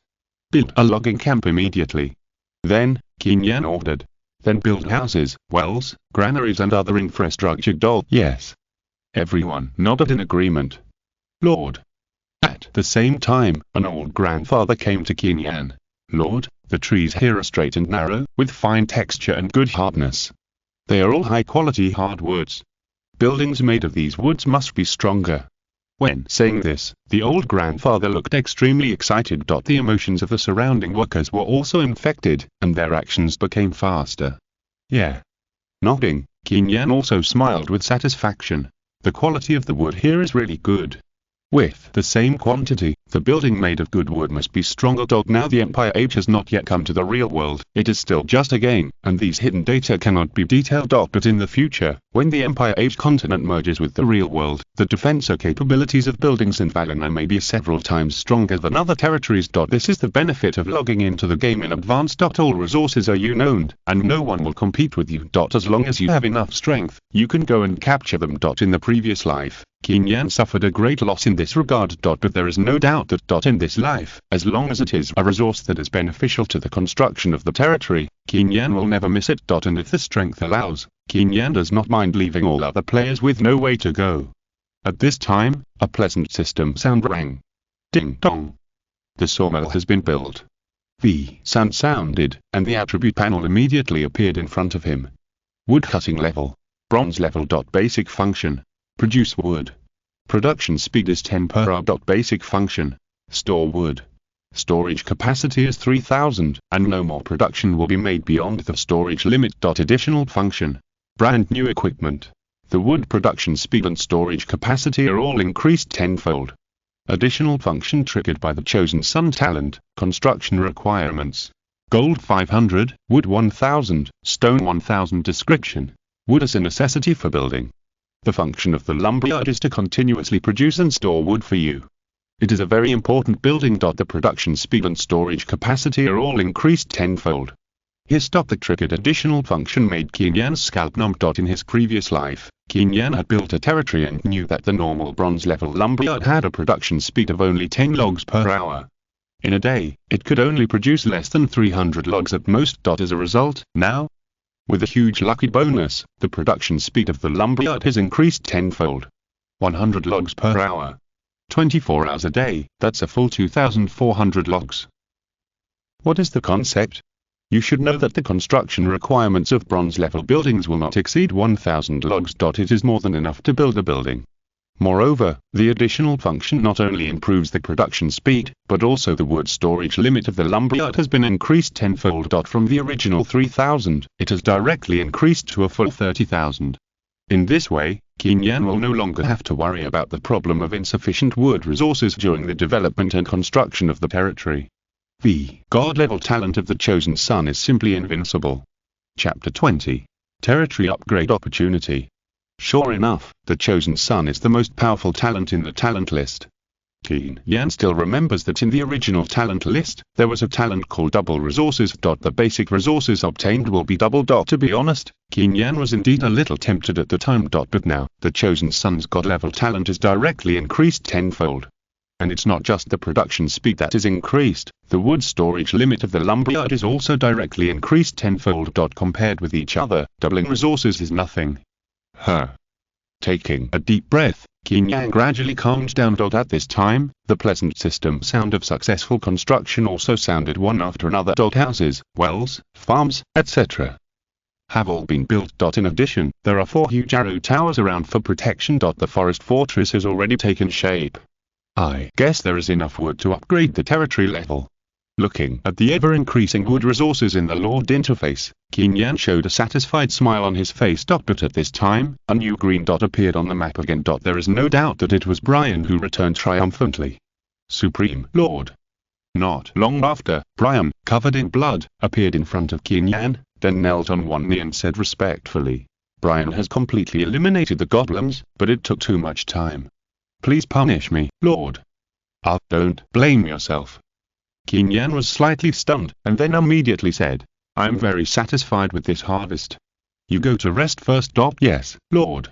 Build a logging camp immediately. Then, Qin Yan ordered. Then build houses, wells, granaries and other infrastructure. Yes. Everyone nodded in agreement. Lord. At the same time, an old grandfather came to Qin Yan. Lord, the trees here are straight and narrow, with fine texture and good hardness. They are all high-quality hardwoods. Buildings made of these woods must be stronger. When saying this, the old grandfather looked extremely excited. The emotions of the surrounding workers were also infected, and their actions became faster. Yeah. Nodding, Qin Yan also smiled with satisfaction. The quality of the wood here is really good. With the same quantity, the building made of good wood must be stronger. Now the Empire Age has not yet come to the real world. It is still just a game, and these hidden data cannot be detailed. But in the future, when the Empire Age continent merges with the real world, the defense capabilities of buildings in Valina may be several times stronger than other territories. This is the benefit of logging into the game in advance. All resources are owned, and no one will compete with you. As long as you have enough strength, you can go and capture them. In the previous life, Qin Yan suffered a great loss in this regard. But there is no doubt that in this life, as long as it is a resource that is beneficial to the construction of the territory, Qin Yan will never miss it. And if the strength allows, Qin Yan does not mind leaving all other players with no way to go. At this time, a pleasant system sound rang. Ding dong. The sawmill has been built. The sound sounded, and the attribute panel immediately appeared in front of him. Woodcutting level. Bronze level. Basic function. Produce wood. Production speed is 10 per hour. Basic function. Store wood. Storage capacity is 3000, and no more production will be made beyond the storage limit. Additional function. Brand new equipment. The wood production speed and storage capacity are all increased tenfold. Additional function triggered by the chosen sun talent. Construction requirements. Gold 500, wood 1000, stone 1000. Description. Wood is a necessity for building. The function of the lumberyard is to continuously produce and store wood for you. It is a very important building. The production speed and storage capacity are all increased tenfold. Here the triggered additional function made Qin Yan's scalp numb. In his previous life, Qin Yan had built a territory and knew that the normal bronze level lumberyard had a production speed of only 10 logs per hour. In a day, it could only produce less than 300 logs at most. As a result, now, with a huge lucky bonus, the production speed of the lumberyard has increased tenfold. 100 logs per hour. 24 hours a day, that's a full 2,400 logs. What is the concept? You should know that the construction requirements of bronze level buildings will not exceed 1,000 logs. It is more than enough to build a building. Moreover, the additional function not only improves the production speed, but also the wood storage limit of the lumberyard has been increased tenfold. From the original 3,000, it has directly increased to a full 30,000. In this way, Qin Yan will no longer have to worry about the problem of insufficient wood resources during the development and construction of the territory. The god-level talent of the chosen sun is simply invincible. Chapter 20. Territory Upgrade Opportunity. Sure enough, the chosen sun is the most powerful talent in the talent list. Qin Yan still remembers that in the original talent list, there was a talent called double resources. The basic resources obtained will be double. To be honest, Qin Yan was indeed a little tempted at the time. But now, the chosen sun's god-level talent is directly increased tenfold. And it's not just the production speed that is increased, the wood storage limit of the lumberyard is also directly increased tenfold. Compared with each other, doubling resources is nothing. Taking a deep breath, Qin Yan gradually calmed down. At this time, the pleasant system sound of successful construction also sounded one after another. Houses, wells, farms, etc. have all been built. In addition, there are 4 huge arrow towers around for protection. The forest fortress has already taken shape. I guess there is enough wood to upgrade the territory level. Looking at the ever-increasing wood resources in the Lord interface, Qin Yan showed a satisfied smile on his face. But at this time, a new green dot appeared on the map again. There is no doubt that it was Brian who returned triumphantly. Supreme Lord. Not long after, Brian, covered in blood, appeared in front of Qin Yan, then knelt on one knee and said respectfully, "Brian has completely eliminated the goblins, but it took too much time. Please punish me, Lord." Don't blame yourself." Qin Yan was slightly stunned, and then immediately said, "I am very satisfied with this harvest. You go to rest first. Yes, Lord."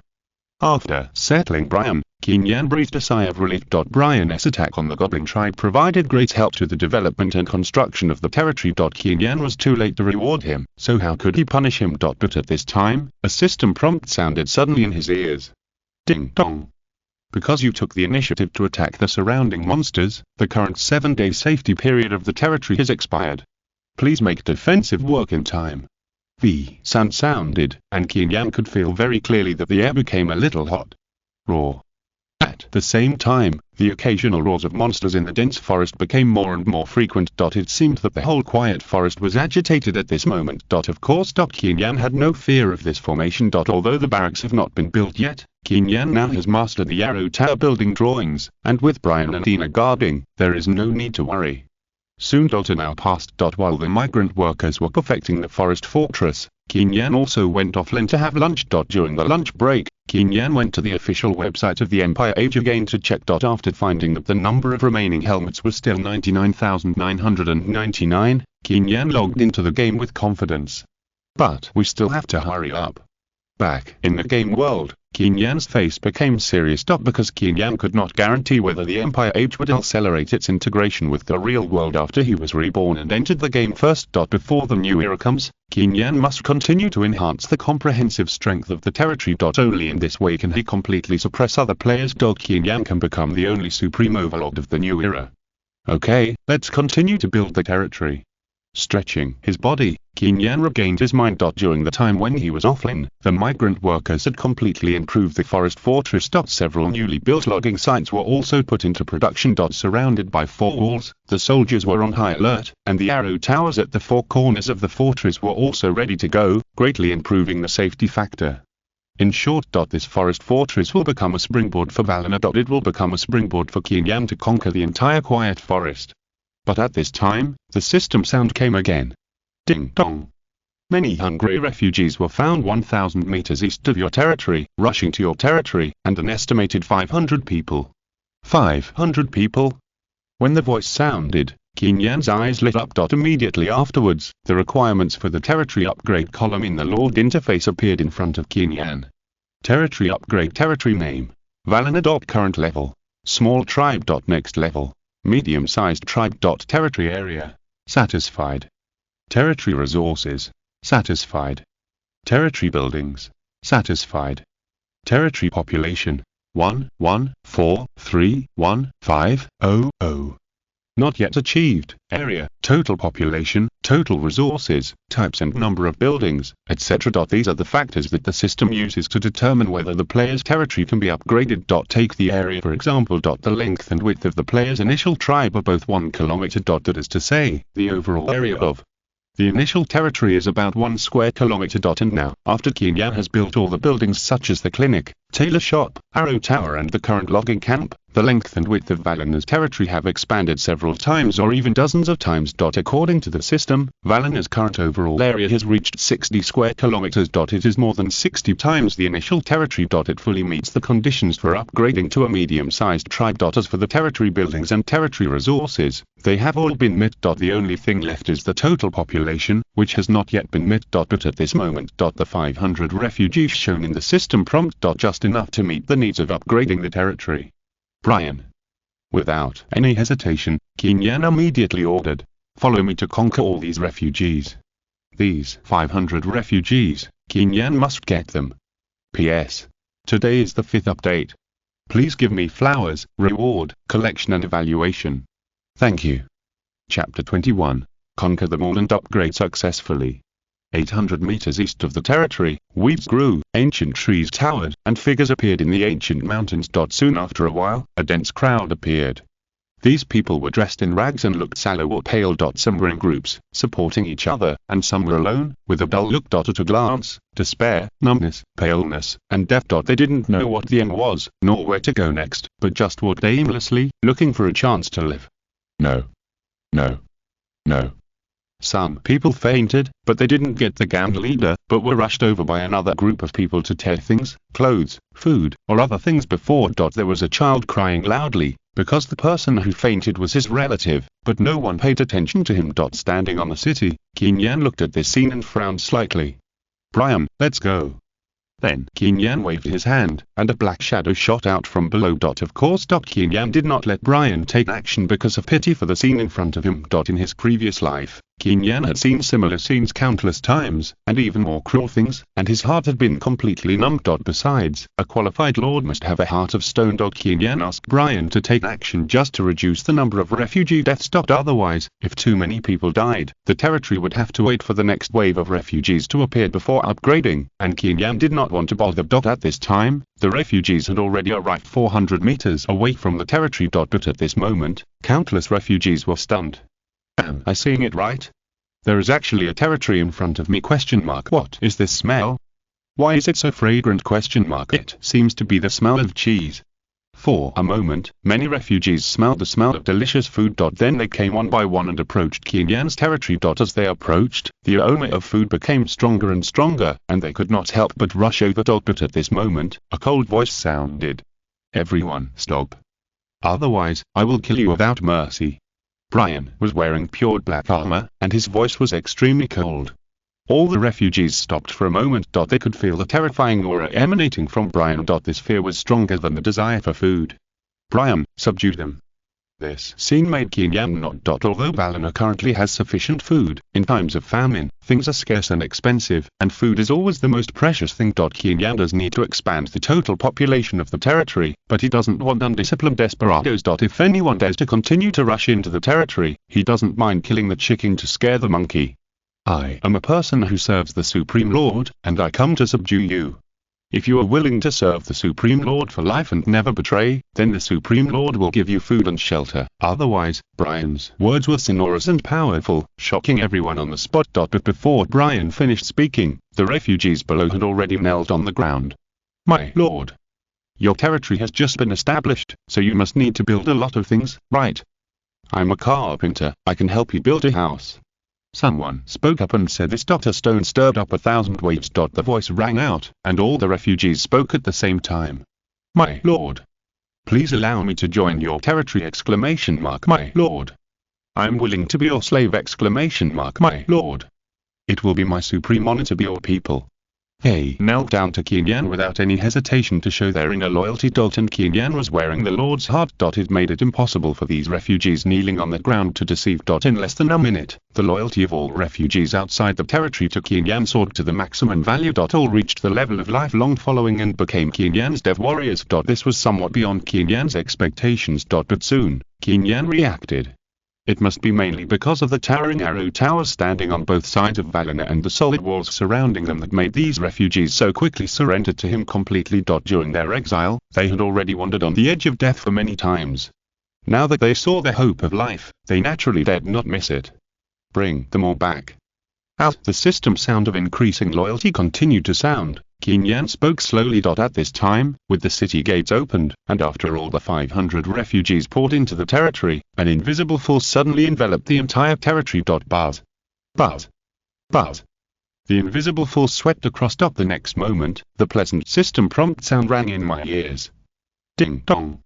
After settling Brian, Qin Yan breathed a sigh of relief. Brian's attack on the goblin tribe provided great help to the development and construction of the territory. Qin Yan was too late to reward him, so how could he punish him? But at this time, a system prompt sounded suddenly in his ears. Ding dong. Because you took the initiative to attack the surrounding monsters, the current 7-day safety period of the territory has expired. Please make defensive work in time. The sound sounded, and Qin Yan could feel very clearly that the air became a little hot. Raw. At the same time, the occasional roars of monsters in the dense forest became more and more frequent. It seemed that the whole quiet forest was agitated at this moment. Of course, Qin Yan had no fear of this formation. Although the barracks have not been built yet, Qin Yan now has mastered the arrow tower building drawings, and with Brian and Tina guarding, there is no need to worry. Soon an hour passed. While the migrant workers were perfecting the forest fortress, Qin Yan also went offline to have lunch. During the lunch break, Qin Yan went to the official website of the Empire Age again to check. After finding that the number of remaining helmets was still 99,999, Qin Yan logged into the game with confidence. But we still have to hurry up. Back in the game world, Qin Yan's face became serious. Because Qin Yan could not guarantee whether the Empire Age would accelerate its integration with the real world after he was reborn and entered the game first. Before the new era comes, Qin Yan must continue to enhance the comprehensive strength of the territory. Only in this way can he completely suppress other players. Qin Yan can become the only supreme overlord of the new era. Okay, let's continue to build the territory. Stretching his body, Qin Yan regained his mind. During the time when he was offline, the migrant workers had completely improved the forest fortress. Several newly built logging sites were also put into production. Surrounded by four walls, the soldiers were on high alert, and the arrow towers at the four corners of the fortress were also ready to go, greatly improving the safety factor. In short, this forest fortress will become a springboard for Valina. It will become a springboard for Qin Yan to conquer the entire quiet forest. But at this time, the system sound came again. Ding dong. Many hungry refugees were found 1,000 meters east of your territory, rushing to your territory, and an estimated 500 people. 500 people? When the voice sounded, Qin Yan's eyes lit up. Immediately afterwards, the requirements for the territory upgrade column in the Lord interface appeared in front of Qin Yan. Territory upgrade. Territory name: Valina. Current level: small tribe. Next level: medium-sized tribe. Territory area: satisfied. Territory resources: satisfied. Territory buildings: satisfied. Territory population: 1143150. Not yet achieved. Area: total population, total resources, types and number of buildings, etc. These are the factors that the system uses to determine whether the player's territory can be upgraded. Take the area for example. The length and width of the player's initial tribe are both 1 kilometer. That is to say, the overall area of the initial territory is about 1 square kilometer. And now, after Qin Yan has built all the buildings such as the clinic, tailor shop, arrow tower and the current logging camp, the length and width of Valina's territory have expanded several times or even dozens of times. According to the system, Valina's current overall area has reached 60 square kilometers. It is more than 60 times the initial territory. It fully meets the conditions for upgrading to a medium-sized tribe. As for the territory buildings and territory resources, they have all been met. The only thing left is the total population, which has not yet been met. But at this moment, the 500 refugees shown in the system prompt. Just enough to meet the needs of upgrading the territory. Brian. Without any hesitation, Qin Yan immediately ordered, "Follow me to conquer all these refugees." These 500 refugees, Qin Yan must get them. P.S. Today is the 5th update. Please give me flowers, reward, collection and evaluation. Thank you. Chapter 21. Conquer them all and upgrade successfully. 800 meters east of the territory, weeds grew, ancient trees towered, and figures appeared in the ancient mountains. Soon after a while, a dense crowd appeared. These people were dressed in rags and looked sallow or pale. Some were in groups, supporting each other, and some were alone, with a dull look. At a glance, despair, numbness, paleness, and death. They didn't know what the end was, nor where to go next, but just walked aimlessly, looking for a chance to live. No. No. No. Some people fainted, but they didn't get the gang leader, but were rushed over by another group of people to tear things, clothes, food, or other things before. There was a child crying loudly, because the person who fainted was his relative, but no one paid attention to him. Standing on the city, Qin Yan looked at this scene and frowned slightly. "Brian, let's go." Then Qin Yan waved his hand, and a black shadow shot out from below. Of course, Qin Yan did not let Brian take action because of pity for the scene in front of him. In his previous life, Qin Yan had seen similar scenes countless times, and even more cruel things, and his heart had been completely numbed. Besides, a qualified lord must have a heart of stone. Qin Yan asked Brian to take action just to reduce the number of refugee deaths. Otherwise, if too many people died, the territory would have to wait for the next wave of refugees to appear before upgrading, and Qin Yan did not want to bother. At this time, the refugees had already arrived 400 meters away from the territory. But at this moment, countless refugees were stunned. Am I seeing it right? There is actually a territory in front of me? What is this smell? Why is it so fragrant? It seems to be the smell of cheese. For a moment, many refugees smelled the smell of delicious food. Then they came one by one and approached Qin Yan's territory. As they approached, the aroma of food became stronger and stronger, and they could not help but rush over. But at this moment, a cold voice sounded. Everyone, stop. Otherwise, I will kill you without mercy. Brian was wearing pure black armor, and his voice was extremely cold. All the refugees stopped for a moment. They could feel the terrifying aura emanating from Brian. This fear was stronger than the desire for food. Brian, subdue them. This scene made Qin Yan not. Although Balana currently has sufficient food, in times of famine, things are scarce and expensive, and food is always the most precious thing. Qin Yan does need to expand the total population of the territory, but he doesn't want undisciplined desperados. If anyone dares to continue to rush into the territory, he doesn't mind killing the chicken to scare the monkey. I am a person who serves the Supreme Lord, and I come to subdue you. If you are willing to serve the Supreme Lord for life and never betray, then the Supreme Lord will give you food and shelter. Otherwise, Brian's words were sonorous and powerful, shocking everyone on the spot. But before Brian finished speaking, the refugees below had already knelt on the ground. My lord, your territory has just been established, so you must need to build a lot of things, right? I'm a carpenter, I can help you build a house. Someone spoke up and said this. A stone stirred up 1,000 waves. The voice rang out, and all the refugees spoke at the same time. My lord, please allow me to join your territory! My lord, I am willing to be your slave! My lord, it will be my supreme honor to be your people. They knelt down to Qin Yan without any hesitation to show their inner loyalty. And Qin Yan was wearing the Lord's heart. It made it impossible for these refugees kneeling on the ground to deceive. In less than a minute, the loyalty of all refugees outside the territory to Qin Yan soared to the maximum value. All reached the level of lifelong following and became Qin Yan's dev warriors. This was somewhat beyond Qin Yan's expectations. But soon, Qin Yan reacted. It must be mainly because of the towering arrow towers standing on both sides of Valina and the solid walls surrounding them that made these refugees so quickly surrender to him completely. During their exile, they had already wandered on the edge of death for many times. Now that they saw their hope of life, they naturally dared not miss it. Bring them all back. Out the system sound of increasing loyalty continued to sound. Qin Yan spoke slowly. At this time, with the city gates opened, and after all the 500 refugees poured into the territory, an invisible force suddenly enveloped the entire territory. Buzz. Buzz. Buzz. The invisible force swept across. The next moment, the pleasant system prompt sound rang in my ears. Ding dong.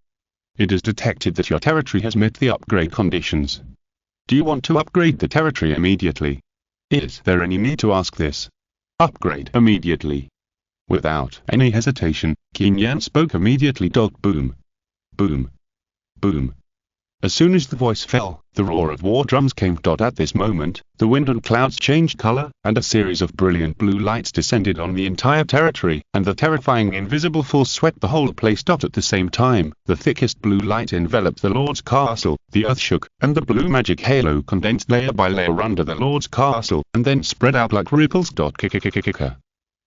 It is detected that your territory has met the upgrade conditions. Do you want to upgrade the territory immediately? Is there any need to ask this? Upgrade immediately. Without any hesitation, Qin Yan spoke immediately. Boom. Boom. Boom. As soon as the voice fell, the roar of war drums came. At this moment, the wind and clouds changed color, and a series of brilliant blue lights descended on the entire territory, and the terrifying invisible force swept the whole place. At the same time, the thickest blue light enveloped the Lord's castle, the earth shook, and the blue magic halo condensed layer by layer under the Lord's castle, and then spread out like ripples.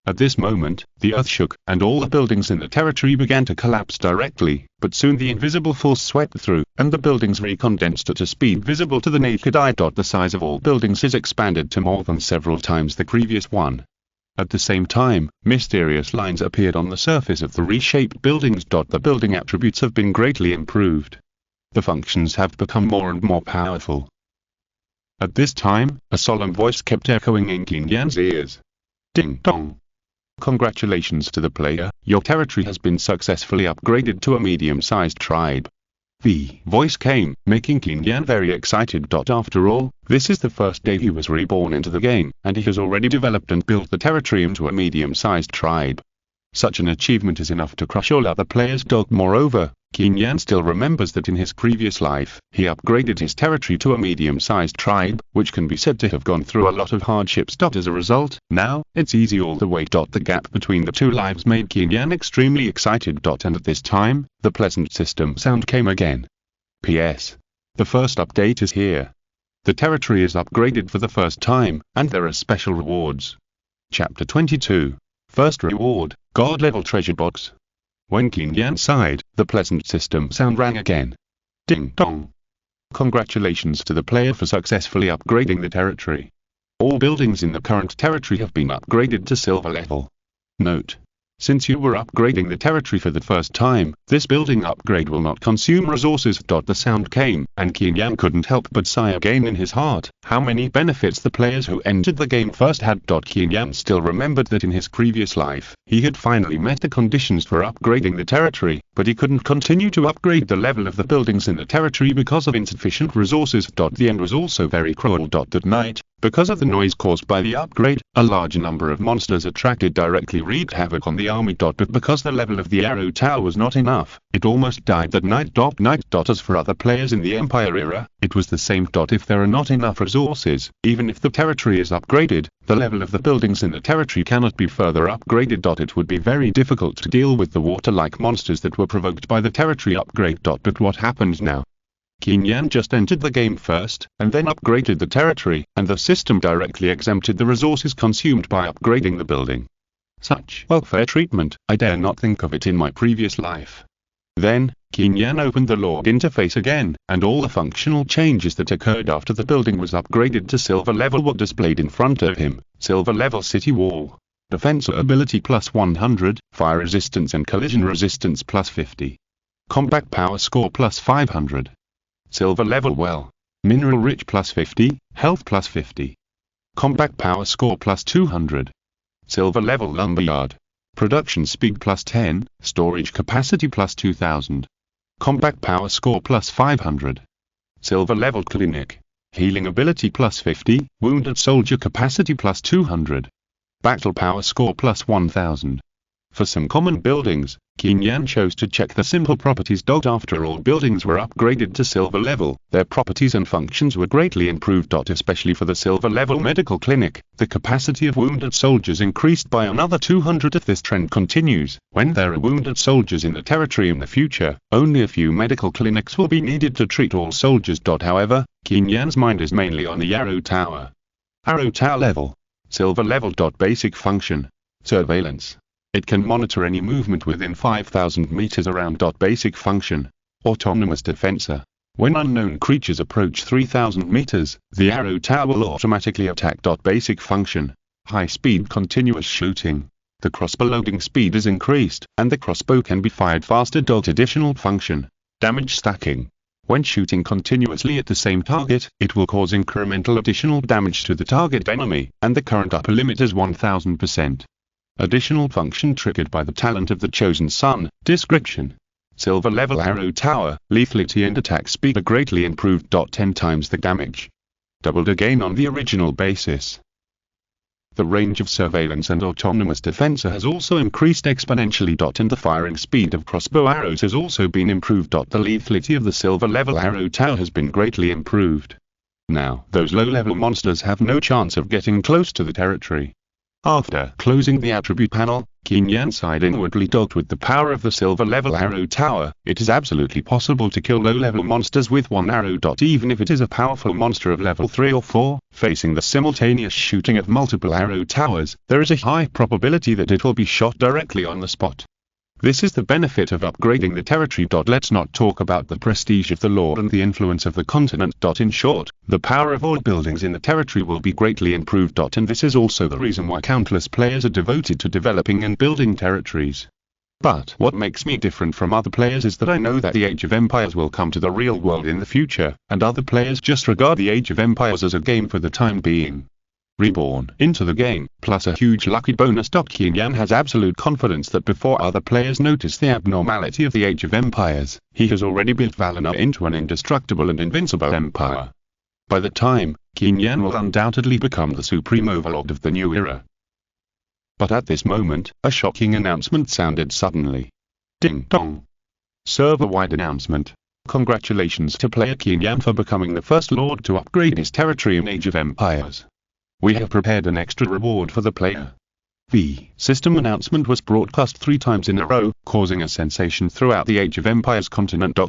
At this moment, the earth shook, and all the buildings in the territory began to collapse directly, but soon the invisible force swept through, and the buildings recondensed at a speed visible to the naked eye. The size of all buildings is expanded to more than several times the previous one. At the same time, mysterious lines appeared on the surface of the reshaped buildings. The building attributes have been greatly improved. The functions have become more and more powerful. At this time, a solemn voice kept echoing in Qin Yan's ears. Ding dong. Congratulations to the player, your territory has been successfully upgraded to a medium-sized tribe. The voice came, making Qin Yan very excited. After all, this is the first day he was reborn into the game, and he has already developed and built the territory into a medium-sized tribe. Such an achievement is enough to crush all other players. Moreover, Qin Yan still remembers that in his previous life, he upgraded his territory to a medium-sized tribe, which can be said to have gone through a lot of hardships. As a result, now, it's easy all the way. The gap between the two lives made Qin Yan extremely excited. And at this time, the pleasant system sound came again. P.S. The first update is here. The territory is upgraded for the first time, and there are special rewards. Chapter 22. First reward, God-level treasure box. When Qin Yan sighed, the pleasant system sound rang again. Ding dong. Congratulations to the player for successfully upgrading the territory. All buildings in the current territory have been upgraded to silver level. Note: since you were upgrading the territory for the first time, this building upgrade will not consume resources. The sound came, and Qin Yan couldn't help but sigh again in his heart. How many benefits the players who entered the game first had. Qin Yan still remembered that in his previous life, he had finally met the conditions for upgrading the territory, but he couldn't continue to upgrade the level of the buildings in the territory because of insufficient resources. The end was also very cruel. That night, because of the noise caused by the upgrade, a large number of monsters attracted directly wreaked havoc on the army. But because the level of the arrow tower was not enough, it almost died that night. As for other players in the Empire era, it was the same. If there are not enough resources, even if the territory is upgraded, the level of the buildings in the territory cannot be further upgraded. It would be very difficult to deal with the water-like monsters that were provoked by the territory upgrade. But what happened now? Qin Yan just entered the game first, and then upgraded the territory, and the system directly exempted the resources consumed by upgrading the building. Such welfare treatment, I dare not think of it in my previous life. Then, Qin Yan opened the log interface again, and all the functional changes that occurred after the building was upgraded to silver level were displayed in front of him. Silver level city wall. Defense ability plus 100, fire resistance and collision resistance plus 50. Combat power score plus 500. Silver level well. Mineral rich plus 50, health plus 50. Combat power score plus 200. Silver level lumberyard. Production speed plus 10, storage capacity plus 2000. Combat power score plus 500. Silver level clinic. Healing ability plus 50, wounded soldier capacity plus 200. Battle power score plus 1000. For some common buildings, Qin Yan chose to check the simple properties. After all buildings were upgraded to silver level, their properties and functions were greatly improved. Especially for the silver level medical clinic, the capacity of wounded soldiers increased by another 200. If this trend continues, when there are wounded soldiers in the territory in the future, only a few medical clinics will be needed to treat all soldiers. However, Qin Yan's mind is mainly on the arrow tower. Arrow tower level. Silver level. Basic function. Surveillance. It can monitor any movement within 5,000 meters around. Basic function. Autonomous defenser. When unknown creatures approach 3,000 meters, the arrow tower will automatically attack. Basic function. High speed continuous shooting. The crossbow loading speed is increased, and the crossbow can be fired faster. Additional function. Damage stacking. When shooting continuously at the same target, it will cause incremental additional damage to the target enemy, and the current upper limit is 1000%. Additional function triggered by the talent of the chosen son. Description. Silver level arrow tower, lethality and attack speed are greatly improved. 10 times the damage. Doubled again on the original basis. The range of surveillance and autonomous defenser has also increased exponentially. And the firing speed of crossbow arrows has also been improved. The lethality of the silver level arrow tower has been greatly improved. Now, those low-level monsters have no chance of getting close to the territory. After closing the attribute panel, Qin Yan sighed inwardly. With the power of the silver level arrow tower, it is absolutely possible to kill low-level monsters with one arrow. Even if it is a powerful monster of level 3 or 4, facing the simultaneous shooting of multiple arrow towers, there is a high probability that it will be shot directly on the spot. This is the benefit of upgrading the territory. Let's not talk about the prestige of the lord and the influence of the continent. In short, the power of all buildings in the territory will be greatly improved. And this is also the reason why countless players are devoted to developing and building territories. But what makes me different from other players is that I know that the Age of Empires will come to the real world in the future, and other players just regard the Age of Empires as a game for the time being. Reborn into the game, plus a huge lucky bonus. Qin Yan has absolute confidence that before other players notice the abnormality of the Age of Empires, he has already built Valina into an indestructible and invincible empire. By the time, Qin Yan will undoubtedly become the supreme overlord of the new era. But at this moment, a shocking announcement sounded suddenly. Ding dong. Server-wide announcement. Congratulations to player Qin Yan for becoming the first lord to upgrade his territory in Age of Empires. We have prepared an extra reward for the player. The system announcement was broadcast 3 times in a row, causing a sensation throughout the Age of Empires continent.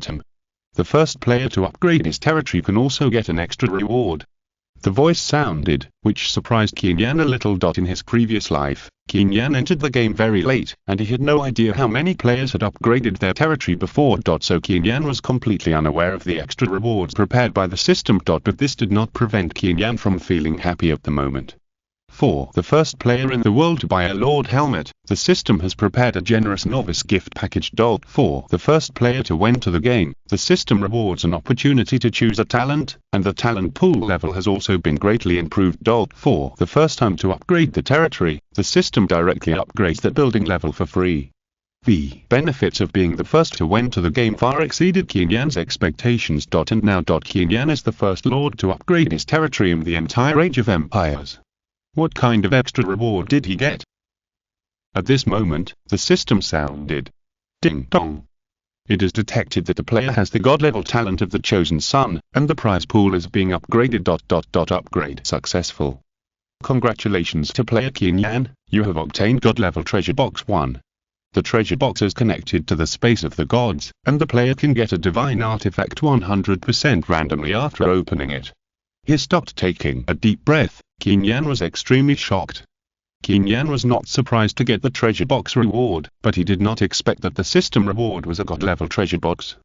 The first player to upgrade his territory can also get an extra reward. The voice sounded, which surprised Qin Yan a little. In his previous life, Qin Yan entered the game very late, and he had no idea how many players had upgraded their territory before. So Qin Yan was completely unaware of the extra rewards prepared by the system. But this did not prevent Qin Yan from feeling happy at the moment. For the first player in the world to buy a Lord helmet, the system has prepared a generous novice gift package. For the first player to enter the game, the system rewards an opportunity to choose a talent, and the talent pool level has also been greatly improved. For the first time to upgrade the territory, the system directly upgrades the building level for free. The benefits of being the first to enter the game far exceeded Qin Yan's expectations. And now Qin Yan is the first lord to upgrade his territory in the entire Age of Empires. What kind of extra reward did he get? At this moment, the system sounded. Ding dong. It is detected that the player has the god-level talent of the Chosen Son, and the prize pool is being upgraded. Upgrade successful. Congratulations to player Qin Yan, you have obtained god-level treasure box 1. The treasure box is connected to the space of the gods, and the player can get a divine artifact 100% randomly after opening it. He stopped, taking a deep breath. Qin Yan was extremely shocked. Qin Yan was not surprised to get the treasure box reward, but he did not expect that the system reward was a god-level treasure box.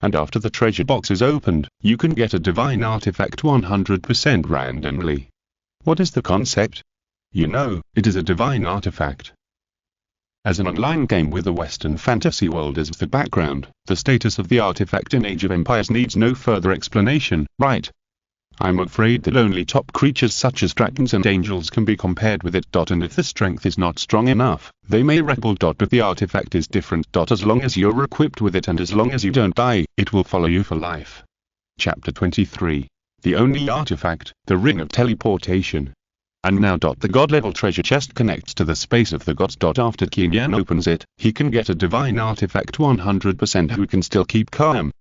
And after the treasure box is opened, you can get a divine artifact 100% randomly. What is the concept? You know, it is a divine artifact. As an online game with a Western fantasy world as the background, the status of the artifact in Age of Empires needs no further explanation, right? I'm afraid that only top creatures such as dragons and angels can be compared with it. And if the strength is not strong enough, they may rebel. But the artifact is different. As long as you're equipped with it and as long as you don't die, it will follow you for life. Chapter 23. The only artifact, the Ring of Teleportation. And now. The god-level treasure chest connects to the space of the gods. After Qin Yan opens it, he can get a divine artifact 100% who can still keep calm.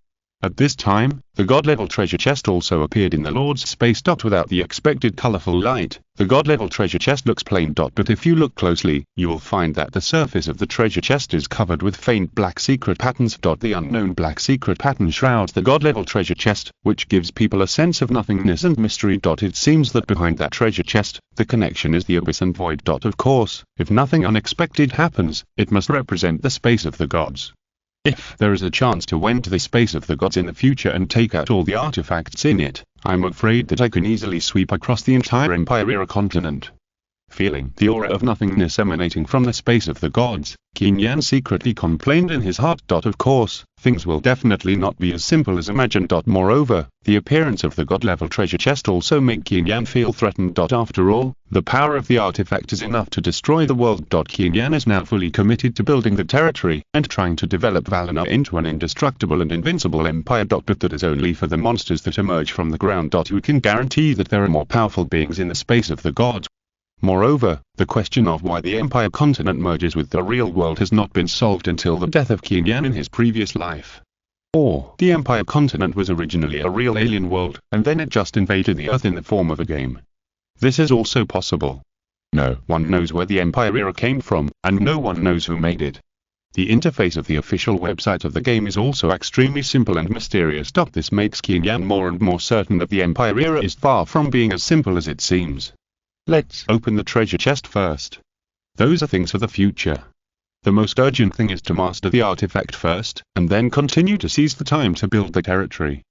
At this time, the god-level treasure chest also appeared in the Lord's space. Without the expected colorful light, the god-level treasure chest looks plain. But if you look closely, you will find that the surface of the treasure chest is covered with faint black secret patterns. The unknown black secret pattern shrouds the god-level treasure chest, which gives people a sense of nothingness and mystery. It seems that behind that treasure chest, the connection is the abyss and void. Of course, if nothing unexpected happens, it must represent the space of the gods. If there is a chance to enter the space of the gods in the future and take out all the artifacts in it, I'm afraid that I can easily sweep across the entire Empire continent. Feeling the aura of nothingness emanating from the space of the gods, Qin Yan secretly complained in his heart. Of course, things will definitely not be as simple as imagined. Moreover, the appearance of the god-level treasure chest also made Qin Yan feel threatened. After all, the power of the artifact is enough to destroy the world. Qin Yan is now fully committed to building the territory, and trying to develop Valina into an indestructible and invincible empire. But that is only for the monsters that emerge from the ground. Who can guarantee that there are more powerful beings in the space of the gods? Moreover, the question of why the Empire continent merges with the real world has not been solved until the death of Qin Yan in his previous life. Or, the Empire continent was originally a real alien world, and then it just invaded the Earth in the form of a game. This is also possible. No one knows where the Empire era came from, and no one knows who made it. The interface of the official website of the game is also extremely simple and mysterious. This makes Qin Yan more and more certain that the Empire era is far from being as simple as it seems. Let's open the treasure chest first. Those are things for the future. The most urgent thing is to master the artifact first, and then continue to seize the time to build the territory.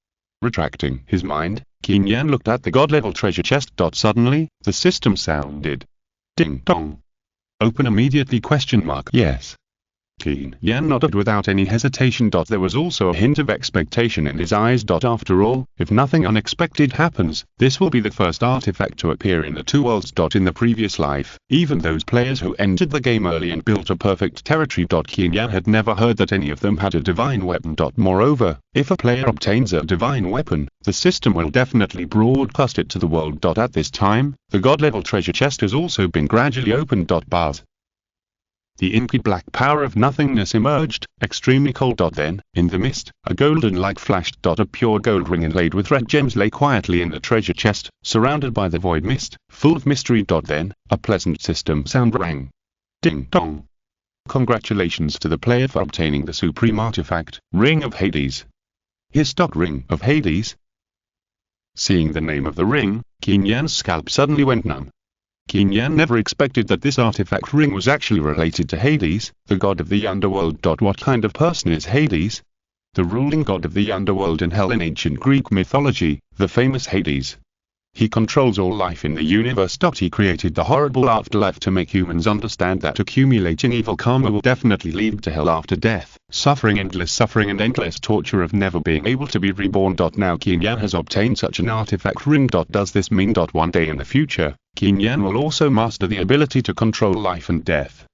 Retracting his mind, Qin Yan looked at the god-level treasure chest. Suddenly, the system sounded. Ding dong. Open immediately? Yes. Qin Yan nodded without any hesitation. There was also a hint of expectation in his eyes. After all, if nothing unexpected happens, this will be the first artifact to appear in the two worlds. In the previous life, even those players who entered the game early and built a perfect territory. Qin Yan had never heard that any of them had a divine weapon. Moreover, if a player obtains a divine weapon, the system will definitely broadcast it to the world. At this time, the god-level treasure chest has also been gradually opened. Buzz. The inky black power of nothingness emerged, extremely cold. Then, in the mist, a golden light flashed. A pure gold ring inlaid with red gems lay quietly in the treasure chest, surrounded by the void mist, full of mystery. Then, a pleasant system sound rang. Ding dong. Congratulations to the player for obtaining the supreme artifact, Ring of Hades. His stock Ring of Hades. Seeing the name of the ring, Qin Yan's scalp suddenly went numb. Qin Yan never expected that this artifact ring was actually related to Hades, the god of the underworld. What kind of person is Hades? The ruling god of the underworld and hell in ancient Greek mythology, the famous Hades. He controls all life in the universe. He created the horrible afterlife to make humans understand that accumulating evil karma will definitely lead to hell after death, suffering and endless torture of never being able to be reborn. Now Qin Yan has obtained such an artifact ring. Does this mean one day in the future, Qin Yan will also master the ability to control life and death?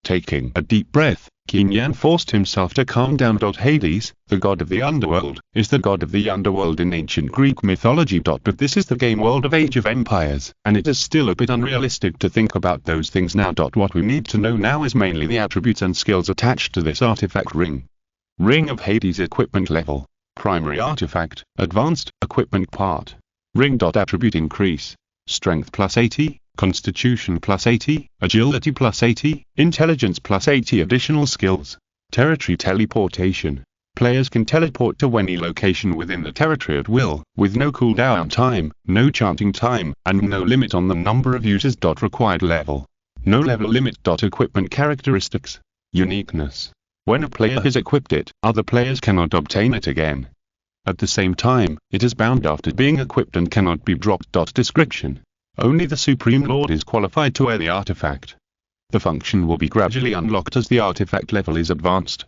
Taking a deep breath, Qin Yan forced himself to calm down. Hades, the god of the underworld, is the god of the underworld in ancient Greek mythology. But this is the game world of Age of Empires, and it is still a bit unrealistic to think about those things now. What we need to know now is mainly the attributes and skills attached to this artifact ring. Ring of Hades equipment level. Primary artifact, advanced, equipment part. Ring. Attribute increase. Strength plus 80. Constitution plus 80, Agility plus 80, Intelligence plus 80. Additional skills. Territory teleportation. Players can teleport to any location within the territory at will, with no cooldown time, no chanting time, and no limit on the number of users. Required level. No level limit. Equipment characteristics. Uniqueness. When a player has equipped it, other players cannot obtain it again. At the same time, it is bound after being equipped and cannot be dropped. Description. Only the Supreme Lord is qualified to wear the artifact. The function will be gradually unlocked as the artifact level is advanced.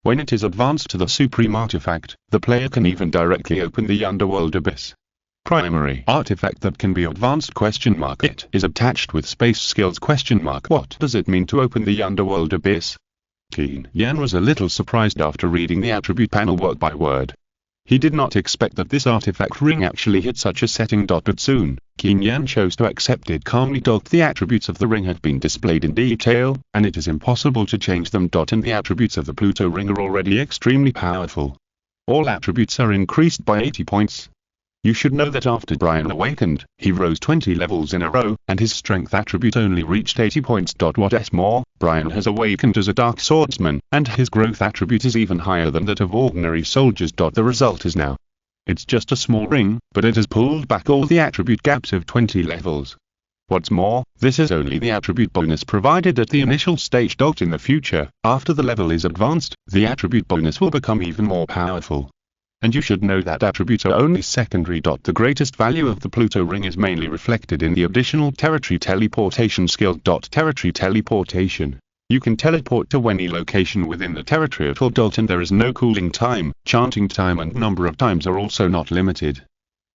When it is advanced to the Supreme Artifact, the player can even directly open the Underworld Abyss. Primary artifact that can be advanced ? It is attached with space skills ? What does it mean to open the Underworld Abyss? Qin Yan was a little surprised after reading the attribute panel word by word. He did not expect that this artifact ring actually hit such a setting. But soon, Qin Yan chose to accept it calmly. The attributes of the ring have been displayed in detail, and it is impossible to change them. And the attributes of the Pluto ring are already extremely powerful. All attributes are increased by 80 points. You should know that after Brian awakened, he rose 20 levels in a row, and his strength attribute only reached 80 points. What's more, Brian has awakened as a dark swordsman, and his growth attribute is even higher than that of ordinary soldiers. The result is now. It's just a small ring, but it has pulled back all the attribute gaps of 20 levels. What's more, this is only the attribute bonus provided at the initial stage. In the future, after the level is advanced, the attribute bonus will become even more powerful. And you should know that attributes are only secondary. The greatest value of the Pluto ring is mainly reflected in the additional territory teleportation skill. Territory teleportation. You can teleport to any location within the territory at all. And there is no cooling time, chanting time, and number of times are also not limited.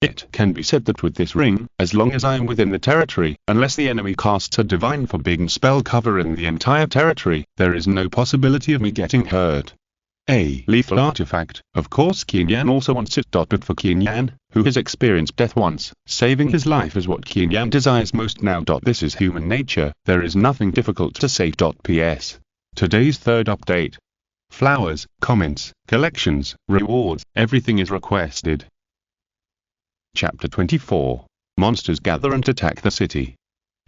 It can be said that with this ring, as long as I am within the territory, unless the enemy casts a divine forbidden spell covering the entire territory, there is no possibility of me getting hurt. A lethal artifact. Of course Qin Yan also wants it. But for Qin Yan, who has experienced death once, saving his life is what Qin Yan desires most now. This is human nature, there is nothing difficult to save. PS. Today's third update. Flowers, comments, collections, rewards, everything is requested. Chapter 24. Monsters gather and attack the city.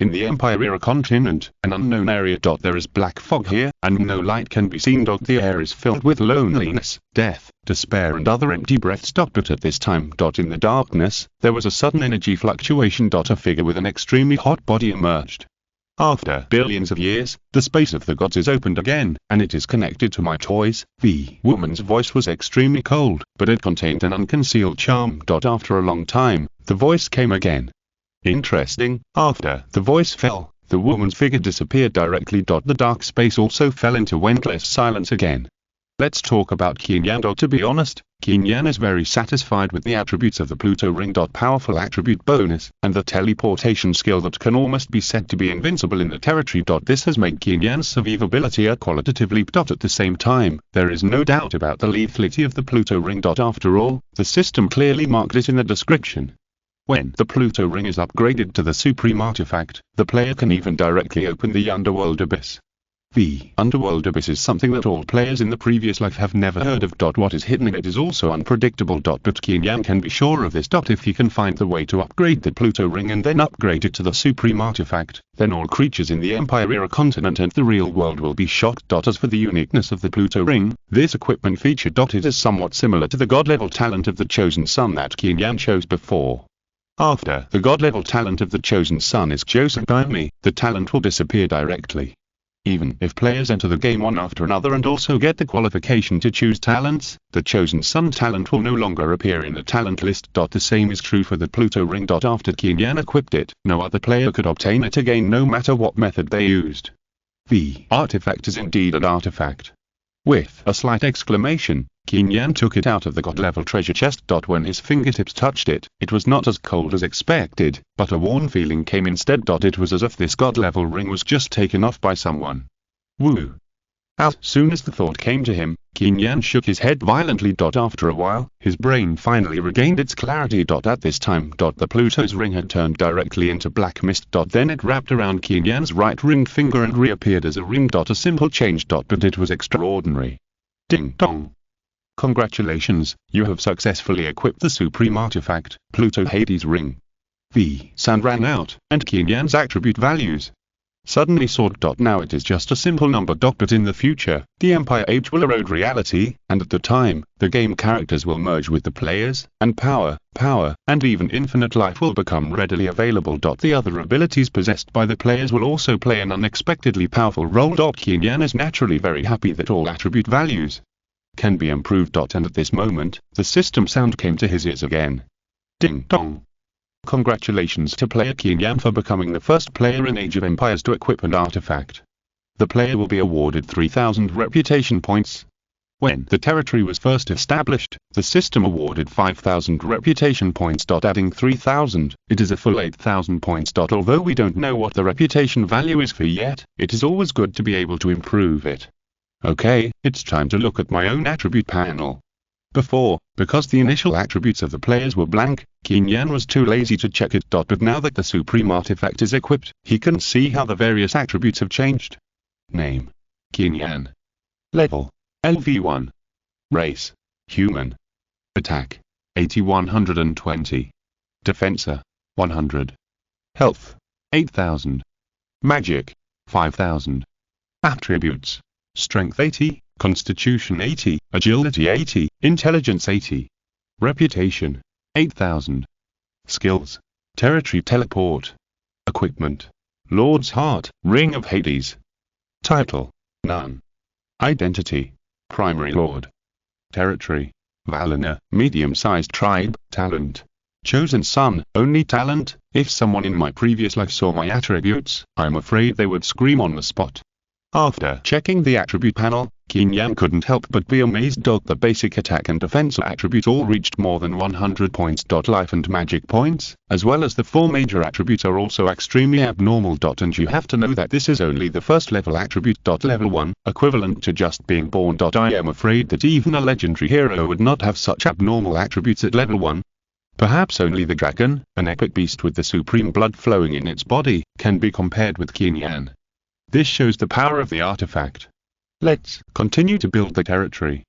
In the Empire continent, an unknown area. There is black fog here, and no light can be seen. The air is filled with loneliness, death, despair and other empty breaths. But at this time, in the darkness, there was a sudden energy fluctuation. A figure with an extremely hot body emerged. After billions of years, the space of the gods is opened again, and it is connected to my toys. The woman's voice was extremely cold, but it contained an unconcealed charm. After a long time, the voice came again. Interesting, after the voice fell, the woman's figure disappeared directly. The dark space also fell into endless silence again. Let's talk about Qin Yan. To be honest, Qin Yan is very satisfied with the attributes of the Pluto ring. Powerful attribute bonus, and the teleportation skill that can almost be said to be invincible in the territory. This has made Qin Yan's survivability a qualitative leap. At the same time, there is no doubt about the lethality of the Pluto ring. After all, the system clearly marked it in the description. When the Pluto ring is upgraded to the Supreme Artifact, the player can even directly open the Underworld Abyss. The Underworld Abyss is something that all players in the previous life have never heard of. What is hidden in it is also unpredictable. But Qin Yan can be sure of this. If he can find the way to upgrade the Pluto ring and then upgrade it to the Supreme Artifact, then all creatures in the Empire continent and the real world will be shocked. As for the uniqueness of the Pluto ring, this equipment feature. It is somewhat similar to the god level talent of the Chosen Sun that Qin Yan chose before. After the god level talent of the Chosen Sun is chosen by me, the talent will disappear directly. Even if players enter the game one after another and also get the qualification to choose talents, the Chosen Sun talent will no longer appear in the talent list. The same is true for the Pluto ring. After Qin Yan equipped it, no other player could obtain it again no matter what method they used. The artifact is indeed an artifact. With a slight exclamation, Qin Yan took it out of the god-level treasure chest. When his fingertips touched it, it was not as cold as expected, but a warm feeling came instead. It was as if this god-level ring was just taken off by someone. Woo! As soon as the thought came to him, Qin Yan shook his head violently. After a while, his brain finally regained its clarity. At this time, the Pluto's ring had turned directly into black mist. Then it wrapped around Qin Yan's right ring finger and reappeared as a ring. A simple change. But it was extraordinary. Ding dong! Congratulations, you have successfully equipped the Supreme Artifact, Pluto Hades Ring. The sound rang out, and Qin Yan's attribute values suddenly soared. Now it is just a simple number. But in the future, the Empire Age will erode reality, and at the time, the game characters will merge with the players, and power, and even infinite life will become readily available. The other abilities possessed by the players will also play an unexpectedly powerful role. Qin Yan is naturally very happy that all attribute values can be improved. And at this moment, the system sound came to his ears again. Ding dong! Congratulations to player Qin Yan for becoming the first player in Age of Empires to equip an artifact. The player will be awarded 3,000 reputation points. When the territory was first established, the system awarded 5,000 reputation points. Adding 3,000, it is a full 8,000 points. Although we don't know what the reputation value is for yet, it is always good to be able to improve it. Okay, it's time to look at my own attribute panel. Because the initial attributes of the players were blank, Qin Yan was too lazy to check it. But now that the Supreme Artifact is equipped, he can see how the various attributes have changed. Name: Qin Yan. Level: LV1. Race: Human. Attack: 8120. Defensa: 100. Health: 8000. Magic: 5000. Attributes: Strength 80, Constitution 80, Agility 80, Intelligence 80. Reputation: 8000. Skills: Territory Teleport. Equipment: Lord's Heart, Ring of Hades. Title: None. Identity: Primary Lord. Territory: Valina, medium-sized tribe. Talent: Chosen Sun, only talent. If someone in my previous life saw my attributes, I'm afraid they would scream on the spot. After checking the attribute panel, Qin Yan couldn't help but be amazed. The basic attack and defense attribute all reached more than 100 points. Life and magic points, as well as the 4 major attributes, are also extremely abnormal. And you have to know that this is only the first level attribute. Level 1, equivalent to just being born. I am afraid that even a legendary hero would not have such abnormal attributes at level 1. Perhaps only the dragon, an epic beast with the supreme blood flowing in its body, can be compared with Qin Yan. This shows the power of the artifact. Let's continue to build the territory.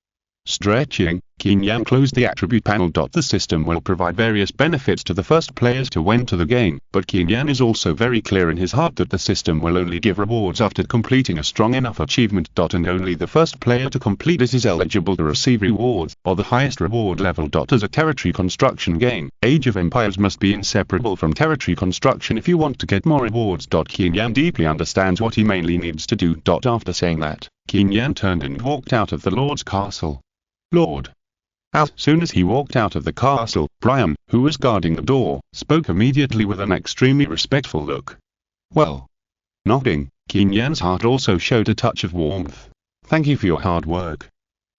Stretching, Qin Yan closed the attribute panel. The system will provide various benefits to the first players to enter the game, but Qin Yan is also very clear in his heart that the system will only give rewards after completing a strong enough achievement. And only the first player to complete it is eligible to receive rewards, or the highest reward level. As a territory construction game, Age of Empires must be inseparable from territory construction if you want to get more rewards. Qin Yan deeply understands what he mainly needs to do. After saying that, Qin Yan turned and walked out of the Lord's castle. Lord. As soon as he walked out of the castle, Brian, who was guarding the door, spoke immediately with an extremely respectful look. Well. Nodding, Qin Yan's heart also showed a touch of warmth. Thank you for your hard work.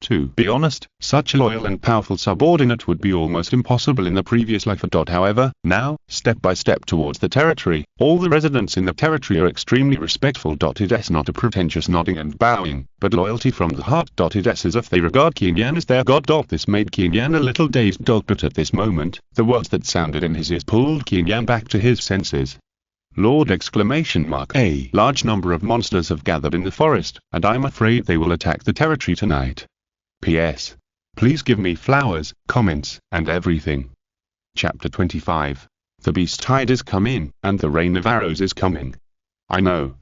To be honest, such a loyal and powerful subordinate would be almost impossible in the previous life. However, now, step by step towards the territory, all the residents in the territory are extremely respectful. It is not a pretentious nodding and bowing, but loyalty from the heart. It is as if they regard Qin Yan as their god. This made Qin Yan a little dazed. But at this moment, the words that sounded in his ears pulled Qin Yan back to his senses. Lord! A large number of monsters have gathered in the forest, and I'm afraid they will attack the territory tonight. P.S. Please give me flowers, comments, and everything. Chapter 25. The beast tide is coming, and the rain of arrows is coming. I know.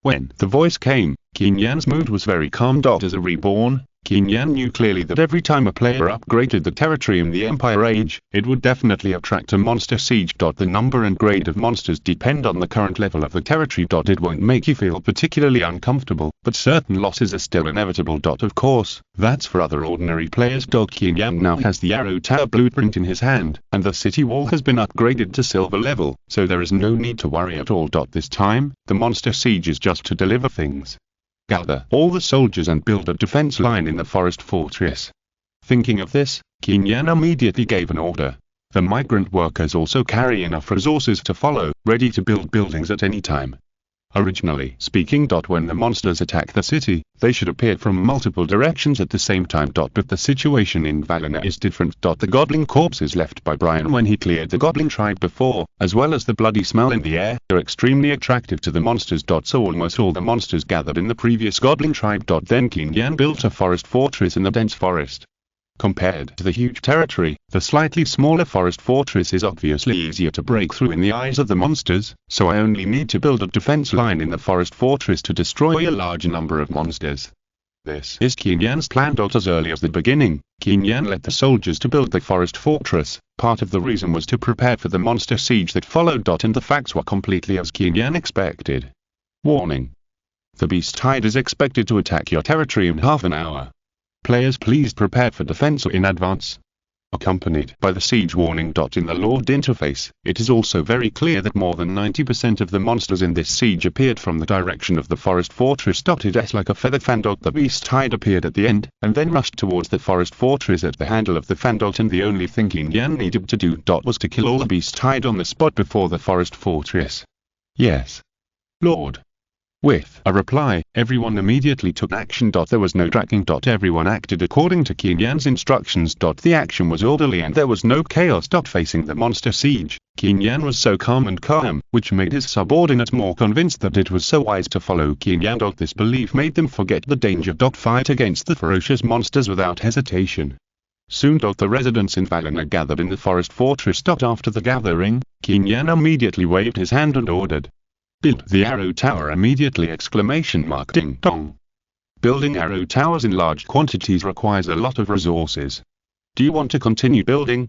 When the voice came, Qin Yan's mood was very calm. As a reborn, Qin Yan knew clearly that every time a player upgraded the territory in the Empire Age, it would definitely attract a monster siege. The number and grade of monsters depend on the current level of the territory. It won't make you feel particularly uncomfortable, but certain losses are still inevitable. Of course, that's for other ordinary players. Qin Yan now has the Arrow Tower blueprint in his hand, and the city wall has been upgraded to silver level, so there is no need to worry at all. This time, the monster siege is just to deliver things. Gather all the soldiers and build a defense line in the forest fortress. Thinking of this, Qin Yan immediately gave an order. The migrant workers also carry enough resources to follow, ready to build buildings at any time. Originally speaking, when the monsters attack the city, they should appear from multiple directions at the same time. But the situation in Valina is different. The goblin corpses left by Brian when he cleared the goblin tribe before, as well as the bloody smell in the air, are extremely attractive to the monsters. So almost all the monsters gathered in the previous goblin tribe. Then Qin Yan built a forest fortress in the dense forest. Compared to the huge territory, the slightly smaller forest fortress is obviously easier to break through in the eyes of the monsters, so I only need to build a defense line in the forest fortress to destroy a large number of monsters. This is Qin Yan's plan. As early as the beginning, Qin Yan led the soldiers to build the forest fortress. Part of the reason was to prepare for the monster siege that followed. And the facts were completely as Qin Yan expected. Warning. The beast tide is expected to attack your territory in half an hour. Players, please prepare for defense in advance. Accompanied by the siege warning. In the Lord interface, it is also very clear that more than 90% of the monsters in this siege appeared from the direction of the forest fortress. It is like a feather fan. The beast tide appeared at the end, and then rushed towards the forest fortress at the handle of the fan. And the only thing Qin Yan needed to do was to kill all the beast tide on the spot before the forest fortress. Yes, Lord. With a reply, everyone immediately took action. There was no dragging. Everyone acted according to Qin Yan's instructions. The action was orderly and there was no chaos. Facing the monster siege, Qin Yan was so calm, which made his subordinates more convinced that it was so wise to follow Qin Yan. This belief made them forget the danger. Fight against the ferocious monsters without hesitation. Soon the residents in Valina gathered in the forest fortress. After the gathering, Qin Yan immediately waved his hand and ordered, "Build the arrow tower immediately!" Ding dong. Building arrow towers in large quantities requires a lot of resources. Do you want to continue building?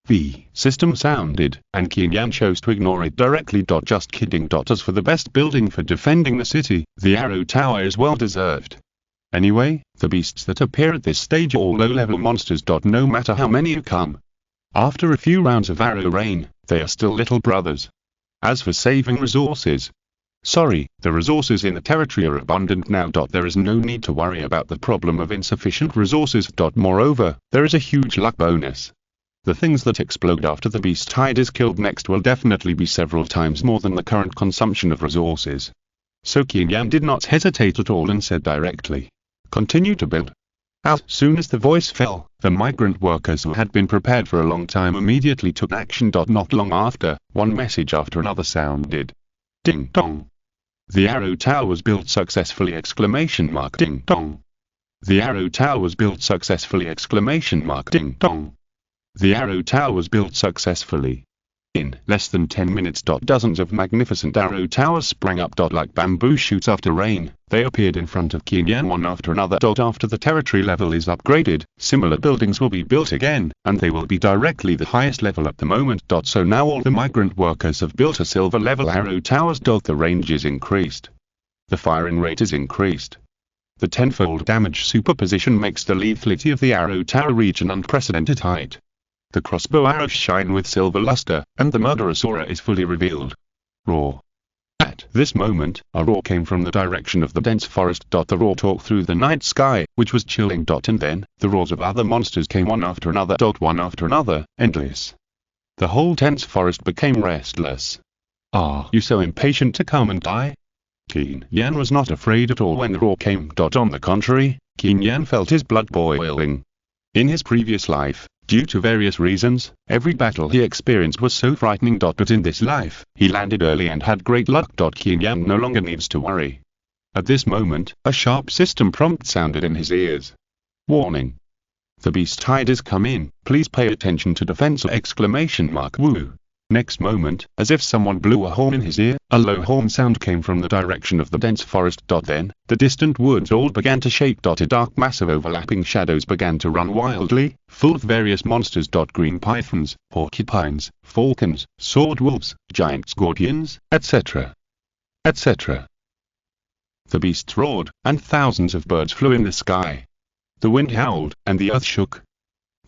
The system sounded, and Qin Yan chose to ignore it directly. Just kidding. As for the best building for defending the city, the arrow tower is well deserved. Anyway, the beasts that appear at this stage are all low-level monsters. No matter how many you come. After a few rounds of arrow rain, they are still little brothers. As for saving resources, sorry, the resources in the territory are abundant now. There is no need to worry about the problem of insufficient resources. Moreover, there is a huge luck bonus. The things that explode after the beast tide is killed next will definitely be several times more than the current consumption of resources. So Qin Yan did not hesitate at all and said directly, "Continue to build." As soon as the voice fell, the migrant workers who had been prepared for a long time immediately took action. Not long after, one message after another sounded. Ding dong. The arrow tower was built successfully! Ding dong. The arrow tower was built successfully! Ding dong. The arrow tower was built successfully. In less than 10 minutes, dozens of magnificent arrow towers sprang up. Like bamboo shoots after rain, they appeared in front of Qin Yan one after another. After the territory level is upgraded, similar buildings will be built again, and they will be directly the highest level at the moment. So now all the migrant workers have built a silver level arrow towers. The range is increased. The firing rate is increased. The tenfold damage superposition makes the lethality of the arrow tower reach an unprecedented height. The crossbow arrows shine with silver luster, and the murderous aura is fully revealed. Roar. At This moment, a roar came from the direction of the dense forest. The roar tore through the night sky, which was chilling. And then, the roars of other monsters came one after another. One after another, endless. The whole dense forest became restless. Are you so impatient to come and die? Qin Yan was not afraid at all when the roar came. On the contrary, Qin Yan felt his blood boiling. In his previous life, due to various reasons, every battle he experienced was so frightening. But in this life, he landed early and had great luck. Qin Yan no longer needs to worry. At this moment, a sharp system prompt sounded in his ears. Warning. The beast tide is come in, please pay attention to defense! Woo. Next moment, as if someone blew a horn in his ear, a low horn sound came from the direction of the dense forest. Then, the distant woods all began to shake. A dark mass of overlapping shadows began to run wildly, full of various monsters. Green pythons, porcupines, falcons, sword wolves, giant scorpions, etc. etc. The beasts roared, and thousands of birds flew in the sky. The wind howled, and the earth shook.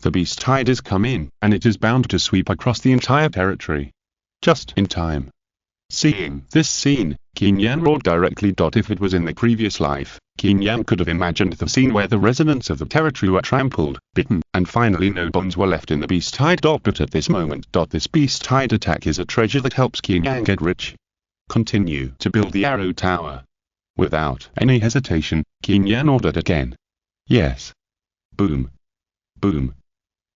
The beast tide is come in, and it is bound to sweep across the entire territory. Just in time. Seeing this scene, Qin Yan roared directly. If it was in the previous life, Qin Yan could have imagined the scene where the residents of the territory were trampled, bitten, and finally no bones were left in the beast tide. But at this moment, this beast tide attack is a treasure that helps Qin Yan get rich. Continue to build the arrow tower. Without any hesitation, Qin Yan ordered again. Yes. Boom. Boom.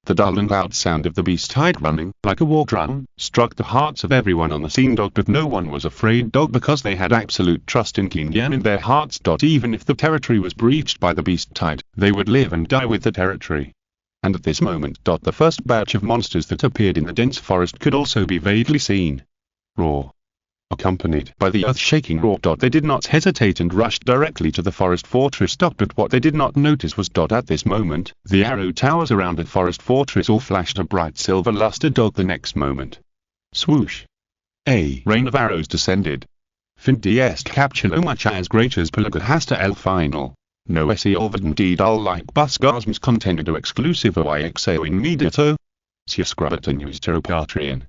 The dull and loud sound of the beast tide running, like a war drum, struck the hearts of everyone on the scene. But no one was afraid because they had absolute trust in Qin Yan in their hearts. Even if the territory was breached by the beast tide, they would live and die with the territory. And at this moment, the first batch of monsters that appeared in the dense forest could also be vaguely seen. Roar. Accompanied by the earth-shaking roar. They did not hesitate and rushed directly to the forest fortress. But what they did not notice was at this moment, the arrow towers around the forest fortress all flashed a bright silver luster. The next moment. Swoosh. A rain of arrows descended. Findiest capture much as great as Pelaga hasta el final. No se olviden dull like busgasms contenido exclusive yxo in medito. Suscribatan Patreon.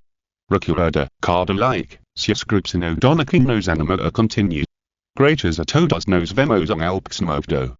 Recurada, card alike. Subscription Donakin nos anima a continue. Great as a todos nos vemos on el próximo video.